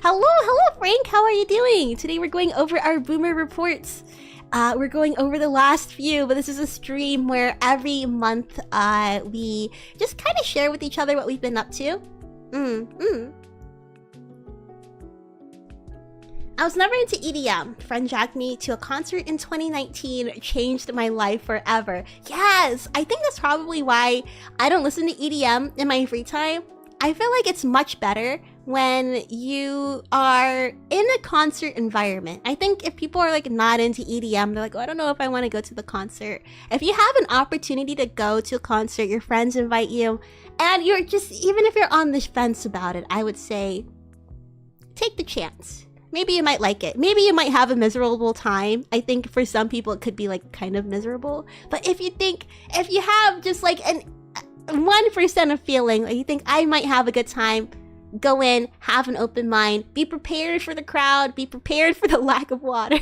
Hello Frank, how are you doing? Today we're going over our Boomer reports. We're going over the last few, but this is a stream where every month we just kind of share with each other what we've been up to. I was never into EDM. Friend dragged me to a concert in 2019, changed my life forever. Yes, I think that's probably why I don't listen to EDM in my free time. I feel like it's much better when you are in a concert environment. I think if people are like not into EDM, they're like, oh, I don't know if I want to go to the concert. If you have an opportunity to go to a concert, your friends invite you, and you're just, even if you're on the fence about it, I would say, take the chance. Maybe you might like it. Maybe you might have a miserable time. I think for some people it could be like kind of miserable. But if you have just like 1% of feeling like you think I might have a good time, go in, have an open mind, be prepared for the crowd, be prepared for the lack of water.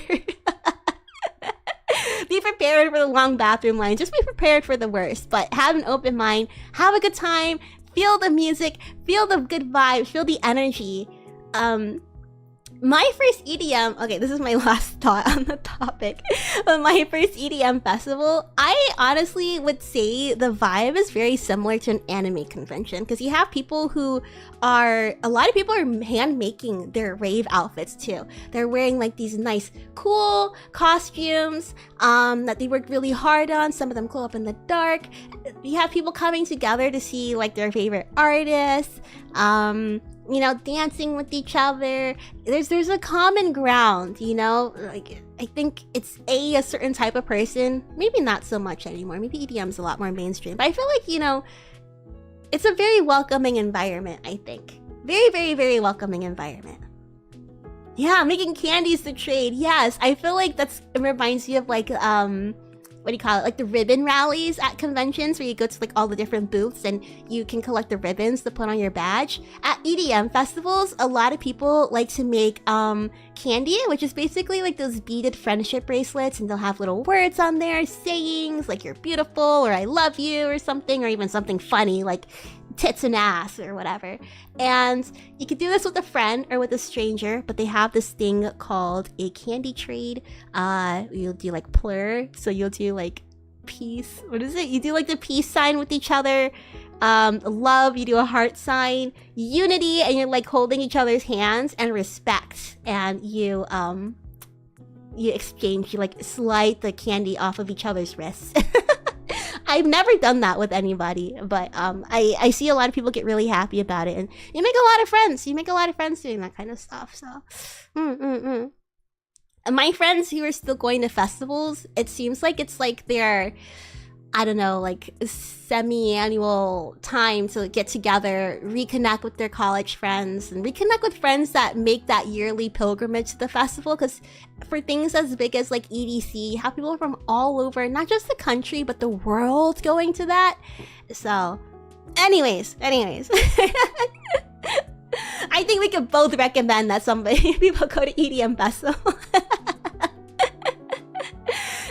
Be prepared for the long bathroom line. Just be prepared for the worst, but have an open mind, have a good time, feel the music, feel the good vibes, feel the energy. My first EDM, okay, this is my last thought on the topic, but my first EDM festival, I honestly would say the vibe is very similar to an anime convention, because you have people who are, a lot of people are hand making their rave outfits too. They're wearing like these nice, cool costumes that they worked really hard on. Some of them glow up in the dark. You have people coming together to see like their favorite artists. You know, dancing with each other. There's a common ground, you know? Like, I think it's a certain type of person. Maybe not so much anymore. Maybe EDM's a lot more mainstream. But I feel like, you know, it's a very welcoming environment, I think. Very, very, very welcoming environment. Yeah, making candies to trade. Yes, I feel like it reminds you of like, what do you call it? Like the ribbon rallies at conventions where you go to like all the different booths and you can collect the ribbons to put on your badge. At EDM festivals, a lot of people like to make candy, which is basically like those beaded friendship bracelets, and they'll have little words on there, sayings like "you're beautiful" or "I love you" or something, or even something funny like tits and ass or whatever. And you could do this with a friend or with a stranger, but they have this thing called a candy trade. You'll do like plur, so you'll do like peace. What is it? You do like the peace sign with each other. Love, you do a heart sign. Unity, and you're like holding each other's hands. And respect, and you exchange, you like slide the candy off of each other's wrists. I've never done that with anybody, but I see a lot of people get really happy about it, and you make a lot of friends. You make a lot of friends doing that kind of stuff. So, And my friends who are still going to festivals, it seems like it's like their, I don't know, like semi-annual time to get together, reconnect with their college friends, and reconnect with friends that make that yearly pilgrimage to the festival. Because for things as big as like EDC, you have people from all over, not just the country, but the world going to that. So, anyways. I think we could both recommend that people go to EDM festival.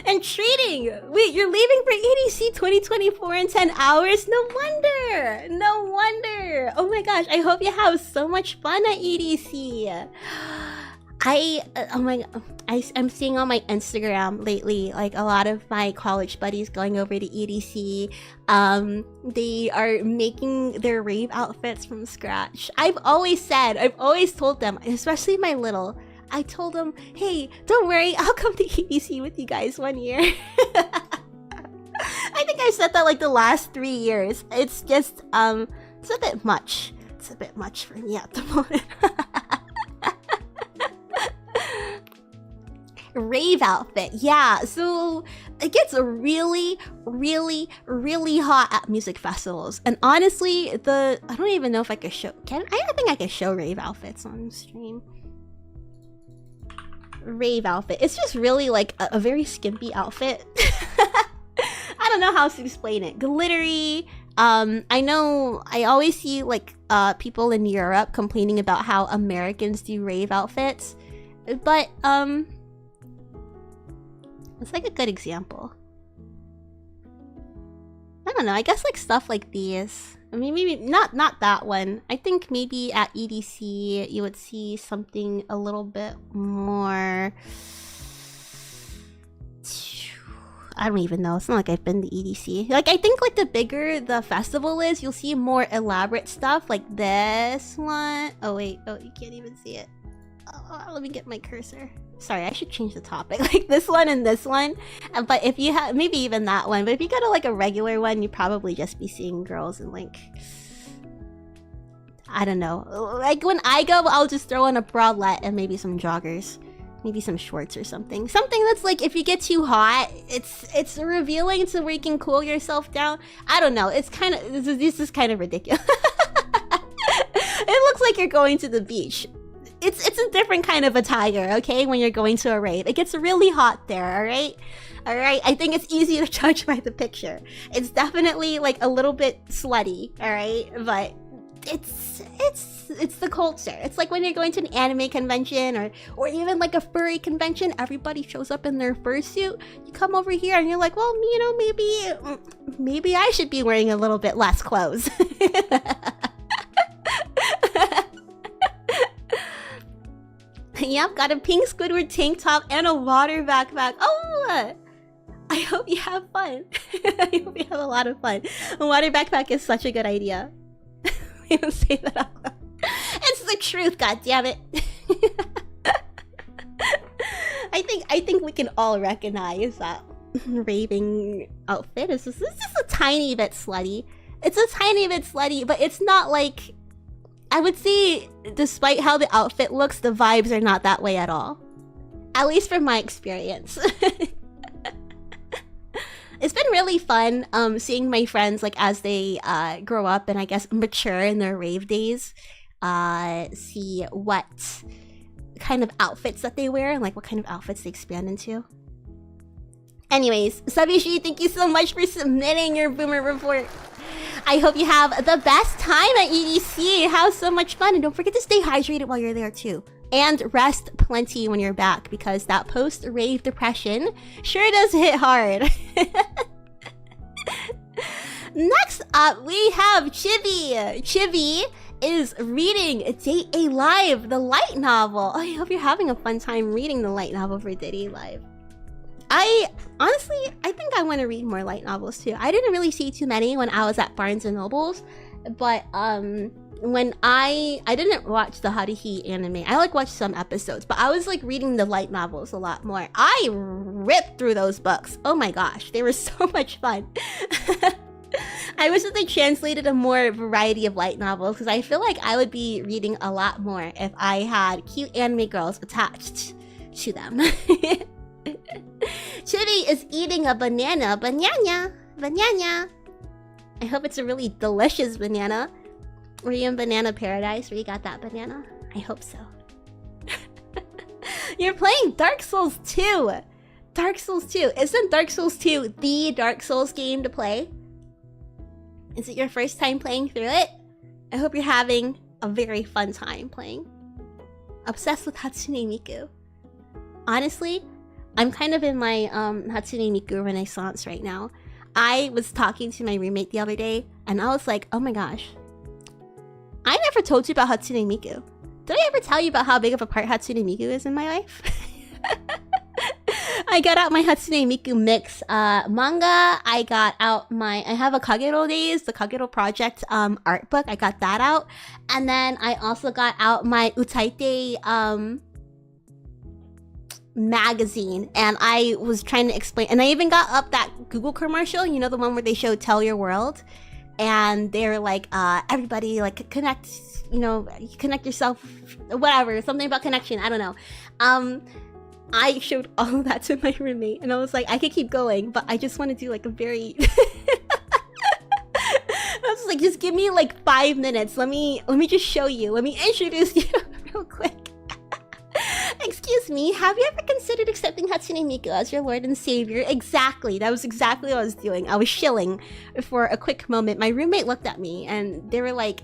And treating! Wait, you're leaving for EDC 2024 in 10 hours? No wonder! No wonder! Oh my gosh, I hope you have so much fun at EDC. I'm seeing on my Instagram lately, like a lot of my college buddies going over to EDC. They are making their rave outfits from scratch. I've always told them, especially my little, I told them, hey, don't worry, I'll come to EDC with you guys one year. I think I said that like the last 3 years. It's just, it's a bit much. It's a bit much for me at the moment. Rave outfit, yeah. So it gets really, really, really hot at music festivals. And honestly, I don't even know if I could show, I think I can show rave outfits on stream. Rave outfit. It's just really like a very skimpy outfit. I don't know how to explain it. Glittery. I know I always see like people in Europe complaining about how Americans do rave outfits, but it's like a good example. I don't know, I guess like stuff like these. I mean, maybe not that one. I think maybe at EDC you would see something a little bit more, I don't even know. It's not like I've been to EDC. Like, I think like the bigger the festival is, you'll see more elaborate stuff like this one. Oh wait, oh, you can't even see it. Oh, let me get my cursor. Sorry, I should change the topic. Like this one and this one. But if you have, maybe even that one. But if you go to like a regular one, you'd probably just be seeing girls in like, I don't know. Like when I go, I'll just throw on a bralette and maybe some joggers. Maybe some shorts or something. Something that's like, if you get too hot, it's revealing to where you can cool yourself down. I don't know. It's kind of, this is kind of ridiculous. It looks like you're going to the beach. It's a different kind of attire, okay, when you're going to a rave. It gets really hot there, alright? Alright, I think it's easy to judge by the picture. It's definitely like a little bit slutty, alright? But it's the culture. It's like when you're going to an anime convention or even like a furry convention, everybody shows up in their fursuit. You come over here and you're like, well, you know, maybe I should be wearing a little bit less clothes. Yep, got a pink Squidward tank top and a water backpack. Oh! I hope you have fun. I hope you have a lot of fun. A water backpack is such a good idea. We don't say that out loud. It's the truth, goddammit. I think we can all recognize that raving outfit. It's just a tiny bit slutty. It's a tiny bit slutty, but it's not like... I would say, despite how the outfit looks, the vibes are not that way at all. At least from my experience. It's been really fun seeing my friends like as they grow up and I guess mature in their rave days. See what kind of outfits that they wear and like what kind of outfits they expand into. Anyways, Sabishi, thank you so much for submitting your Boomer report. I hope you have the best time at EDC. Have so much fun. And don't forget to stay hydrated while you're there too. And rest plenty when you're back because that post-rave depression sure does hit hard. Next up, we have Chibi. Chibi is reading Date A Live, the light novel. I hope you're having a fun time reading the light novel for Date A Live. Honestly, I think I want to read more light novels too. I didn't really see too many when I was at Barnes & Noble's, but when I didn't watch the Haruhi anime. I like watched some episodes, but I was like reading the light novels a lot more. I ripped through those books. Oh my gosh, they were so much fun. I wish that they translated a more variety of light novels because I feel like I would be reading a lot more if I had cute anime girls attached to them. Chibi is eating a banana. Banana. I hope it's a really delicious banana. Were you in Banana Paradise where you got that banana? I hope so. You're playing Dark Souls 2. Dark Souls 2. Isn't Dark Souls 2 the Dark Souls game to play? Is it your first time playing through it? I hope you're having a very fun time playing. Obsessed with Hatsune Miku. Honestly, I'm kind of in my Hatsune Miku renaissance right now. I was talking to my roommate the other day, and I was like, oh my gosh. I never told you about Hatsune Miku. Did I ever tell you about how big of a part Hatsune Miku is in my life? I got out my Hatsune Miku mix manga. I got out I have a Kagero Days, the Kagero Project art book. I got that out. And then I also got out my Utaite magazine, and I was trying to explain, and I even got up that Google commercial, you know, the one where they show Tell Your World, and they're like, everybody like connect, you know, connect yourself, whatever, something about connection, I don't know. I showed all of that to my roommate, and I was like, I could keep going, but I just want to do like a very I was like, just give me like 5 minutes, let me just show you, let me introduce you real quick. Excuse me, have you ever considered accepting Hatsune Miku as your lord and savior? Exactly, that was exactly what I was doing. I was shilling for a quick moment. My roommate looked at me and they were like,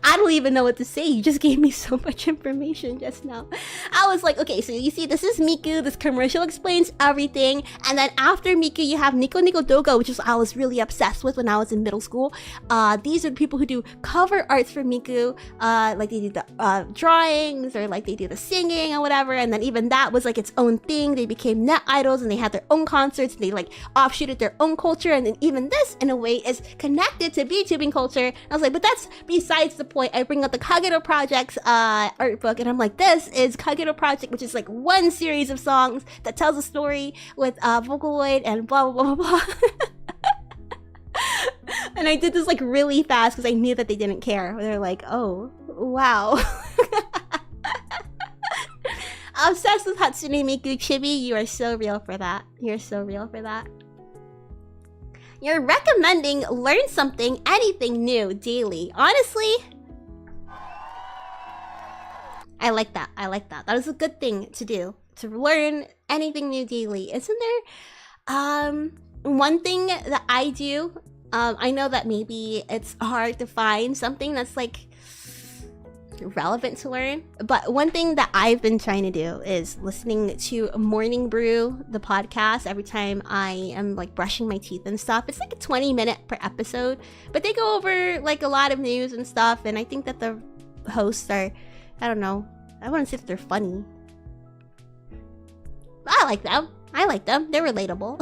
I don't even know what to say. You just gave me so much information just now. I was like, okay, so you see, this is Miku. This commercial explains everything. And then after Miku, you have Nico Nico Dogo, which is I was really obsessed with when I was in middle school. These are the people who do cover arts for Miku. Like they do the drawings, or like they do the singing or whatever. And then even that was like its own thing. They became net idols and they had their own concerts. And they like offshooted their own culture. And then even this, in a way, is connected to VTubing culture. I was like, but that's besides the point. I bring up the Kagero Project's art book, and I'm like, this is Kagero Project, which is like one series of songs that tells a story with Vocaloid and blah blah blah blah blah. And I did this like really fast because I knew that they didn't care. They're like, oh wow. Obsessed with Hatsune Miku. Chibi, you are so real for that. You're so real for that. You're recommending learn something, anything new daily. Honestly, I like that. I like that. That is a good thing to do. to learn anything new daily. Isn't there one thing that I do? I know that maybe it's hard to find something that's like relevant to learn, but one thing that I've been trying to do is listening to Morning Brew, the podcast, every time I am like brushing my teeth and stuff. It's like a 20-minute per episode, but they go over like a lot of news and stuff, and I think that the hosts are, I don't know, I wouldn't say that they're funny. I like them. They're relatable.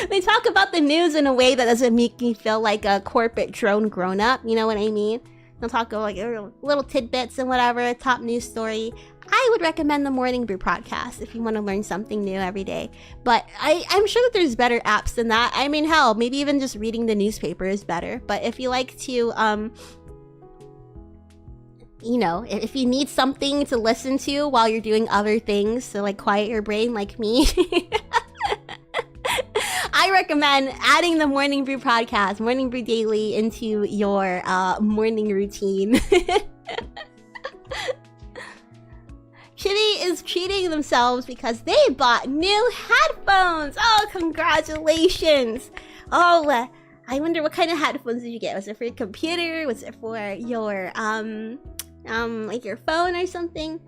They talk about the news in a way that doesn't make me feel like a corporate drone grown-up, you know what I mean? They'll talk about like little tidbits and whatever, top news story. I would recommend the Morning Brew podcast if you want to learn something new every day. But I'm sure that there's better apps than that. I mean, hell, maybe even just reading the newspaper is better. But if you like to, you know, if you need something to listen to while you're doing other things to like quiet your brain like me, I recommend adding the Morning Brew podcast, Morning Brew Daily, into your morning routine. Kitty is treating themselves because they bought new headphones. Oh, congratulations. Oh, I wonder what kind of headphones did you get? Was it for your computer? Was it for your, like your phone or something?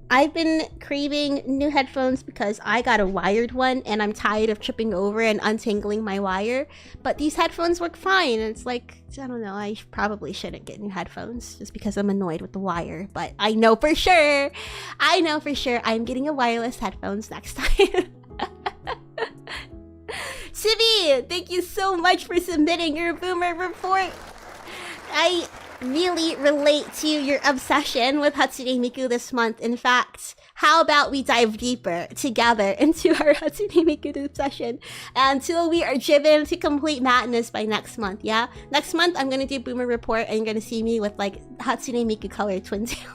I've been craving new headphones because I got a wired one and I'm tired of tripping over and untangling my wire. But these headphones work fine. And it's like, I don't know, I probably shouldn't get new headphones just because I'm annoyed with the wire. But I know for sure I'm getting a wireless headphones next time. Chibi, thank you so much for submitting your Boomer report. I really relate to your obsession with Hatsune Miku this month. In fact, how about we dive deeper together into our Hatsune Miku obsession until we are driven to complete madness by next month, yeah? Next month, I'm gonna do Boomer Report and you're gonna see me with like Hatsune Miku colored twin tail.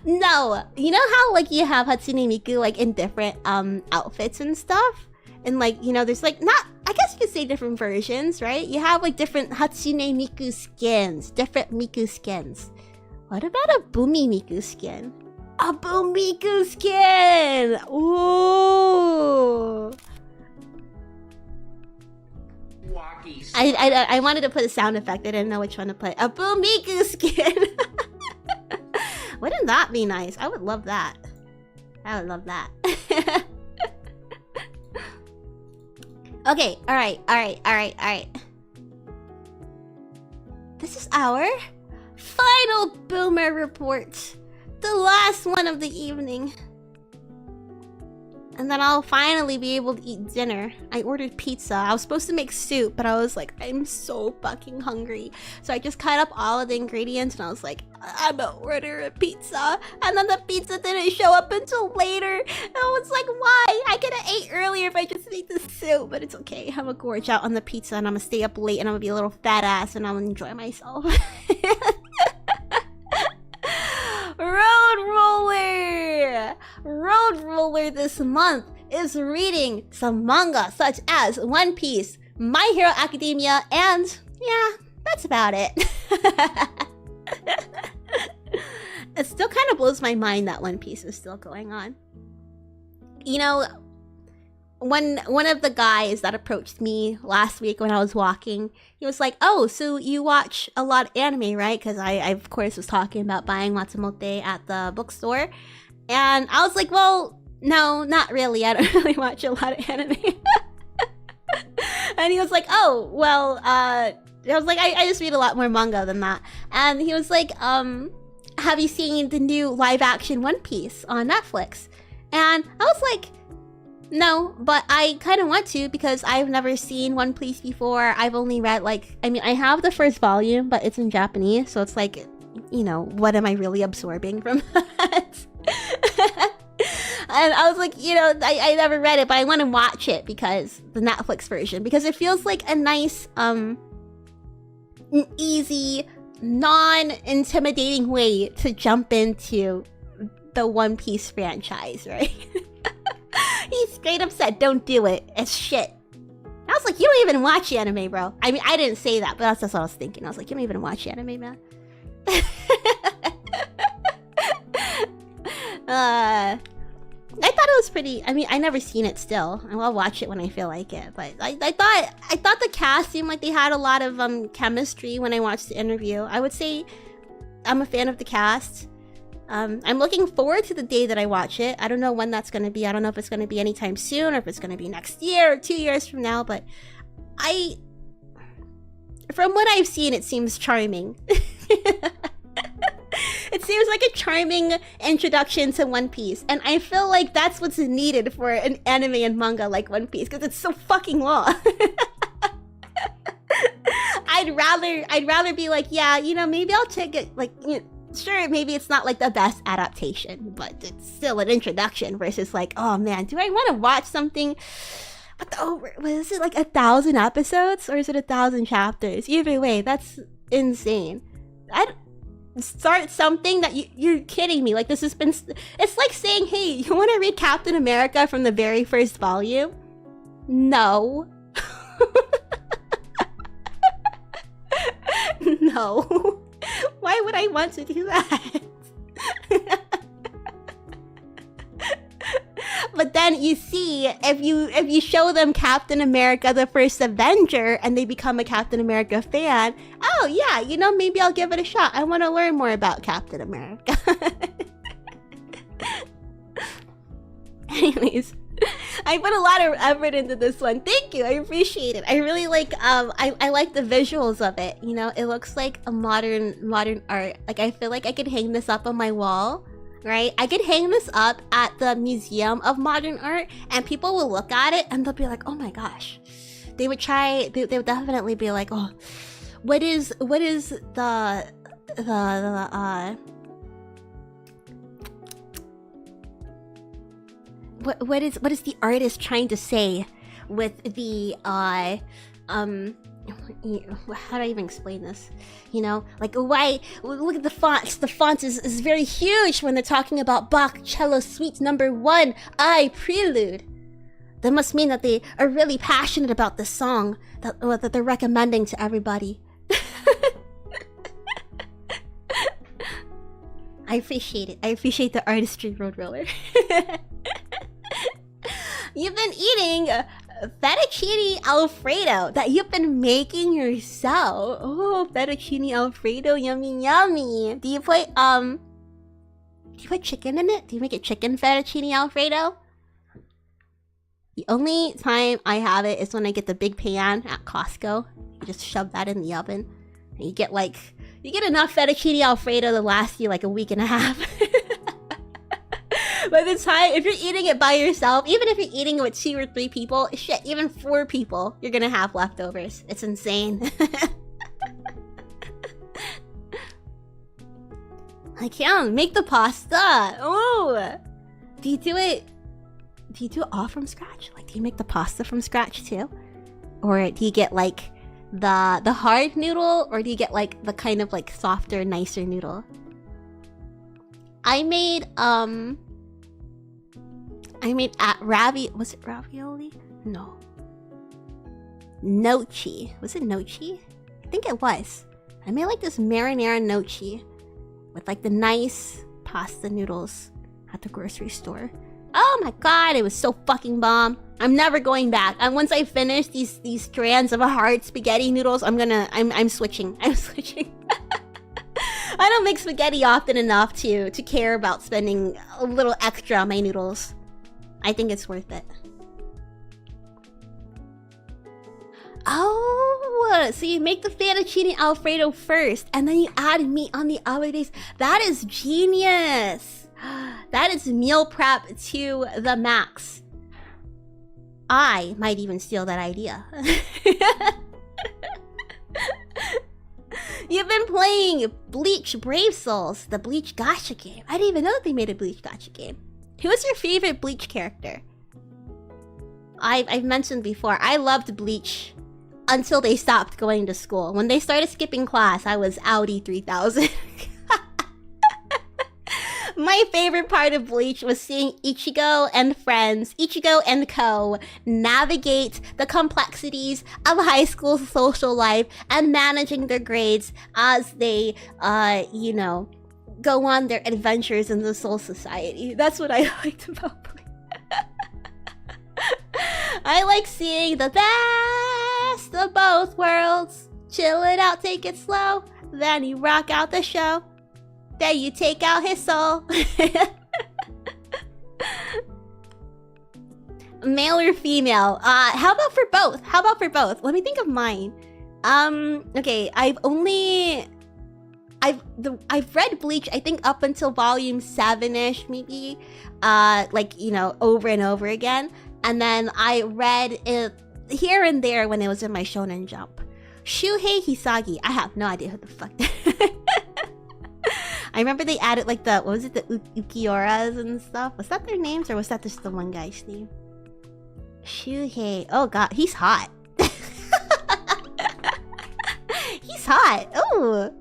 No, you know how like you have Hatsune Miku like in different outfits and stuff? And like, you know, there's like not, I guess you could say different versions, right? You have like different Hatsune Miku skins, different Miku skins. What about a Boomi Miku skin? A Boomi Miku skin! Ooh! I wanted to put a sound effect, I didn't know which one to put. A Boomi Miku skin! Wouldn't that be nice? I would love that. I would love that. Okay, alright. This is our final Boomer report. The last one of the evening. And then I'll finally be able to eat dinner. I ordered pizza. I was supposed to make soup, but I was like, I'm so fucking hungry. So I just cut up all of the ingredients and I was like, I'm gonna order a pizza. And then the pizza didn't show up until later. And I was like, why? I could have ate earlier if I just made the soup, but it's okay. I'm gonna gorge out on the pizza and I'm gonna stay up late and I'm gonna be a little fat ass and I'm gonna enjoy myself. Road Roller this month is reading some manga such as One Piece, My Hero Academia, and yeah, that's about it. It still kind of blows my mind that One Piece is still going on. You know, one of the guys that approached me last week when I was walking, he was like, oh, so you watch a lot of anime, right? Because I of course was talking about buying Matsumote at the bookstore. And I was like, well, no, not really. I don't really watch a lot of anime. And he was like, oh, well, I was like, I just read a lot more manga than that. And he was like, have you seen the new live action One Piece on Netflix? And I was like, no, but I kind of want to because I've never seen One Piece before. I've only read like, I mean, I have the first volume, but it's in Japanese. So it's like, you know, what am I really absorbing from that? And I was like, you know, I never read it, but I want to watch it because the Netflix version, because it feels like a nice, easy, non-intimidating way to jump into the One Piece franchise, right? He straight up said, don't do it. It's shit. I was like, you don't even watch anime, bro. I mean, I didn't say that, but that's what I was thinking. I was like, you don't even watch anime, man. I thought it was pretty. I mean, I never seen it still. I'll watch it when I feel like it. But I thought the cast seemed like they had a lot of chemistry when I watched the interview. I would say I'm a fan of the cast. I'm looking forward to the day that I watch it. I don't know when that's gonna be. I don't know if it's gonna be anytime soon or if it's gonna be next year or 2 years from now. But from what I've seen, it seems charming. It seems like a charming introduction to One Piece, and I feel like that's what's needed for an anime and manga like One Piece, because it's so fucking long. I'd rather be like, yeah, you know, maybe I'll check it, like, you know, sure, maybe it's not like the best adaptation, but it's still an introduction versus like, oh man, do I want to watch something? What is it, like 1,000 episodes, or is it 1,000 chapters? Either way, that's insane. I'd start something that you're kidding me. Like, this has been, it's like saying, hey, you want to read Captain America from the very first volume? No. No. Why would I want to do that? But then you see, if you show them Captain America the First Avenger and they become a Captain America fan, oh yeah, you know, maybe I'll give it a shot. I want to learn more about Captain America. Anyways, I put a lot of effort into this one. Thank you, I appreciate it. I really like I like the visuals of it. You know, it looks like a modern art. Like, I feel like I could hang this up on my wall. Right? I could hang this up at the Museum of Modern Art and people will look at it and they'll be like, oh my gosh. They would definitely be like, oh, what is the what is the artist trying to say with the how do I even explain this? You know, like, why? Look at the fonts. The font is very huge when they're talking about Bach Cello Suite Number 1, I Prelude. That must mean that they are really passionate about this song that they're recommending to everybody. I appreciate it. I appreciate the artistry, Roadroller. You've been eating fettuccine alfredo that you've been making yourself. Oh, fettuccine alfredo, yummy yummy. Do you put chicken in it? Do you make it chicken fettuccine alfredo? The only time I have it is when I get the big pan at Costco. You just shove that in the oven and you get enough fettuccine alfredo to last you like a week and a half. By the time, if you're eating it by yourself, even if you're eating it with 2 or 3 people, shit, even 4 people, you're gonna have leftovers. It's insane. I can't make the pasta. Oh, do you do it all from scratch? Like, do you make the pasta from scratch too, or do you get like the hard noodle, or do you get like the kind of like softer, nicer noodle? I made was it ravioli? No. Nochi. Was it nochi? I think it was. I made like this marinara nochi with like the nice pasta noodles at the grocery store. Oh my god, it was so fucking bomb. I'm never going back. And once I finish these strands of hard spaghetti noodles, I'm switching. I'm switching. I don't make spaghetti often enough to care about spending a little extra on my noodles. I think it's worth it. Oh, so you make the fettuccine alfredo first, and then you add meat on the other days. That is genius. That is meal prep to the max. I might even steal that idea. You've been playing Bleach Brave Souls, the Bleach gacha game. I didn't even know that they made a Bleach gacha game. Who was your favorite Bleach character? I've mentioned before, I loved Bleach until they stopped going to school. When they started skipping class, I was Audi 3000. My favorite part of Bleach was seeing Ichigo and friends, Ichigo and co, navigate the complexities of high school social life and managing their grades as they, you know, go on their adventures in the Soul Society. That's what I liked about Bleach. I like seeing the best of both worlds. Chill it out, take it slow. Then you rock out the show. Then you take out his soul. Male or female? How about for both? How about for both? Let me think of mine. Okay, I've read Bleach, I think up until volume 7-ish, maybe. Like, you know, over and over again. And then I read it here and there when it was in my Shonen Jump. Shuhei Hisagi. I have no idea who the fuck that is. I remember they added like the, what was it, the Ukioras and stuff. Was that their names or was that just the one guy's name? Shuhei. Oh god, he's hot. He's hot. Oh.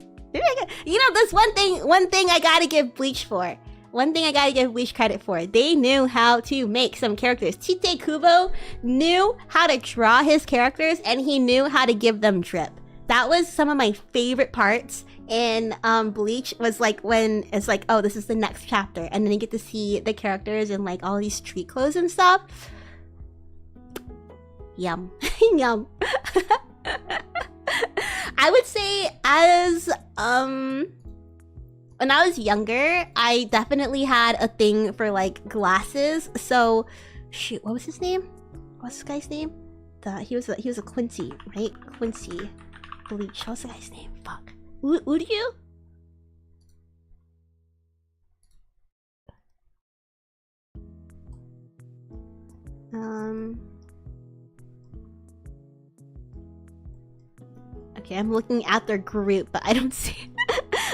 You know, there's one thing I gotta give Bleach for. One thing I gotta give Bleach credit for. They knew how to make some characters. Tite Kubo knew how to draw his characters and he knew how to give them drip. That was some of my favorite parts in Bleach, was like when it's like, oh, this is the next chapter, and then you get to see the characters in like all these street clothes and stuff. Yum. Yum. I would say as when I was younger, I definitely had a thing for like glasses. So shoot, what was his name? What's this guy's name? He was a Quincy, right? Quincy. Bleach. What's the guy's name? Fuck. Uryu? Okay, I'm looking at their group, but I don't see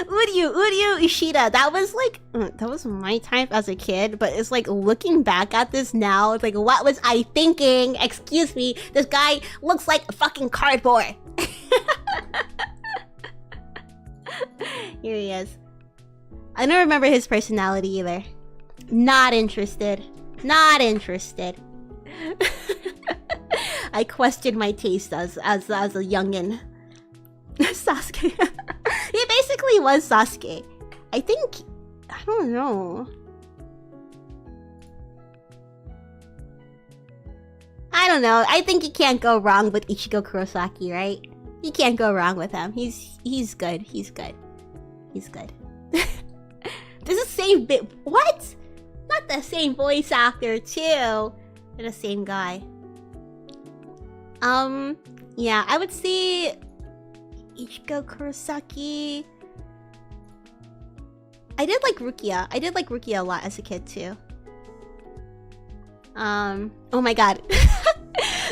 Uryu Ishida. That was like, that was my type as a kid, but it's like looking back at this now, it's like, what was I thinking? Excuse me, this guy looks like fucking cardboard. Here he is. I don't remember his personality either. Not interested. Not interested. I questioned my taste as a youngin'. Sasuke. He basically was Sasuke. I think... I don't know. I don't know. I think you can't go wrong with Ichigo Kurosaki, right? You can't go wrong with him. He's good. He's good. He's good. This is the same bit. What? Not the same voice actor, too. They're the same guy. Yeah, I would say Ichigo Kurosaki. I did like Rukia. I did like Rukia a lot as a kid, too. Oh my god.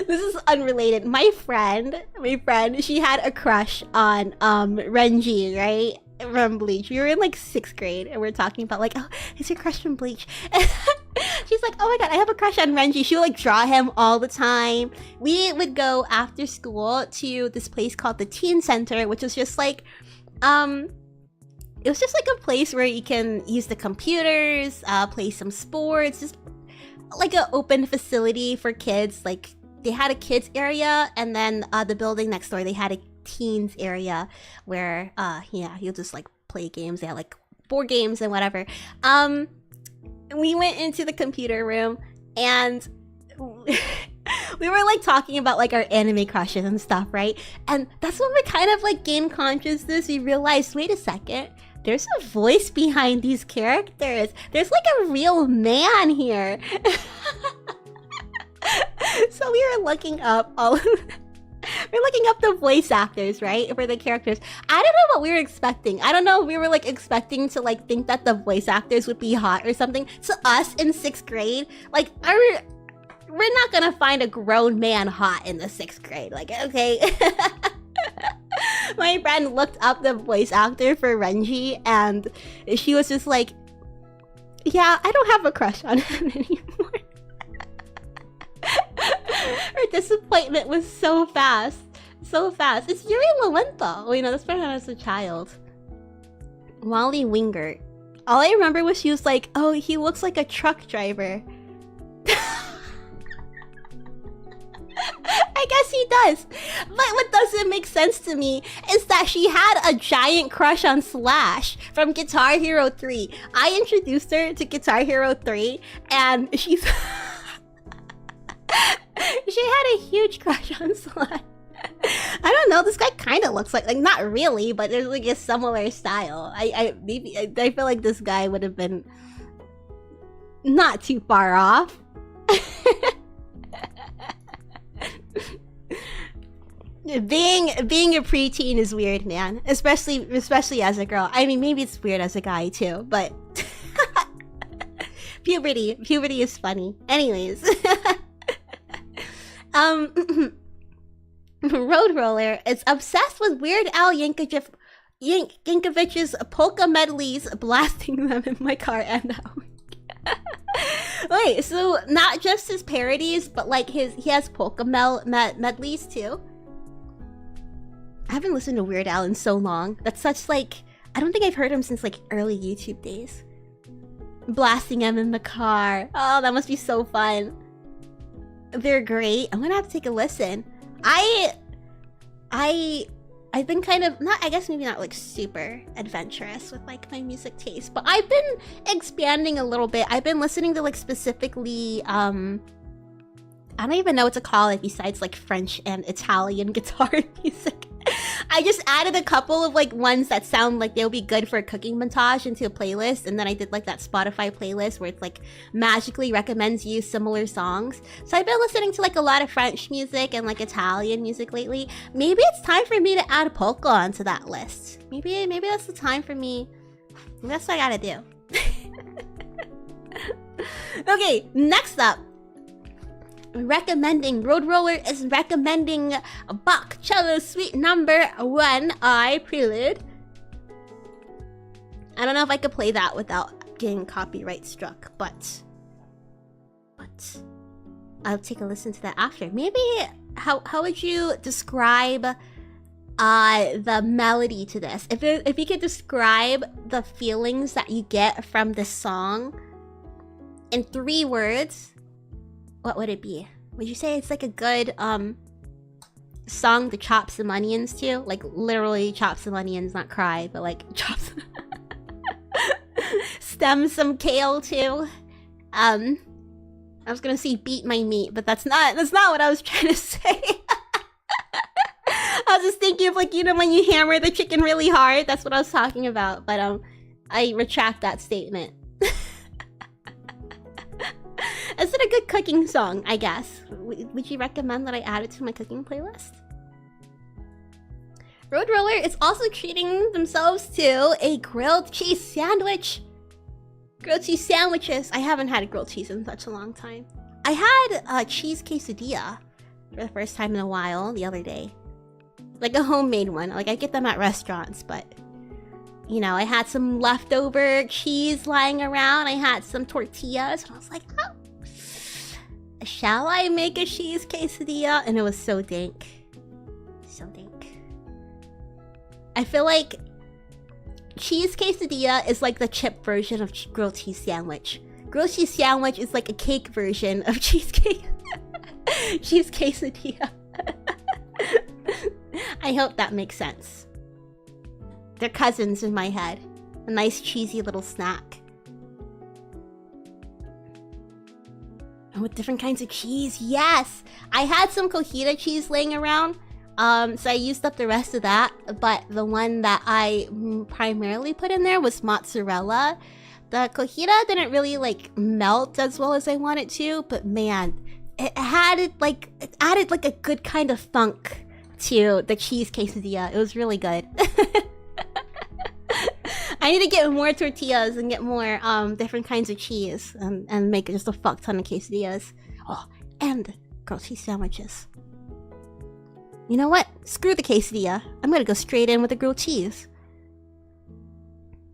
This is unrelated. My friend, she had a crush on Renji, right? From Bleach. We were in like 6th grade and we were talking about like, oh, is your crush from Bleach? She's like, oh my god, I have a crush on Renji. She would like draw him all the time. We would go after school to this place called the Teen Center, which was just like, it was just like a place where you can use the computers, play some sports, just like an open facility for kids. Like they had a kids area, and then the building next door, they had a teens area where yeah, you'll just like play games. They had like board games and whatever. We went into the computer room and we were like talking about like our anime crushes and stuff, right? And that's when we kind of like gained consciousness. We realized, wait a second, there's a voice behind these characters. There's like a real man here. So we were looking up all of we're looking up the voice actors, right, for the characters. I don't know what we were expecting. I don't know, we were like expecting to like think that the voice actors would be hot or something. To us in 6th grade, like we're not gonna find a grown man hot in the 6th grade. Like, okay. My friend looked up the voice actor for Renji and she was just like, yeah, I don't have a crush on him anymore. Her disappointment was so fast. So fast. It's Yuri Lawento. You know, that's when I was a child. Wally Wingert. All I remember was she was like, oh, he looks like a truck driver. I guess he she does. But what doesn't make sense to me is that she had a giant crush on Slash from Guitar Hero 3. I introduced her to Guitar Hero 3, and she's... she had a huge crush on Slash. I don't know, this guy kind of looks like not really, but there's like a similar style. I feel like this guy would have been not too far off. Being a preteen is weird, man. Especially as a girl. I mean, maybe it's weird as a guy too, but puberty is funny. Anyways, Road Roller is obsessed with Weird Al Yankovic's polka medleys, blasting them in my car and out. Wait, so not just his parodies, but like he has polka medleys too? I haven't listened to Weird Al in so long. That's such like... I don't think I've heard him since like early YouTube days. Blasting them in the car. Oh, that must be so fun. They're great. I'm gonna have to take a listen. I've been kind of I guess maybe not like super adventurous with like my music taste, but I've been expanding a little bit. I've been listening to like specifically I don't even know what to call it besides like French and Italian guitar music. I just added a couple of like ones that sound like they'll be good for a cooking montage into a playlist, and then I did like that Spotify playlist where it's like magically recommends you similar songs. So I've been listening to like a lot of French music and like Italian music lately. Maybe it's time for me to add polka onto that list. Maybe that's the time for me. That's what I gotta do. Okay, next up. Road Roller is recommending Bach Cello Suite number 1 I Prelude. I don't know if I could play that without getting copyright struck, but I'll take a listen to that after. Maybe how would you describe the melody to this? If you could describe the feelings that you get from this song in 3 words, what would it be? Would you say it's like a good song to chop some onions to? Like literally chop some onions, not cry, but like chop some stem some kale to. I was gonna say beat my meat, but that's not what I was trying to say. I was just thinking of like, you know, when you hammer the chicken really hard, that's what I was talking about. But I retract that statement. Is it a good cooking song, I guess? Would you recommend that I add it to my cooking playlist? Road Roller is also treating themselves to a grilled cheese sandwich. Grilled cheese sandwiches. I haven't had grilled cheese in such a long time. I had a cheese quesadilla for the first time in a while the other day. Like a homemade one. Like I get them at restaurants, but... You know, I had some leftover cheese lying around. I had some tortillas, and I was like, oh, shall I make a cheese quesadilla? And it was so dank. So dank. I feel like cheese quesadilla is like the chip version of grilled cheese sandwich. Grilled cheese sandwich is like a cake version of cheesecake. Cheese quesadilla. I hope that makes sense. They're cousins in my head. A nice cheesy little snack. And with different kinds of cheese, yes! I had some cojita cheese laying around, so I used up the rest of that, but the one that I primarily put in there was mozzarella. The cojita didn't really like melt as well as I wanted to, but man, it added like a good kind of funk to the cheese quesadilla. It was really good. I need to get more tortillas and get more different kinds of cheese and make just a fuck ton of quesadillas. Oh, and grilled cheese sandwiches. You know what? Screw the quesadilla. I'm gonna go straight in with the grilled cheese.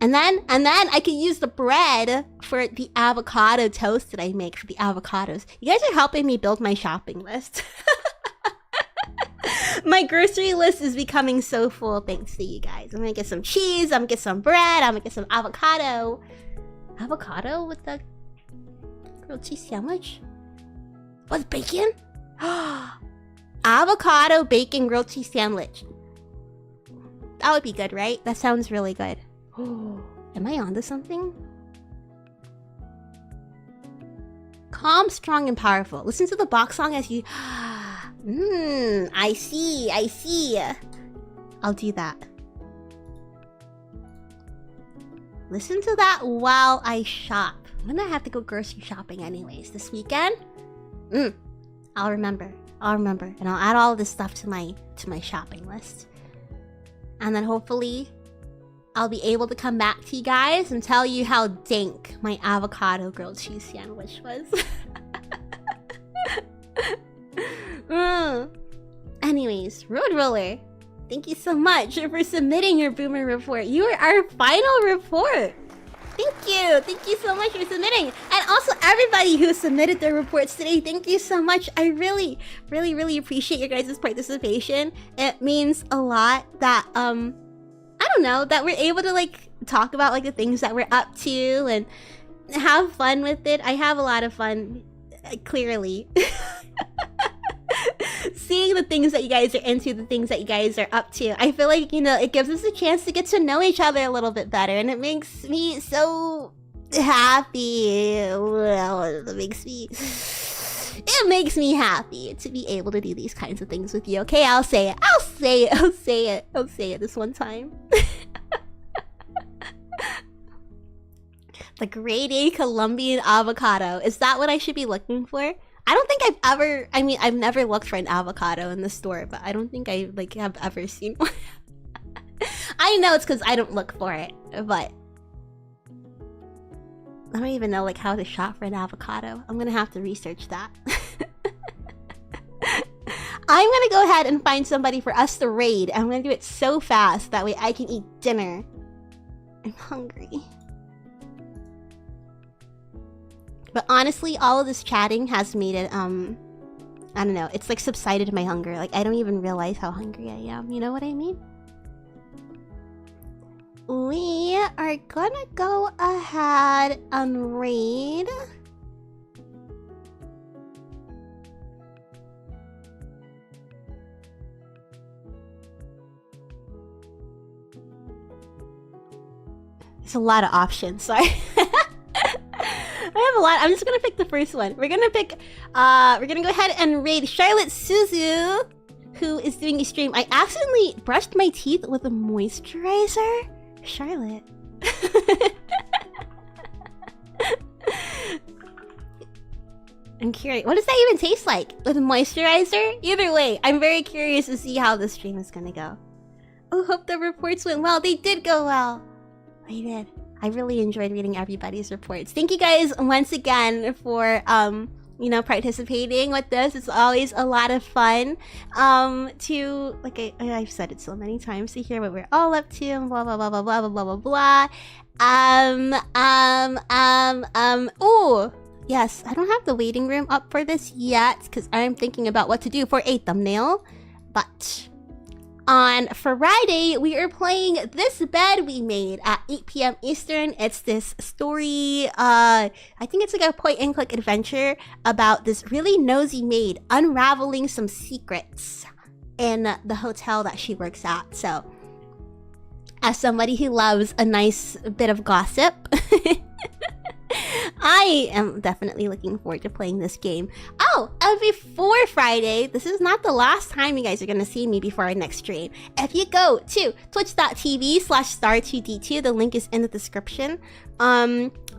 And then I can use the bread for the avocado toast that I make for the avocados. You guys are helping me build my shopping list. My grocery list is becoming so full thanks to you guys. I'm gonna get some cheese, I'm gonna get some bread, I'm gonna get some avocado. Avocado with the grilled cheese sandwich? With bacon? Avocado bacon grilled cheese sandwich. That would be good, right? That sounds really good. Am I onto something? Calm, strong, and powerful. Listen to the box song as you... I see, I see. I'll do that. Listen to that while I shop. I'm gonna have to go grocery shopping anyways this weekend. I'll remember. I'll remember. And I'll add all of this stuff to my shopping list. And then hopefully I'll be able to come back to you guys and tell you how dank my avocado grilled cheese sandwich was. Anyways, Road Roller, thank you so much for submitting your Boomer report. You are our final report. Thank you so much for submitting. And also everybody who submitted their reports today, thank you so much. I really appreciate your guys' participation. It means a lot that I don't know, that we're able to like talk about like the things that we're up to and have fun with it. I have a lot of fun, clearly. Seeing the things that you guys are into, the things that you guys are up to. I feel like, you know, it gives us a chance to get to know each other a little bit better. And it makes me so happy. Well, it makes me happy to be able to do these kinds of things with you. Okay, I'll say it this one time. The grade A Colombian avocado. Is that what I should be looking for? I don't think I've never looked for an avocado in the store, but I don't think I like have ever seen one. I know it's because I don't look for it, but I don't even know like how to shop for an avocado. I'm gonna have to research that. I'm gonna go ahead and find somebody for us to raid. I'm gonna do it so fast that way I can eat dinner. I'm hungry. But honestly, all of this chatting has made it, I don't know, it's like subsided my hunger. Like, I don't even realize how hungry I am. You know what I mean? We are gonna go ahead and raid. There's a lot of options, sorry. I have a lot. I'm just gonna pick the first one. We're gonna go ahead and raid Charlotte Suzu, who is doing a stream. I accidentally brushed my teeth with a moisturizer. Charlotte. I'm curious. What does that even taste like? With moisturizer? Either way, I'm very curious to see how this stream is gonna go. Oh, hope the reports went well. They did go well. They did. I really enjoyed reading everybody's reports. Thank you guys once again for, you know, participating with this. It's always a lot of fun to, like I've said it so many times, to hear what we're all up to and blah, blah, blah, blah, blah, blah, blah, blah, blah. Ooh, yes, I don't have the waiting room up for this yet because I'm thinking about what to do for a thumbnail, but... on Friday, we are playing This Bed We Made at 8 p.m. Eastern. It's this story, I think it's like a point-and-click adventure about this really nosy maid unraveling some secrets in the hotel that she works at. So, as somebody who loves a nice bit of gossip, I am definitely looking forward to playing this game. Oh, and before Friday, this is not the last time you guys are going to see me before our next stream. If you go to twitch.tv/star2d2, the link is in the description.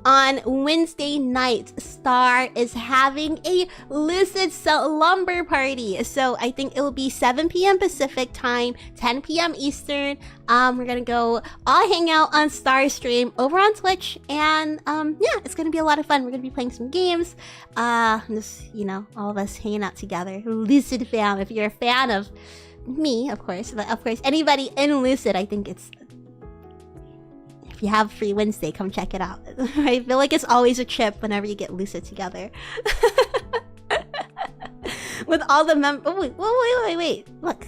On Wednesday night, Star is having a lucid slumber party. So I think it will be 7 p.m. Pacific time, 10 p.m. Eastern. We're gonna go all hang out on Star's stream over on Twitch, and yeah, it's gonna be a lot of fun. We're gonna be playing some games. Just, you know, all of us hanging out together. Lucid fam, if you're a fan of me, of course, but of course anybody in Lucid, I think it's... if you have Free Wednesday, come check it out. I feel like it's always a trip whenever you get Lucid together. With all the oh, wait. Look.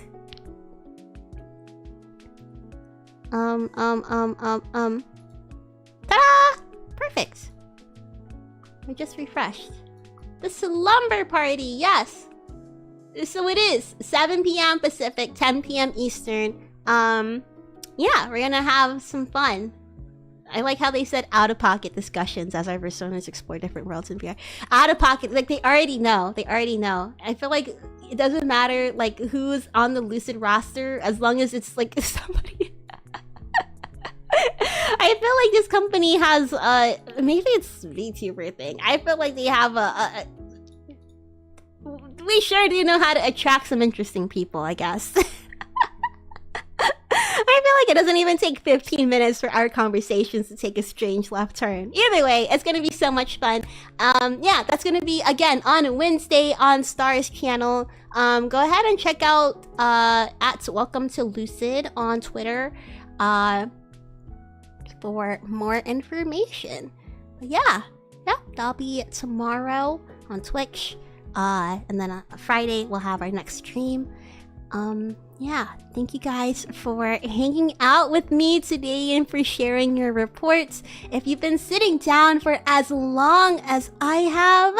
Ta-da! Perfect. I just refreshed. The slumber party, yes! So it is 7 p.m. Pacific, 10 p.m. Eastern. Yeah, we're gonna have some fun. I like how they said out-of-pocket discussions as our personas explore different worlds in VR. Out-of-pocket, like they already know. They already know. I feel like it doesn't matter like who's on the Lucid roster as long as it's like somebody. I feel like this company has maybe it's VTuber thing. I feel like they have we sure do know how to attract some interesting people, I guess. I feel like it doesn't even take 15 minutes for our conversations to take a strange left turn. Either way, it's gonna be so much fun. Yeah, that's gonna be again on Wednesday on Star's channel. Go ahead and check out at Welcome to Lucid on Twitter for more information. But yeah, that'll be tomorrow on Twitch. And then on Friday we'll have our next stream. Yeah, thank you guys for hanging out with me today and for sharing your reports. If you've been sitting down for as long as I have,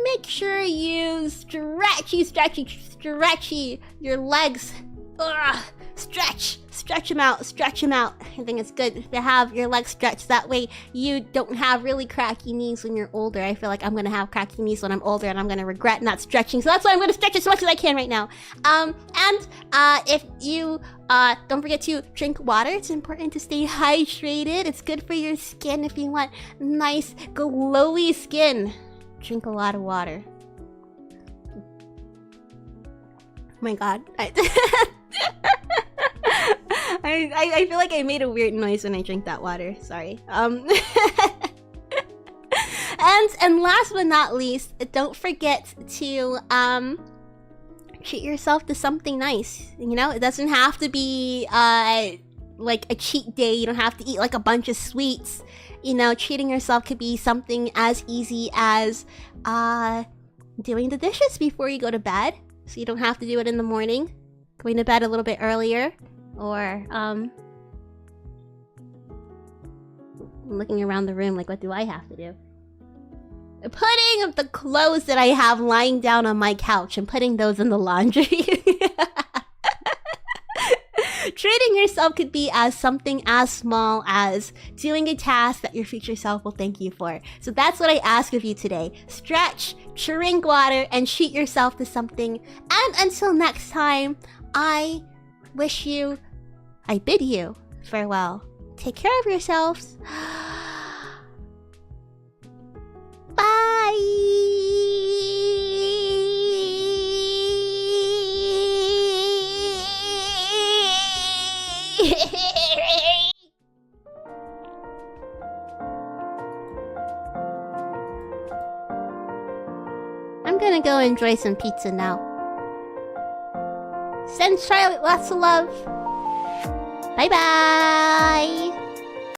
make sure you stretchy your legs. Stretch them out. I think it's good to have your legs stretched. That way you don't have really cracky knees when you're older. I feel like I'm gonna have cracky knees when I'm older and I'm gonna regret not stretching. So that's why I'm gonna stretch as much as I can right now. And if you don't forget to drink water. It's important to stay hydrated. It's good for your skin if you want nice glowy skin. Drink a lot of water. Oh my god. I feel like I made a weird noise when I drank that water. Sorry. And last but not least, don't forget to treat yourself to something nice. You know, it doesn't have to be like a cheat day. You don't have to eat like a bunch of sweets. You know, treating yourself could be something as easy as doing the dishes before you go to bed, so you don't have to do it in the morning. Going to bed a little bit earlier. Or, I'm looking around the room like, what do I have to do? Putting the clothes that I have lying down on my couch and putting those in the laundry. Treating yourself could be as something as small as doing a task that your future self will thank you for. So that's what I ask of you today. Stretch, drink water, and treat yourself to something. And until next time, I bid you farewell. Take care of yourselves. Bye! I'm gonna go enjoy some pizza now. Send Charlotte lots of love. Bye bye!